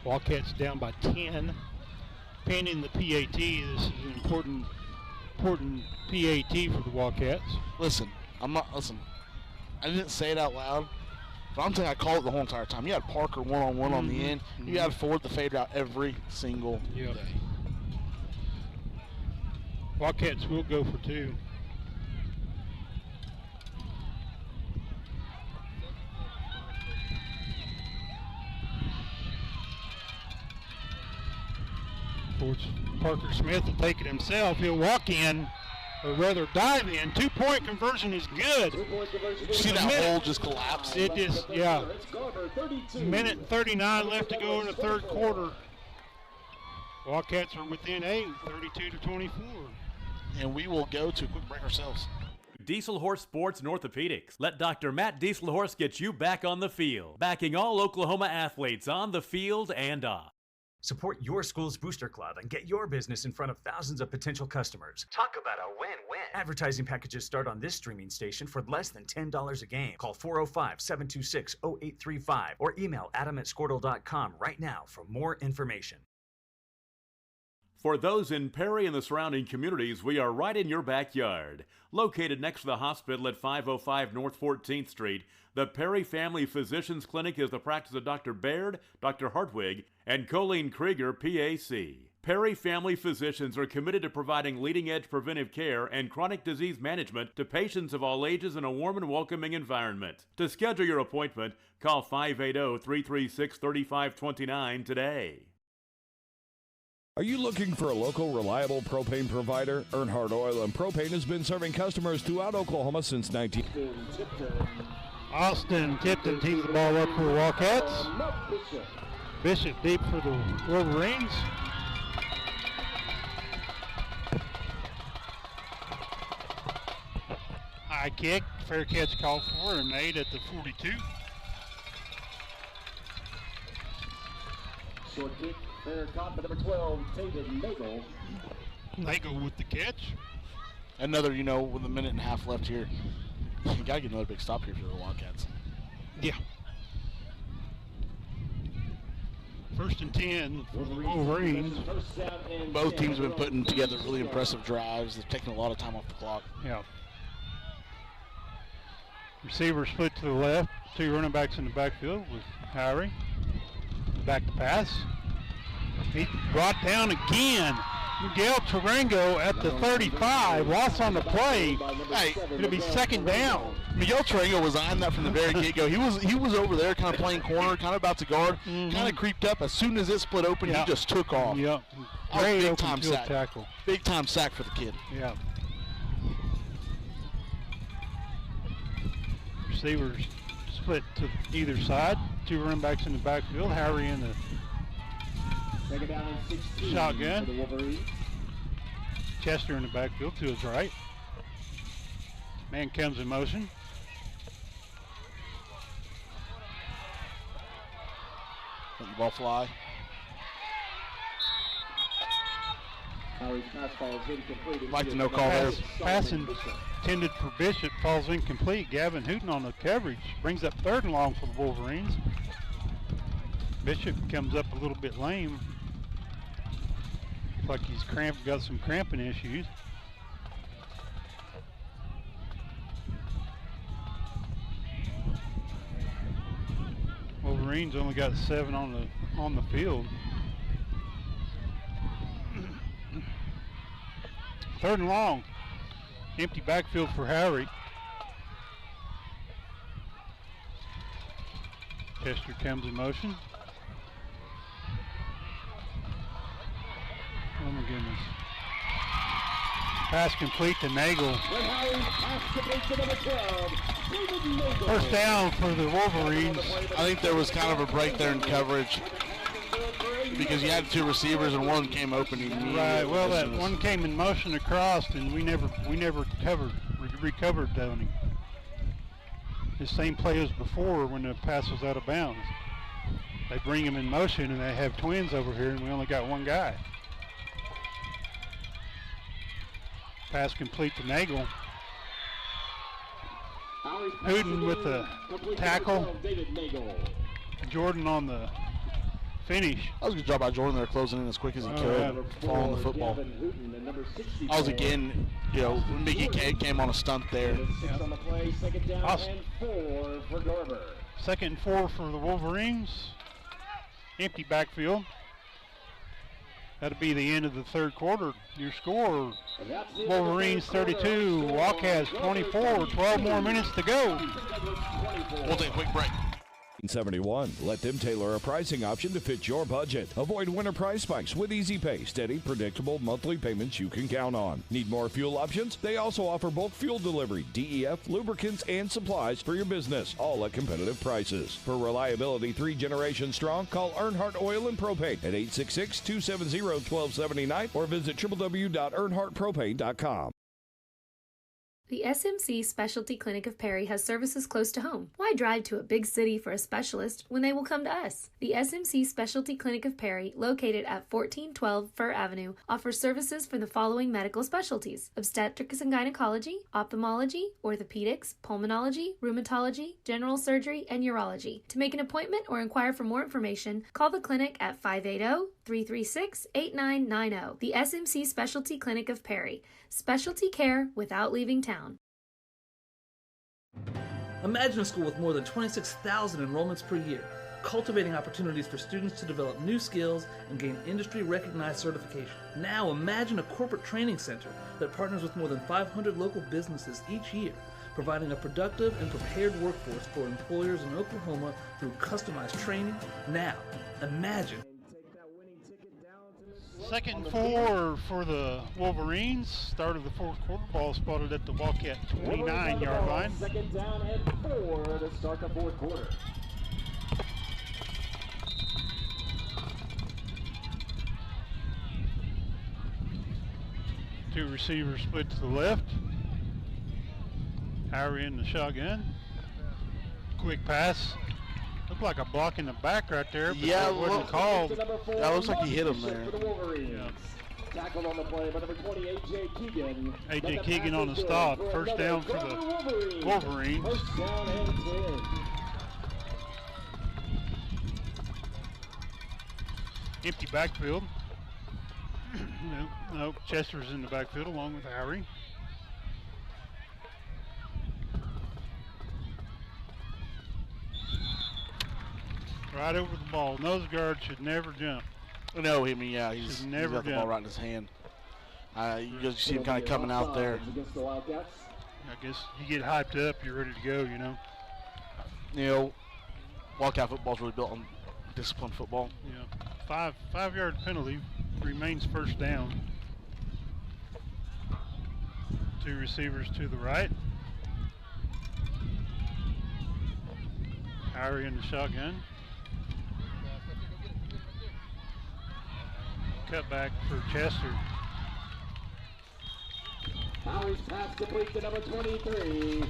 Wildcats down by 10. Pending the PAT. This is an important PAT for the Wildcats. Listen. I didn't say it out loud, but I'm telling you, I called it the whole entire time. You had Parker one-on-one on the end. You had Ford the fade route every single day. Wildcats will go for 2. Parker Smith will take it himself. He'll walk in, or rather dive in. 2-point conversion is good. See that hole just collapse? It just, yeah. Minute and 39 left to go in the 3rd quarter. Wildcats are within 8, 32-24. And we will go to a quick break ourselves. Diesel Horse Sports and Orthopedics. Let Dr. Matt Dieselhorse get you back on the field. Backing all Oklahoma athletes on the field and off. Support your school's booster club and get your business in front of thousands of potential customers. Talk about a win-win. Advertising packages start on this streaming station for less than $10 a game. Call 405-726-0835 or email adam@squirtle.com right now for more information. For those in Perry and the surrounding communities, we are right in your backyard. Located next to the hospital at 505 North 14th Street, the Perry Family Physicians Clinic is the practice of Dr. Baird, Dr. Hartwig, and Colleen Krieger, PAC. Perry Family Physicians are committed to providing leading-edge preventive care and chronic disease management to patients of all ages in a warm and welcoming environment. To schedule your appointment, call 580-336-3529 today. Are you looking for a local, reliable propane provider? Earnhardt Oil and Propane has been serving customers throughout Oklahoma since 19... Austin Tipton tees the ball up for the Wildcats. Bishop deep for the Wolverines. High kick, fair catch called for and made at the 42. Short kick, fair caught by number 12, David Nagel. Nagel with the catch. Another, with a minute and a half left here, you got to get another big stop here for the Wildcats. Yeah. 1st and 10 for the Wolverines. Both teams have been putting together really impressive drives. They've taken a lot of time off the clock. Yeah. Receiver split to the left. 2 running backs in the backfield with Harry. Back to pass. He brought down again. Miguel Tarango at the 35. Loss on the play. Hey, it'll be 2nd down. Miguel Tarango was eyeing that from the very get-go. He was over there kind of playing corner, kind of about to guard, kind of creeped up. As soon as it split open, he just took off. Yep. Great big time field sack. Tackle. Big time sack for the kid. Yeah. Receivers split to either side. 2 running backs in the backfield. Harry in the shotgun. Chester in the backfield to his right. Man comes in motion. Let the ball fly. Like to know call there. Pass intended for Bishop falls incomplete. Gavin Hooten on the coverage brings up 3rd and long for the Wolverines. Bishop comes up a little bit lame. Looks like he's got some cramping issues. Wolverines only got 7 on the field. 3rd and long. Empty backfield for Harry. Chester comes in motion. Oh my goodness. Pass complete to Nagel. 1st down for the Wolverines. I think there was kind of a break there in coverage because you had 2 receivers and one came open immediately. Right. Well, that one came in motion across, and we never recovered on him. The same play as before when the pass was out of bounds. They bring him in motion, and they have twins over here, and we only got 1 guy. Pass complete to Nagel. Hooten with the tackle. Jordan on the finish. That was a good job by Jordan there, closing in as quick as he could, following the football. I was again, Mickey came on a stunt there. Awesome. 2nd and 4 for the Wolverines. Empty backfield. That'll be the end of the 3rd quarter. Your score, Wolverines 32, Wildcats 24, 12 more minutes to go. We'll take a quick break. 71. Let them tailor a pricing option to fit your budget. Avoid winter price spikes with easy pay, steady, predictable monthly payments you can count on. Need more fuel options? They also offer bulk fuel delivery, DEF, lubricants, and supplies for your business, all at competitive prices. For reliability 3 generations strong, call Earnhardt Oil and Propane at 866-270-1279 or visit www.earnhardtpropane.com. The SMC Specialty Clinic of Perry has services close to home. Why drive to a big city for a specialist when they will come to us? The SMC Specialty Clinic of Perry, located at 1412 Fir Avenue, offers services for the following medical specialties: obstetrics and gynecology, ophthalmology, orthopedics, pulmonology, rheumatology, general surgery, and urology. To make an appointment or inquire for more information, call the clinic at 580-336-8990. The SMC Specialty Clinic of Perry. Specialty care without leaving town. Imagine a school with more than 26,000 enrollments per year, cultivating opportunities for students to develop new skills and gain industry-recognized certification. Now imagine a corporate training center that partners with more than 500 local businesses each year, providing a productive and prepared workforce for employers in Oklahoma through customized training. Now imagine. Second and 4 for the Wolverines. Start of the fourth quarter. Ball spotted at the Wildcat 29-yard line. Second down and 4 to start the fourth quarter. Two receivers split to the left. Harry in the shotgun. Quick pass. Looked like a block in the back right there, but yeah, that wasn't called. Yeah, looks like he hit him there. Yeah. Tackled on the play by number 20, A.J. Keegan. A.J. Keegan on the stop. First down for the Wolverines. First down and 10. Empty backfield. No, Chester's in the backfield along with Harry. Right over the ball. Nose guard should never jump. No, I mean, yeah, he's got the ball right in his hand. You just see him kind of coming out there. I guess you get hyped up, you're ready to go, you know. You know, Wildcat football's really built on disciplined football. Yeah, five-yard penalty remains first down. Two receivers to the right. Harry in the shotgun. Cut back for Chester. Harry's pass complete to number 23.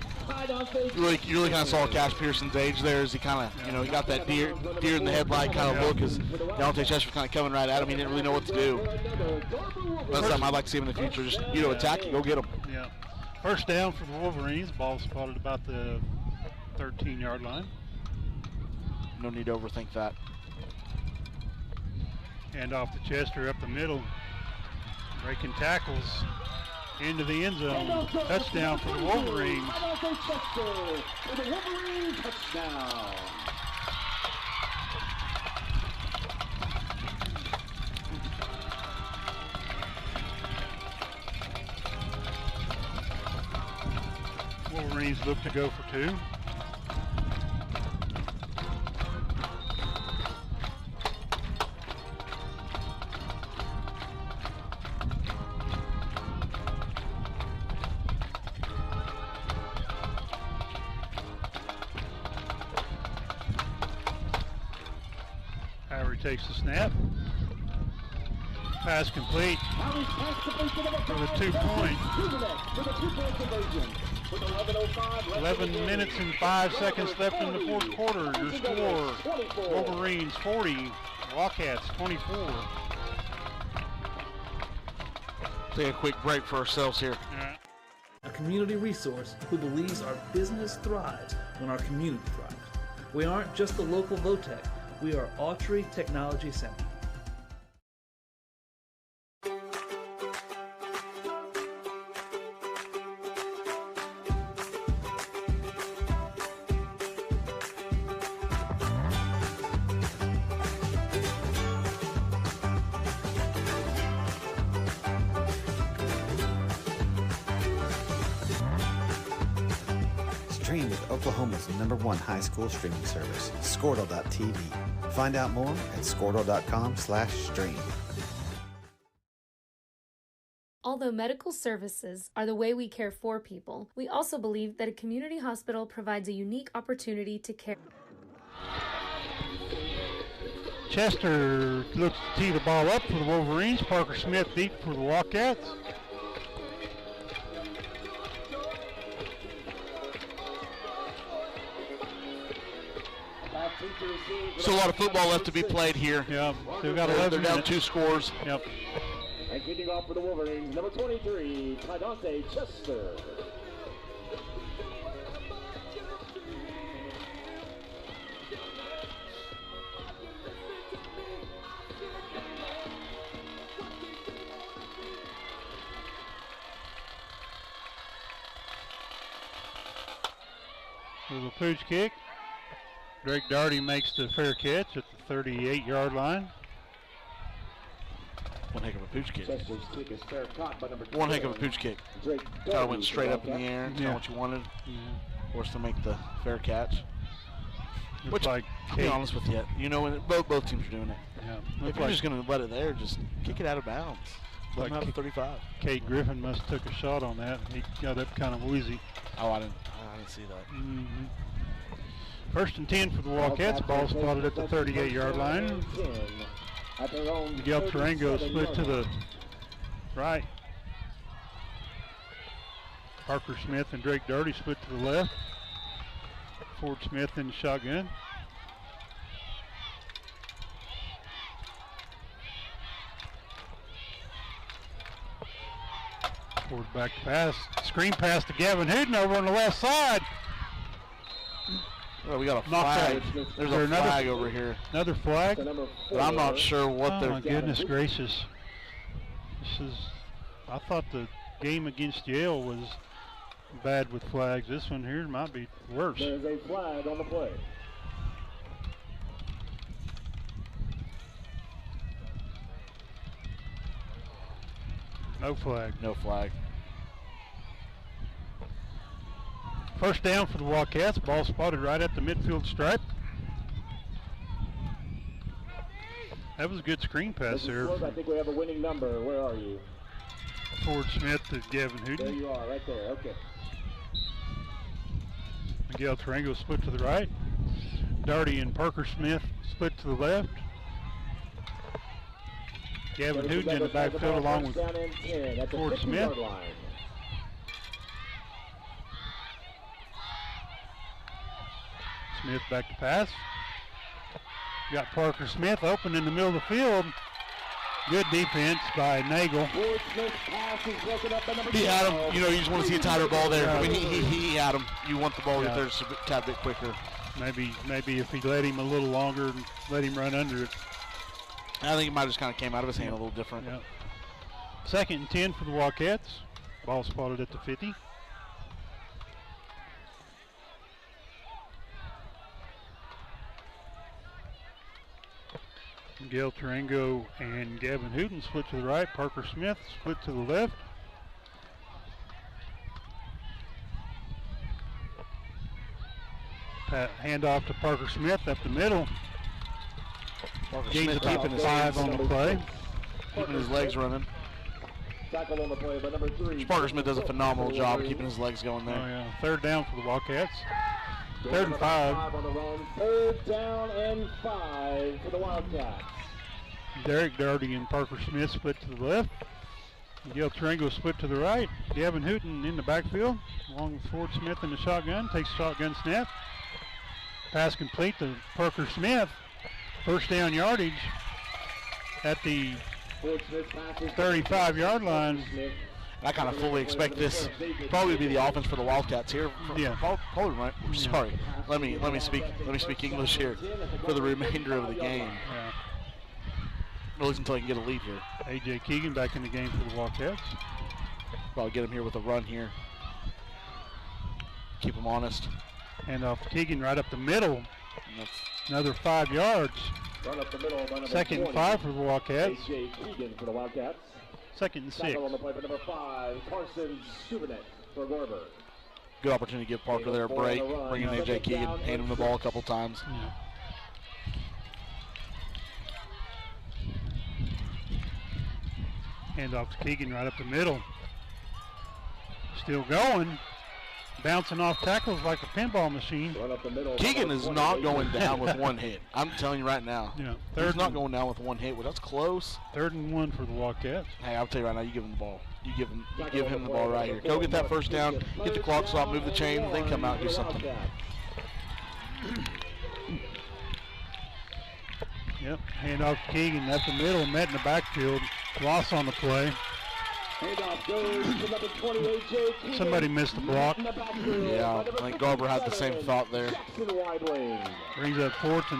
You really kind of saw Cash Pearson's age there as he kind of, you know, he got that deer in the headlight kind of look as Deontay Chester kind of coming right at him. He didn't really know what to do. That's something I'd like to see him in the future. Just, you know, attack and go get him. Yeah. First down for the Wolverines. Ball spotted about the 13-yard line. No need to overthink that. Hand off to Chester up the middle. Breaking tackles into the end zone. Touchdown for the Wolverines. The Wolverines touchdown. Wolverines look to go for two. Takes the snap. Pass complete for the 2 point. 11 minutes and 5 seconds left in the fourth quarter. Your score, Wolverines 40, Wildcats 24. Take a quick break for ourselves here. A community resource who believes our business thrives when our community thrives. We aren't just the local Votech. We are Autry Technology Center. Stream with Oklahoma's #1 high school streaming service, Squirtle.tv. Find out more at squirtle.com/stream. Although medical services are the way we care for people, we also believe that a community hospital provides a unique opportunity to care. Chester looks to tee the ball up for the Wolverines. Parker Smith deep for the Wildcats. Still a lot of football left to be played here. Yeah, still got 11 They're down minutes. 2 scores. Yep. And kicking off for the Wolverines, number 23, Tydante Chester. Little pooch kick. Drake Doherty makes the fair catch at the 38-yard line. One heck of a pooch kick. Chester's kick is fair caught by number 12. One heck of a pooch kick. Drake Kind of Doherty went straight up in the air. Kind of what you wanted. Forced to make the fair catch. Which, like to be honest with you, you know, when both teams are doing it. Yeah. If you're just going to let it there, just kick it out of bounds. Let them have the 35. Kate Griffin must have took a shot on that. He got up kind of woozy. Oh, I didn't see that. Mm-hmm. First and 10 for the Wildcats. Ball spotted at the 38-yard line. Miguel Tarango split to the right. Parker Smith and Drake Doherty split to the left. Ford Smith in the shotgun. Ford back to pass. Screen pass to Gavin Hooten over on the left side. Well, we got a flag. There's a flag over here. Another flag? But I'm not sure what they're... Oh, my goodness gracious. This is... I thought the game against Yale was bad with flags. This one here might be worse. There's a flag on the play. No flag. No flag. First down for the Wildcats. Ball spotted right at the midfield stripe. That was a good screen pass there. I think we have a winning number. Where are you? Ford Smith to Gavin Hooten. There you are, right there. Okay. Miguel Tarango split to the right. Doherty and Parker Smith split to the left. Gavin Hooten in the backfield along with Ford Smith. Smith back to pass. Got Parker Smith open in the middle of the field. Good defense by Nagel. He had him. You know, you just want to see a tighter ball there. I mean, he had him. You want the ball to get there just a tad bit quicker. Maybe if he let him a little longer and let him run under it. I think it might have just kind of came out of his hand a little different. Yeah. Second and 10 for the Wildcats. Ball spotted at the 50. Miguel Tarango and Gavin Hooten split to the right. Parker Smith split to the left. Hand off to Parker Smith up the middle. Gains keeping 5 on the play. Keeping his legs running. Tackle on the play by number 3. Parker Smith does a phenomenal job keeping his legs going there. Oh, yeah. Third down for the Wildcats. Third and 5. On the run. Third down and 5 for the Wildcats. Derek Doherty and Parker Smith split to the left. Miguel Tarango split to the right. Gavin Hooten in the backfield, along with Ford Smith in the shotgun. Takes shotgun snap. Pass complete to Parker Smith. First down yardage at the 35-yard line. I kind of fully expect this probably be the offense for the Wildcats here. Yeah. Probably right. Sorry. Let me speak English here for the remainder of the game. Yeah. At least until I can get a lead here. A.J. Keegan back in the game for the Wildcats. Probably get him here with a run here. Keep him honest. Hand off to Keegan right up the middle. Another 5 yards. Run up the middle by number Second and 5 for the Wildcats. A.J. Keegan for the Wildcats. Second and 6. Tackle on the play by number 5, Carson Subanek for Garber. Good opportunity to give Parker there a break. Bring in A.J. Keegan, hand him the ball a couple times. Yeah. Hand off to Keegan right up the middle. Still going. Bouncing off tackles like a pinball machine. Keegan is not going down with one hit. I'm telling you right now. Yeah. He's not going down with one hit. Well, that's close. 3rd and 1 for the Wildcats. Hey, I'll tell you right now, you give him the ball. You give him the ball right here. Go get that first down, get the clock stop, move the chains, then come out and do something. Yep, handoff to Keegan up the middle, met in the backfield. Loss on the play. Handoff goes to number 28, Jay Keegan. Somebody missed the block. Yeah, I think Garber had the same thought there. Jackson wide wing. Brings up fourth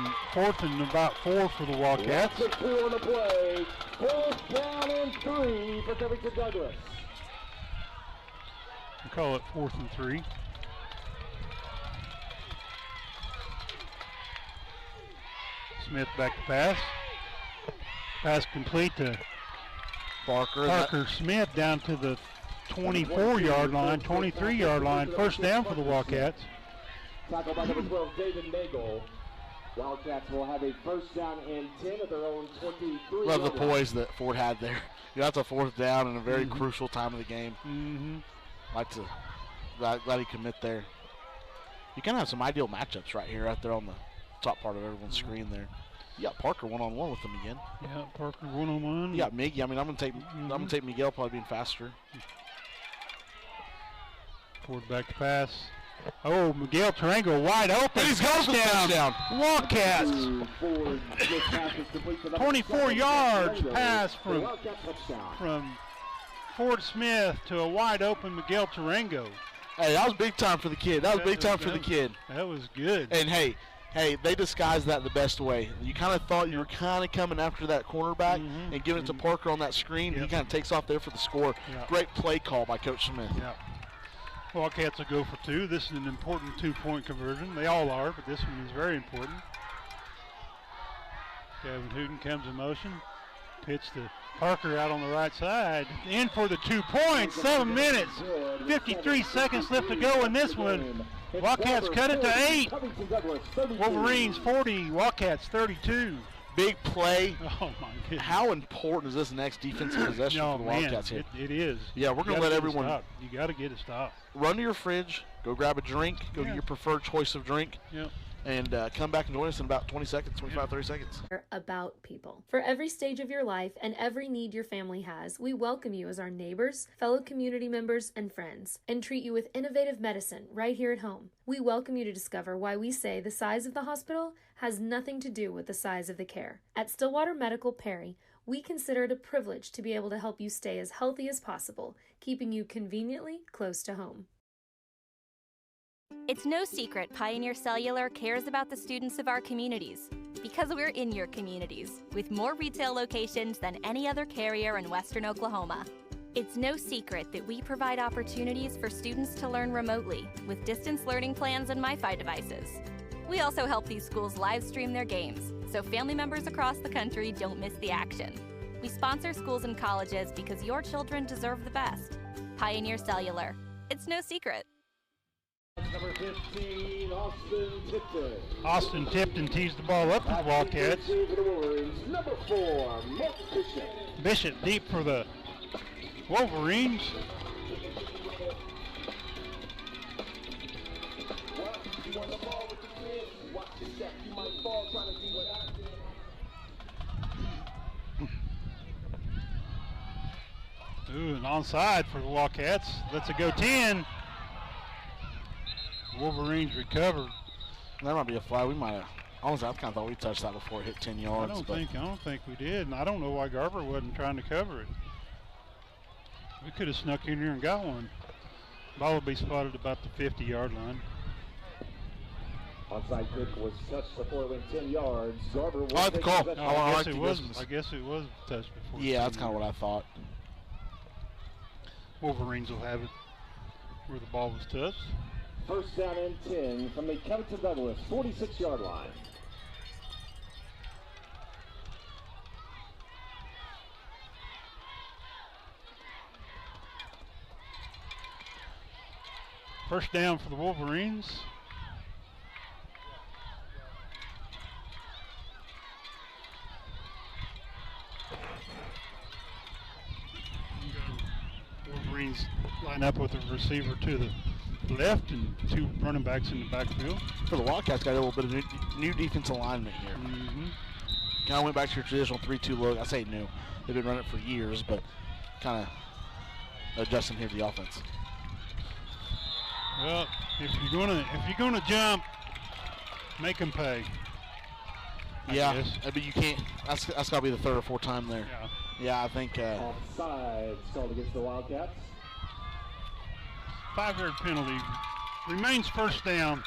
and about 4 for the Wildcats. Lots of 2 on the play. 4th down and 3 for Covington Douglas. We call it 4th and 3. Smith back to pass. Pass complete to Parker Smith down to the 24-yard line, 23-yard line. First down for the Wildcats. Tackle by number 12, David Nagel. Wildcats will have a first down and 10 at their own 23. Love the poise that Ford had there. That's a 4th down in a very crucial time of the game. Glad he commit there. You kind of have some ideal matchups right here, right there on the top part of everyone's screen there. You got Parker one-on-one with him again. Yeah, Parker one-on-one. You got Miggy. I mean, I'm gonna take Miguel probably being faster. Ford back to pass. Oh, Miguel Tarango wide open. He's got the touchdown. Wildcats. 24 yards pass from Ford Smith to a wide open Miguel Tarango. Hey, that was big time for the kid. That was big time for the kid. That was good. And hey, they disguised that the best way. You kind of thought you were kind of coming after that cornerback and giving it to Parker on that screen. He kind of takes off there for the score. Great play call by Coach Smith. Wildcats will go for 2. This is an important 2-point conversion. They all are, but this one is very important. Kevin Hooten comes in motion. Pitch to Parker out on the right side. In for the 2 points. 7 minutes, 53 seconds left to go in this one. Wildcats cut it to 8. Wolverines 40, Wildcats 32. Big play. Oh, my goodness. How important is this next defensive possession for the Wildcats here? It is. Yeah, we're going to let everyone. You got to get it stopped. Run to your fridge, go grab a drink, go get your preferred choice of drink. And come back and join us in about 20 seconds, 25, 30 seconds. About people. For every stage of your life and every need your family has, we welcome you as our neighbors, fellow community members, and friends, and treat you with innovative medicine right here at home. We welcome you to discover why we say the size of the hospital has nothing to do with the size of the care. At Stillwater Medical Perry, we consider it a privilege to be able to help you stay as healthy as possible, keeping you conveniently close to home. It's no secret Pioneer Cellular cares about the students of our communities because we're in your communities with more retail locations than any other carrier in Western Oklahoma. It's no secret that we provide opportunities for students to learn remotely with distance learning plans and MiFi devices. We also help these schools live stream their games so family members across the country don't miss the action. We sponsor schools and colleges because your children deserve the best. Pioneer Cellular. It's no secret. Number 15, Austin Tipton. Austin Tipton tees the ball up for the Wildcats. Number 4, Mark Bishop. Bishop deep for the Wolverines. Ooh, an onside for the Wildcats. Let's it go 10. Wolverines recovered. That might be a flag. We might have. Honestly, I kind of thought we touched that before it hit 10 yards. I don't think we did, and I don't know why Garber wasn't trying to cover it. We could have snuck in here and got one. Ball will be spotted about the 50-yard line. Onside kick was touched before it went 10 yards. Garber will I like the call. I guess it was touched before. Yeah, that's kind of what I thought. Wolverines will have it where the ball was touched. First down and 10 from the Covington Douglas 46-yard line. First down for the Wolverines. Wolverines line up with a receiver to the left and 2 running backs in the backfield. For the Wildcats, got a little bit of new defensive alignment here. Kind of went back to your traditional 3-2 look. I say new. They've been running it for years, but kind of adjusting here to the offense. Well, if you're gonna jump, make them pay. I Yeah, guess. but you can't. That's got to be the third or fourth time there. Yeah, I think. Offside called against the Wildcats. 5-yard penalty. Remains first down.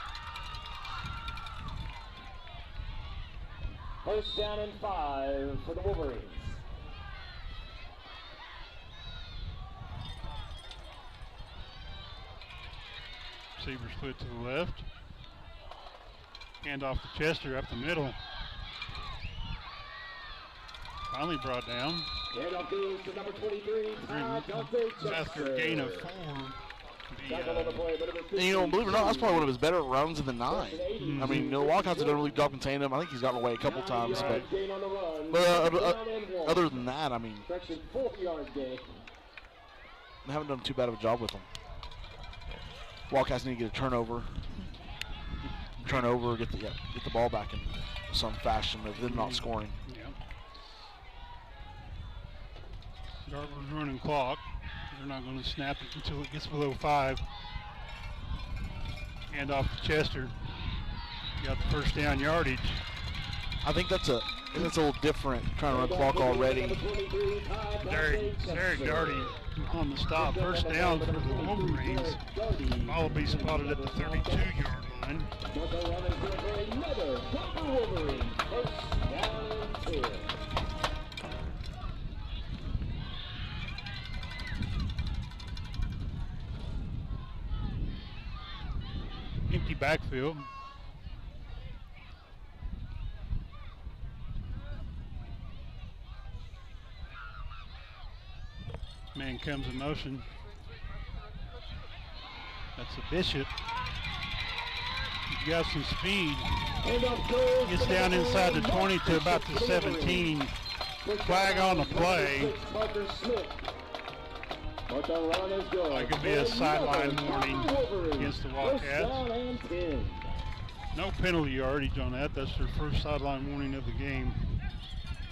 First down and 5 for the Wolverines. Receiver split to the left. Hand off to Chester up the middle. Finally brought down. And off goes to number 23, After a gain of 4. And, you know, believe it or not, that's probably one of his better runs in the 9. I mean, the Wildcats have done really well contain him. I think he's gotten away a couple times, but other than that, I mean, they haven't done too bad of a job with him. Wildcats need to get a turnover, get the ball back in some fashion of them not scoring. Yeah. Garber's running clock. They're not going to snap it until it gets below 5. Hand off to Chester. Got the first down yardage. I think that's a little different, trying to run clock already. Derek Darty on the stop. First down for the Wolverines. Ball will be spotted at the 32-yard line. Empty backfield. Man comes in motion. That's a Bishop. He's got some speed. Gets down inside the 20 to about the 17. Flag on the play. That could be a sideline warning against the Wildcats. No penalty yardage on that. That's their first sideline warning of the game.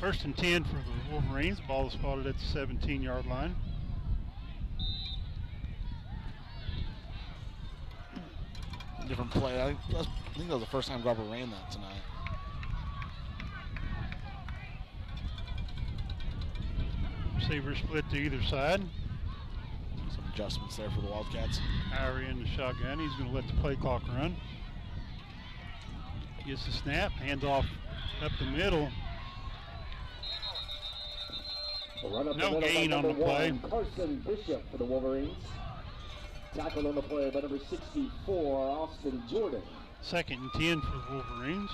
First and 10 for the Wolverines. Ball is spotted at the 17-yard line. Different play. I think that was the first time Garber ran that tonight. Receiver split to either side. Some adjustments there for the Wildcats. Harry in the shotgun. He's going to let the play clock run. Gets the snap. Hands off up the middle. No gain on the play. Carson Bishop for the Wolverines. Tackled on the play by number 64, Austin Jordan. Second and 10 for the Wolverines.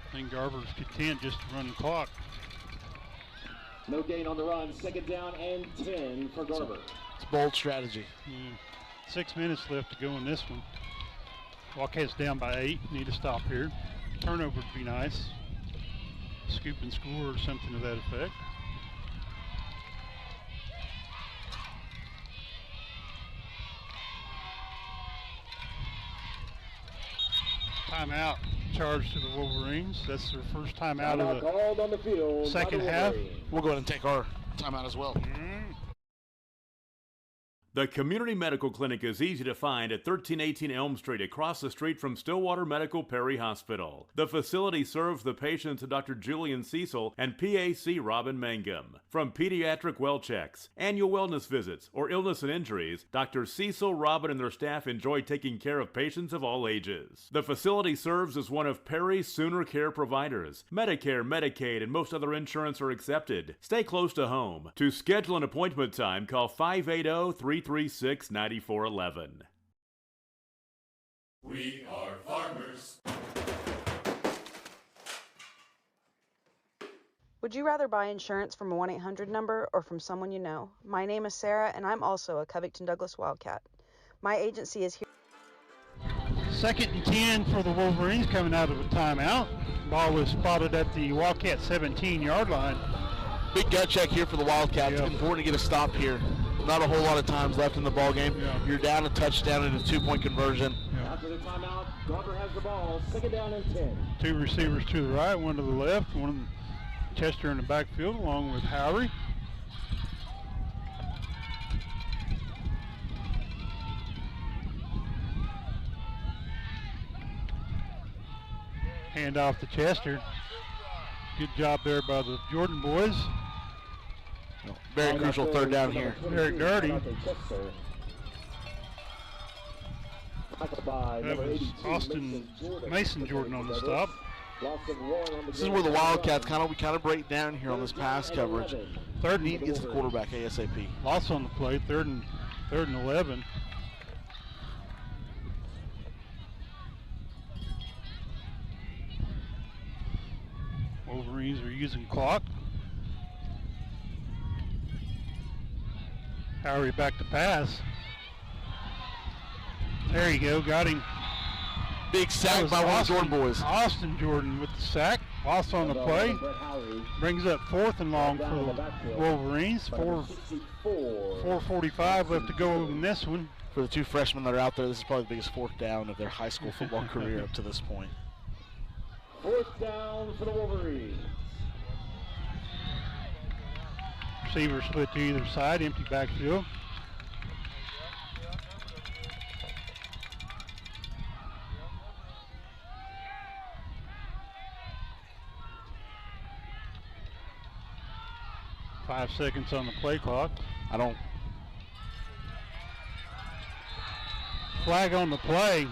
I think Garber's content just to run the clock. No gain on the run. Second down and 10 for Garber. It's bold strategy. 6 minutes left to go in this one. Wildcats down by 8. Need to stop here. Turnover would be nice. Scoop and score or something to that effect. Timeout charge to the Wolverines. That's their first timeout of the second half. We'll go ahead and take our timeout as well. The Community Medical Clinic is easy to find at 1318 Elm Street, across the street from Stillwater Medical Perry Hospital. The facility serves the patients of Dr. Julian Cecil and PAC Robin Mangum. From pediatric well checks, annual wellness visits, or illness and injuries, Dr. Cecil, Robin, and their staff enjoy taking care of patients of all ages. The facility serves as one of Perry's Sooner Care providers. Medicare, Medicaid, and most other insurance are accepted. Stay close to home. To schedule an appointment time, call 580-336-9411. We are farmers. Would you rather buy insurance from a 1-800 number or from someone you know? My name is Sarah, and I'm also a Covington Douglas Wildcat. My agency is here. Second and 10 for the Wolverines coming out of a timeout. Ball was spotted at the Wildcat 17-yard line. Big gut check here for the Wildcats. It's important to get a stop here. Not a whole lot of times left in the ball game. You're down a touchdown and a 2-point conversion. After the timeout, Garber has the ball. Second down and 10. Two receivers to the right, one to the left, one Chester in the backfield along with Howery. Hand off to Chester. Good job there by the Jordan boys. Very crucial third down here. Very dirty. That was Mason Jordan on the stop. This is where the Wildcats we kind of break down here on this pass coverage. Third and 8 gets the quarterback ASAP. Loss on the play, third and 11. Wolverines are using clock. Howery back to pass. There you go, got him. Big sack by one of the Jordan boys. Austin Jordan with the sack. Loss on the play. Brings up 4th and long for the Wolverines. 4:45 left to go in this one. For the two freshmen that are out there, this is probably the biggest 4th down of their high school football career up to this point. 4th down for the Wolverines. Receivers split to either side, empty backfield. Five seconds on the play clock. Flag on the play.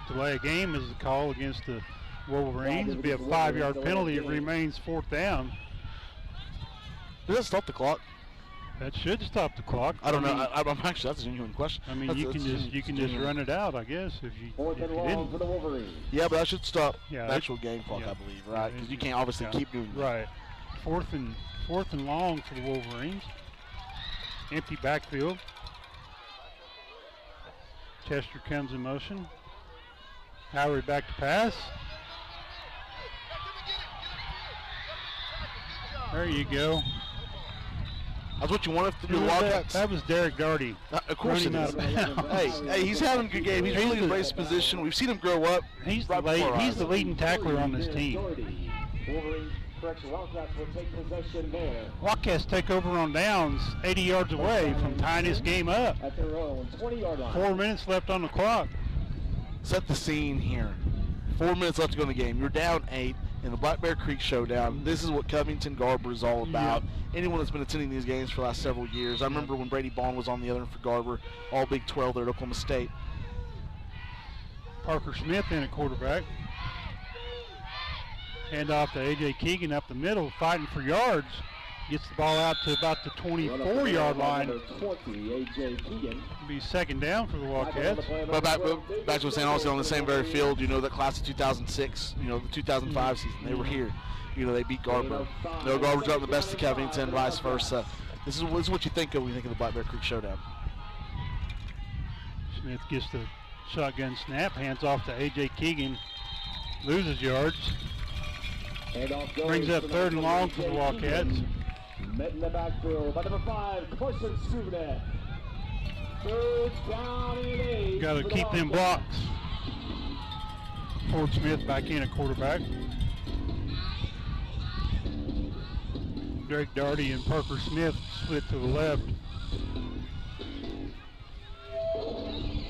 Delay a game is the call against the Wolverines. It'll be a 5-yard penalty. It remains 4th down. Does that stop the clock? That should stop the clock. I don't know. I'm actually, that's a genuine question. I mean, you can just run it out, I guess, if you didn't. For the Wolverines. Yeah, but that should stop the actual game clock, I believe, right? Because you can't obviously keep doing that. Right. Fourth and long for the Wolverines. Empty backfield. Chester comes in motion. Howery back to pass. There you go. That's what you wanted to do, Wildcats. That was Derek Darty. Of course it is. Hey, he's having a good game. He's really embraced his position. We've seen him grow up. He's the leading tackler on this team. Wildcats take over on downs 80 yards away from tying this game up. At their own 20-yard line. 4 minutes left on the clock. Set the scene here. 4 minutes left to go in the game. You're down 8 in the Black Bear Creek Showdown. This is what Covington Garber is all about. Anyone that's been attending these games for the last several years. I remember when Brady Bond was on the other end for Garber, all Big 12 there at Oklahoma State. Parker Smith in at quarterback. Hand off to A.J. Keegan up the middle, fighting for yards. Gets the ball out to about the 24-yard line. A.J. Keegan. Be second down for the Wildcats. But back to what I was saying, also on the same very field, that class of 2006, the 2005 season, they were here. They beat Garber. Garber dropped the best of Covington, vice versa. This is what you think of when you think of the Black Bear Creek Showdown. Smith gets the shotgun snap, hands off to A.J. Keegan, loses yards. Brings up 3rd and long for the Wildcats. Met in the backfield by number 5, Carson Suvanek. 3rd down and 8. Got to keep them blocks. Ford Smith back in at quarterback. Drake Darty and Parker Smith split to the left.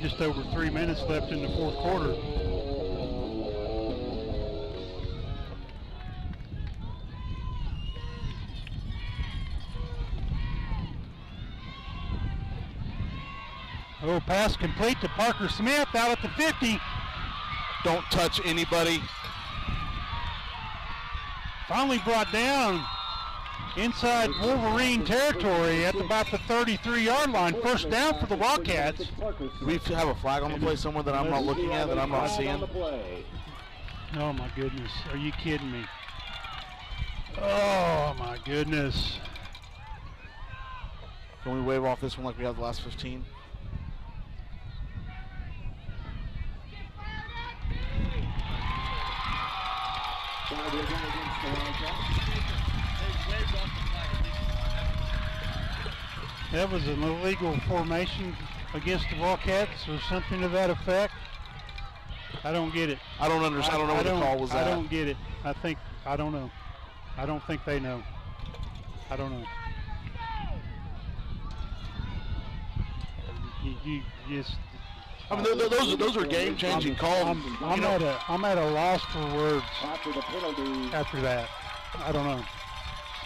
Just over 3 minutes left in the 4th quarter. Oh, pass complete to Parker Smith out at the 50. Don't touch anybody. Finally brought down inside Wolverine territory at about the 33-yard line. 1st down for the Wildcats. Do we have a flag on the play somewhere that I'm not looking at, that I'm not seeing? Oh, my goodness. Are you kidding me? Oh, my goodness. Can we wave off this one like we have the last 15? That was an illegal formation against the Wildcats or something to that effect. I don't get it. I don't understand. I don't know what the call was at. I don't get it. I don't know. I don't think they know. I don't know. You just, I mean, those are game-changing calls. I'm at a loss for words after that. I don't know.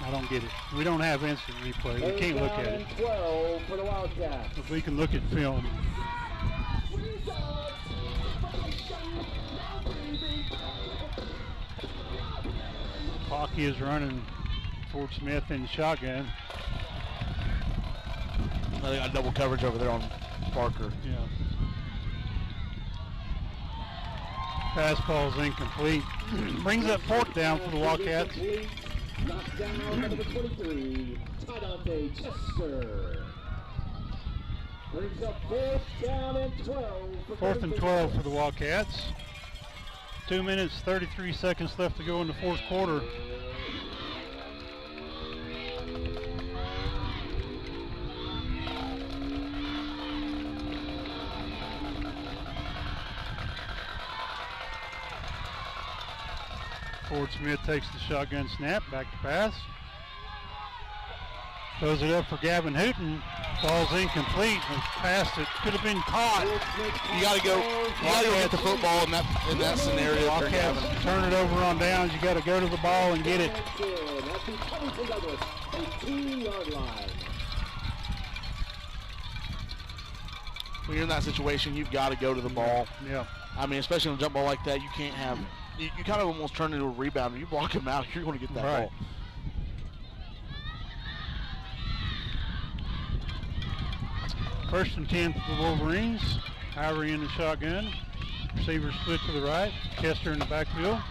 I don't get it. We don't have instant replay. We can't look at it. 12 for the Wildcats. If we can look at film. Hockey is running Fort Smith in shotgun. They got double coverage over there on Parker. Yeah. Pass ball's incomplete. Brings up fourth down for the Wildcats. Knocked down number 23, Tidante Chester. Brings up fourth down and 12. Fourth and 12 for the Wildcats. 2 minutes, 33 seconds left to go in the fourth quarter. Fort Smith takes the shotgun snap, back to pass. Throws it up for Gavin Hooten. Ball's incomplete. Pass that could have been caught. You got to go get the football in that scenario. Wildcats turn it over on downs. You got to go to the ball and get it. When you're in that situation, you've got to go to the ball. Yeah. I mean, especially on a jump ball like that, you can't have. You kind of almost turn into a rebounder. You block him out, you're going to get that ball. First and 10 for the Wolverines. Ivory in the shotgun. Receiver split to the right. Chester in the backfield.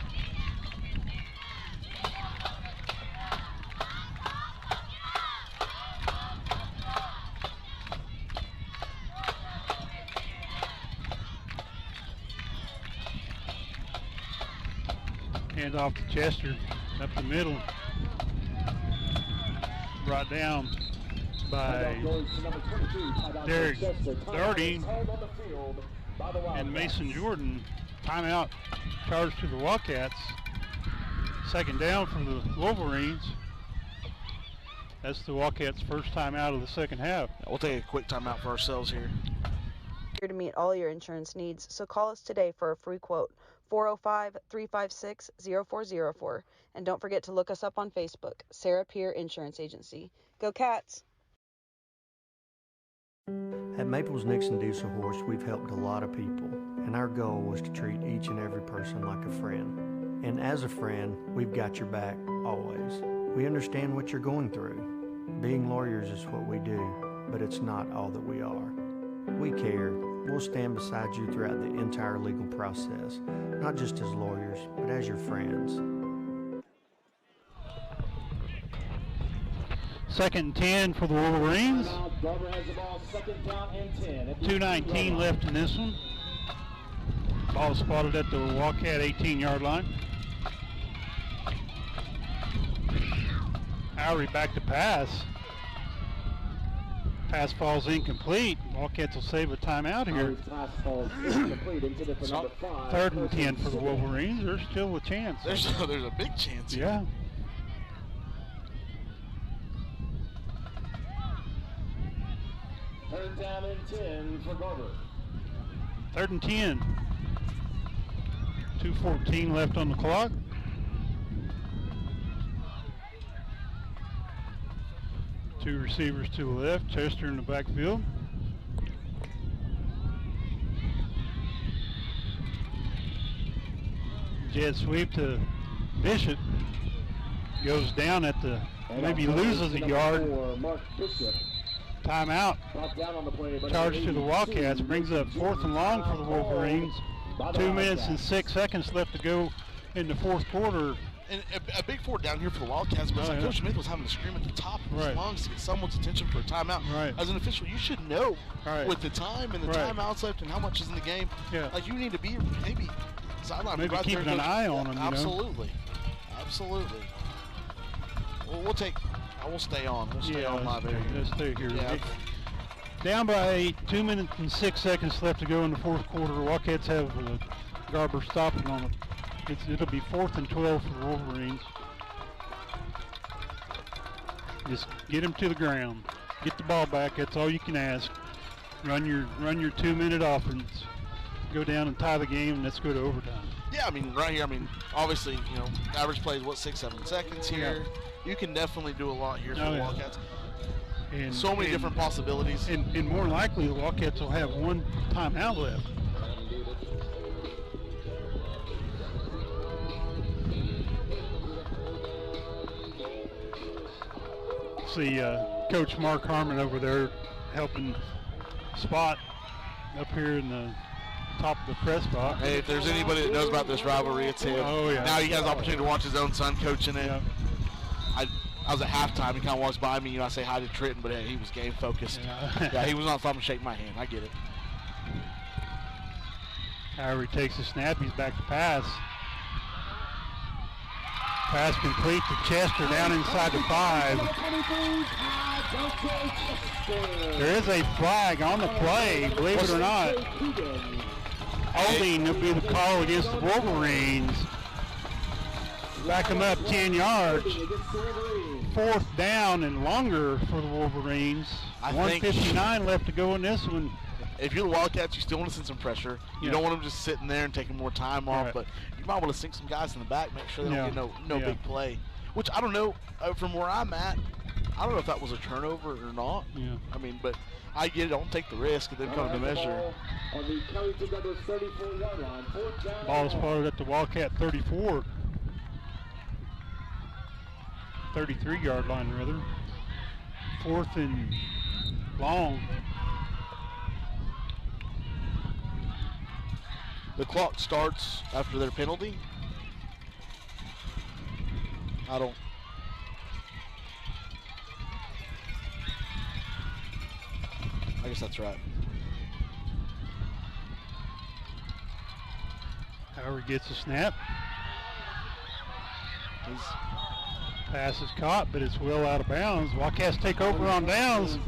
Hand off to Chester, up the middle. Brought down by Derek Darty and Mason Jordan. Timeout charged to the Wildcats. Second down from the Wolverines. That's the Wildcats' first time out of the second half. We'll take a quick timeout for ourselves here. Here to meet all your insurance needs, so call us today for a free quote. 405-356-0404. And don't forget to look us up on Facebook, Sarah Peer Insurance Agency. Go Cats! At Maples Nixon Diesel Horse, we've helped a lot of people, and our goal was to treat each and every person like a friend. And as a friend, we've got your back, always. We understand what you're going through. Being lawyers is what we do, but it's not all that we are. We care. We'll stand beside you throughout the entire legal process, not just as lawyers, but as your friends. Second and 10 for the Wolverines. Garber has the ball, second down and 10. 2:19 left in this one. Ball spotted at the Wildcat 18-yard line. Lowry back to pass. Pass falls incomplete. Wildcats will save a timeout here. Third and 10 for the Wolverines. There's still a chance. There's a big chance here. Yeah. Third down and 10 for Garber. Third and 10. 2:14 left on the clock. Two receivers to the left. Chester in the backfield. Jet sweep to Bishop. Goes down at the, maybe loses a yard. Timeout. Charge to the Wildcats. Brings up fourth and long for the Wolverines. 2 minutes and 6 seconds left to go in the fourth quarter. And a big fourth down here for the Wildcats, but Coach Smith was having to scream at the top of his lungs to get someone's attention for a timeout. As an official, you should know with the time and the timeouts left and how much is in the game. Like, you need to be maybe sideline. Maybe right keeping there, an eye on them. Absolutely. Absolutely. Well, we'll stay on. We'll stay on live area. Let's stay here. Yeah. Down by 8, 2 minutes and 6 seconds left to go in the fourth quarter. Wildcats have Garber stopping on it. It'll be 4th and 12 for the Wolverines. Just get them to the ground. Get the ball back. That's all you can ask. Run your 2-minute offense. Go down and tie the game, and let's go to overtime. Yeah, I mean, right here, I mean, obviously, you know, average play is, what, 6-7 seconds here. Yeah. You can definitely do a lot here for the Wildcats. And so many different possibilities. And more likely, the Wildcats will have one timeout left. See Coach Mark Harmon over there helping Spot up here in the top of the press box. Hey, if there's anybody that knows about this rivalry, it's him. Oh, yeah. Now he has the opportunity to watch his own son coaching it. Yeah. I was at halftime. He kind of walks by me. You know, I say hi to Trenton, but hey, he was game focused. Yeah, he was not stopping to shake my hand. I get it. However, he takes the snap. He's back to pass. Pass complete to Chester down inside the 5. There is a flag on the play, believe it or not. Holding will be the call against the Wolverines. Back them up 10 yards. 4th down and longer for the Wolverines. 1:59 left to go in this one. If you're the Wildcats, you still want to send some pressure. You don't want them just sitting there and taking more time off, but you might want to sink some guys in the back, make sure they don't get no big play. Which I don't know, from where I'm at, I don't know if that was a turnover or not. Yeah. I mean, but I get it. Don't take the risk and then come to measure. On the Covington Douglas 34-yard line. Ball spotted at the Wildcat 34. 33-yard line, rather. 4th and long. The clock starts after their penalty. I guess that's right. Howard gets a snap. His pass is caught, but it's well out of bounds. Wildcats take over on downs.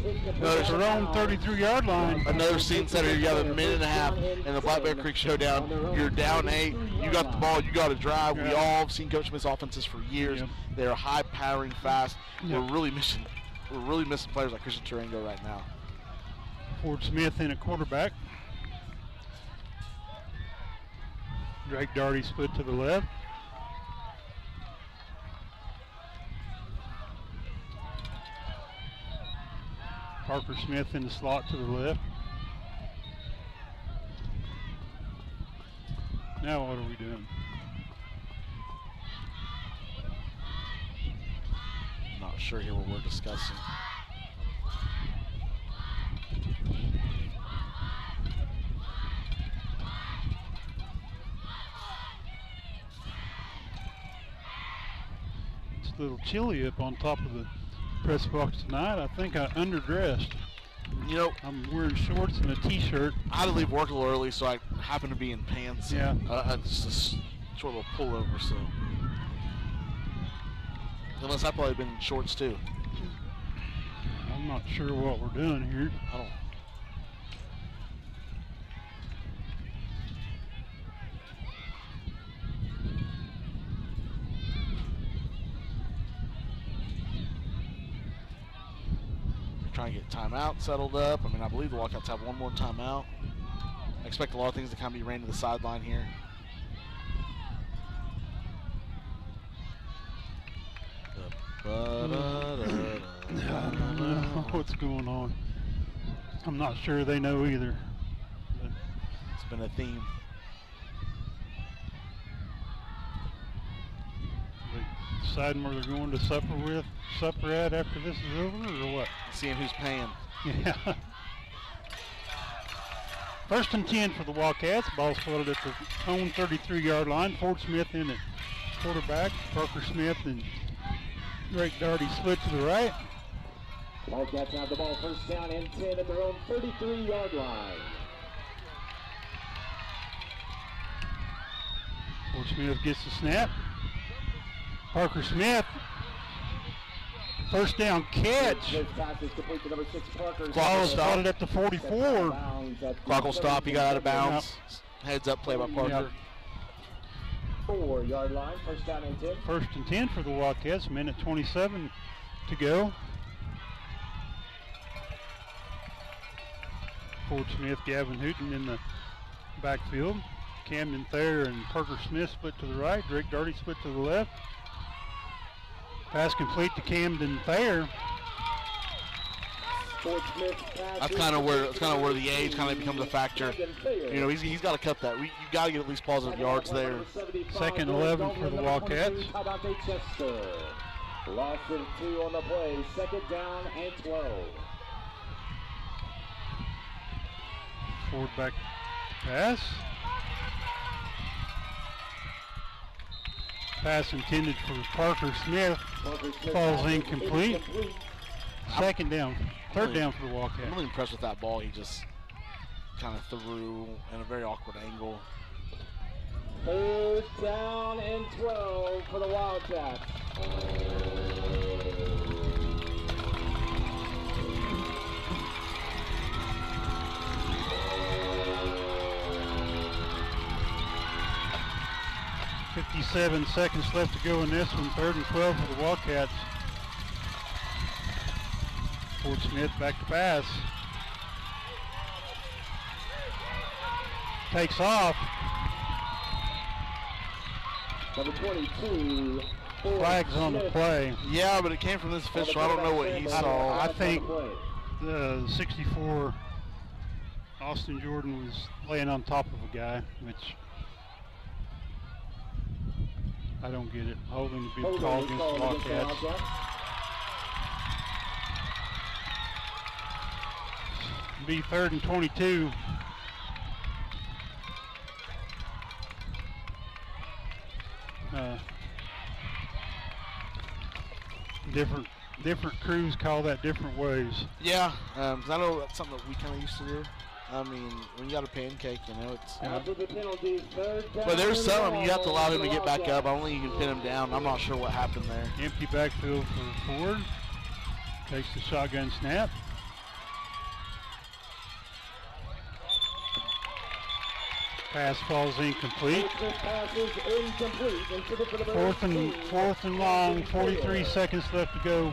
Their own 33-yard line. Another scene setter. You got a minute and a half in the Black Bear Creek Showdown. You're down 8. You got the ball. You got to drive. We all have seen Coach Smith's offenses for years. They're high-powering, fast. We're really missing players like Christian Tarango right now. Ford Smith in a quarterback. Drake Darty split to the left. Parker Smith in the slot to the left. Now what are we doing? Not sure here what we're discussing. It's a little chilly up on top of the press box tonight. I think I underdressed. You know, I'm wearing shorts and a t-shirt. I had to leave work a little early, so I happen to be in pants. Yeah. Just a short little pullover, so. Unless I've probably been in shorts too. I'm not sure what we're doing here. I don't. Trying to get timeout settled up. I mean, I believe the Wildcats have one more timeout. I expect a lot of things to kind of be ran to the sideline here. I don't know what's going on. I'm not sure they know either. But it's been a theme. They deciding where they're going to supper at after this is over, or what? Seeing who's paying. Yeah. 1st and 10 for the Wildcats. Ball's floated at the own 33-yard line. Ford Smith in at quarterback. Parker Smith and Drake Darty split to the right. Wildcats have the ball 1st down and 10 at their own 33-yard line. Ford Smith gets the snap. Parker Smith. 1st down catch. Clock will stop at the 44. Clock will stop. He got out of bounds. Heads up play by Parker. 4-yard line. 1st down and 10. 1st and 10 for the Wildcats. Minute 27 to go. Ford Smith, Gavin Hooten in the backfield. Camden Thayer and Parker Smith split to the right. Drake Darty split to the left. Pass complete to Camden Thayer. That's kind of where the age kind of becomes a factor. You know, he's got to cut that. You got to get at least positive yards there. 2nd 11 for the Wildcats. Loss of 2 on the play. 2nd down and 12. Ford back pass. Pass intended for Parker Smith. Falls incomplete. 2nd down. 3rd down for the Wildcats. I'm really impressed with that ball. He just kind of threw in a very awkward angle. 3rd down and 12 for the Wildcats. .57 seconds left to go in this one. 3rd and 12 for the Wildcats. Ford Smith back to pass. Takes off. Number 22. Flags on the play. Yeah, but it came from this official. I don't know what he saw. I think the 64 Austin Jordan was laying on top of a guy, which I don't get it. Holding to be called against the Wildcats. Be 3rd and 22. Different crews call that different ways. Yeah, 'cause I know that's something that we kind of used to do. I mean, when you got a pancake, you know, it's. But there's some you have to allow him to get back up. Only you can pin him down. I'm not sure what happened there. Empty backfield for Ford. Takes the shotgun snap. Pass falls incomplete. 4th and long. 43 seconds left to go.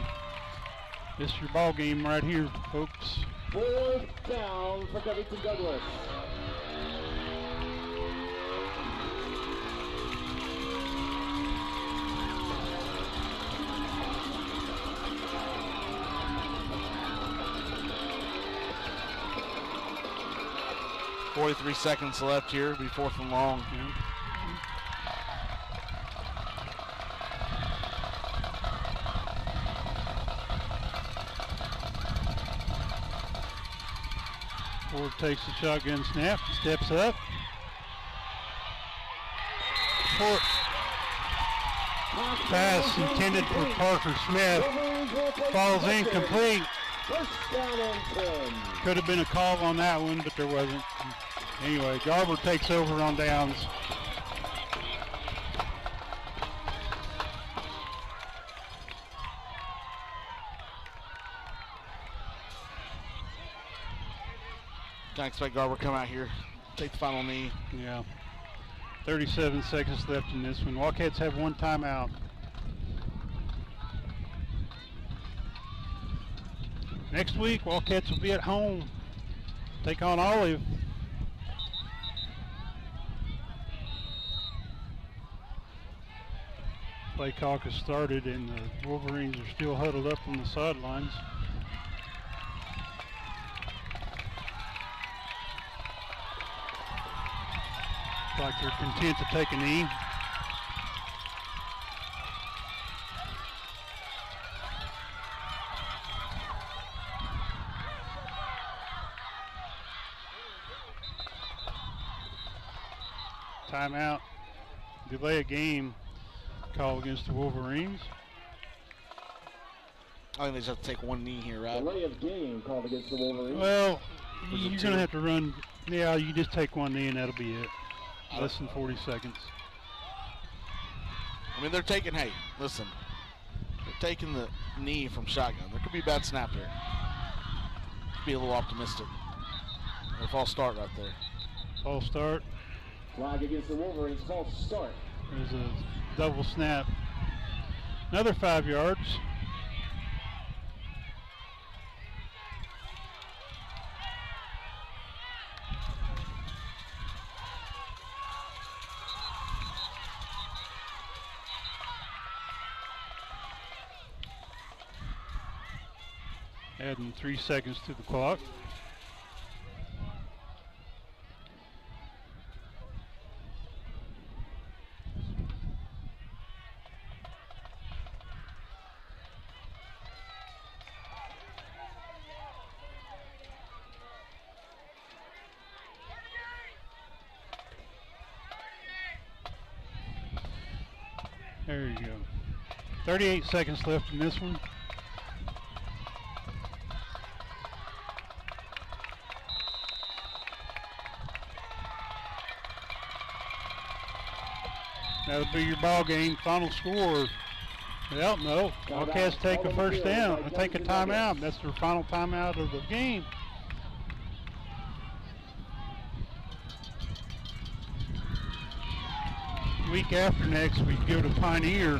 This is your ball game right here, folks. 4th down for Covington Douglas. Yeah. 43 seconds left here. It'll be 4th and long. Yeah. Ford takes the shotgun snap, steps up. Ford. Pass intended for Parker Smith. Falls incomplete. Could have been a call on that one, but there wasn't. Anyway, Garber takes over on downs. I expect Garber to come out here, take the final knee. Yeah. 37 seconds left in this one. Wildcats have 1 timeout. Next week, Wildcats will be at home. Take on Olive. Play caucus started and the Wolverines are still huddled up on the sidelines. Like they're content to take a knee. Timeout. Delay a game call against the Wolverines. I think they just have to take 1 knee here, right? Delay of game called against the Wolverines. Well, you're going to have to run. Yeah, you just take 1 knee and that'll be it. Less than 40 seconds. I mean, they're taking, hey, listen, they're taking the knee from shotgun. There could be a bad snap there. Be a little optimistic. A false start right there. False start. Flag against the Wolverines, false start. There's a double snap. Another 5 yards. Adding 3 seconds to the clock. There you go. 38 seconds left in this one. That'll be your ball game. Final score. Well, no. Wildcats take a first down. They take a timeout. That's their final timeout of the game. Week after next, we go to Pioneer.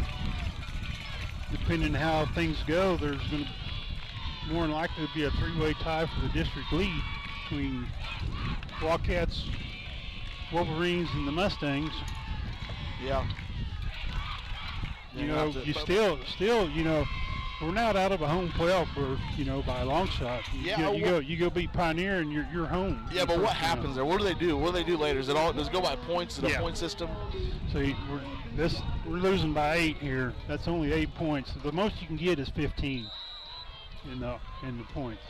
Depending on how things go, there's going to more than likely be a three-way tie for the district lead between Wildcats, Wolverines, and the Mustangs. Yeah. You know, you still, you know, we're not out of a home playoff berth, you know, by a long shot. You go beat Pioneer and you're home. Yeah, but what happens there? What do they do? What do they do later? Does it go by points? Is it a point system? So we're losing by 8 here. That's only 8 points. The most you can get is 15 in the points.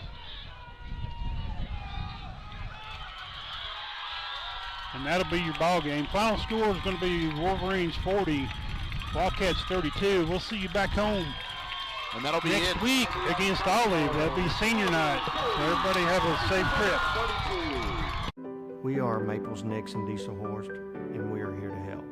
And that'll be your ball game. Final score is going to be Wolverines 40, Wildcats 32. We'll see you back home. And that'll be next week against Olive. That'll be senior night. So everybody have a safe trip. We are Maples, Nix, and Diesel Horst, and we are here to help.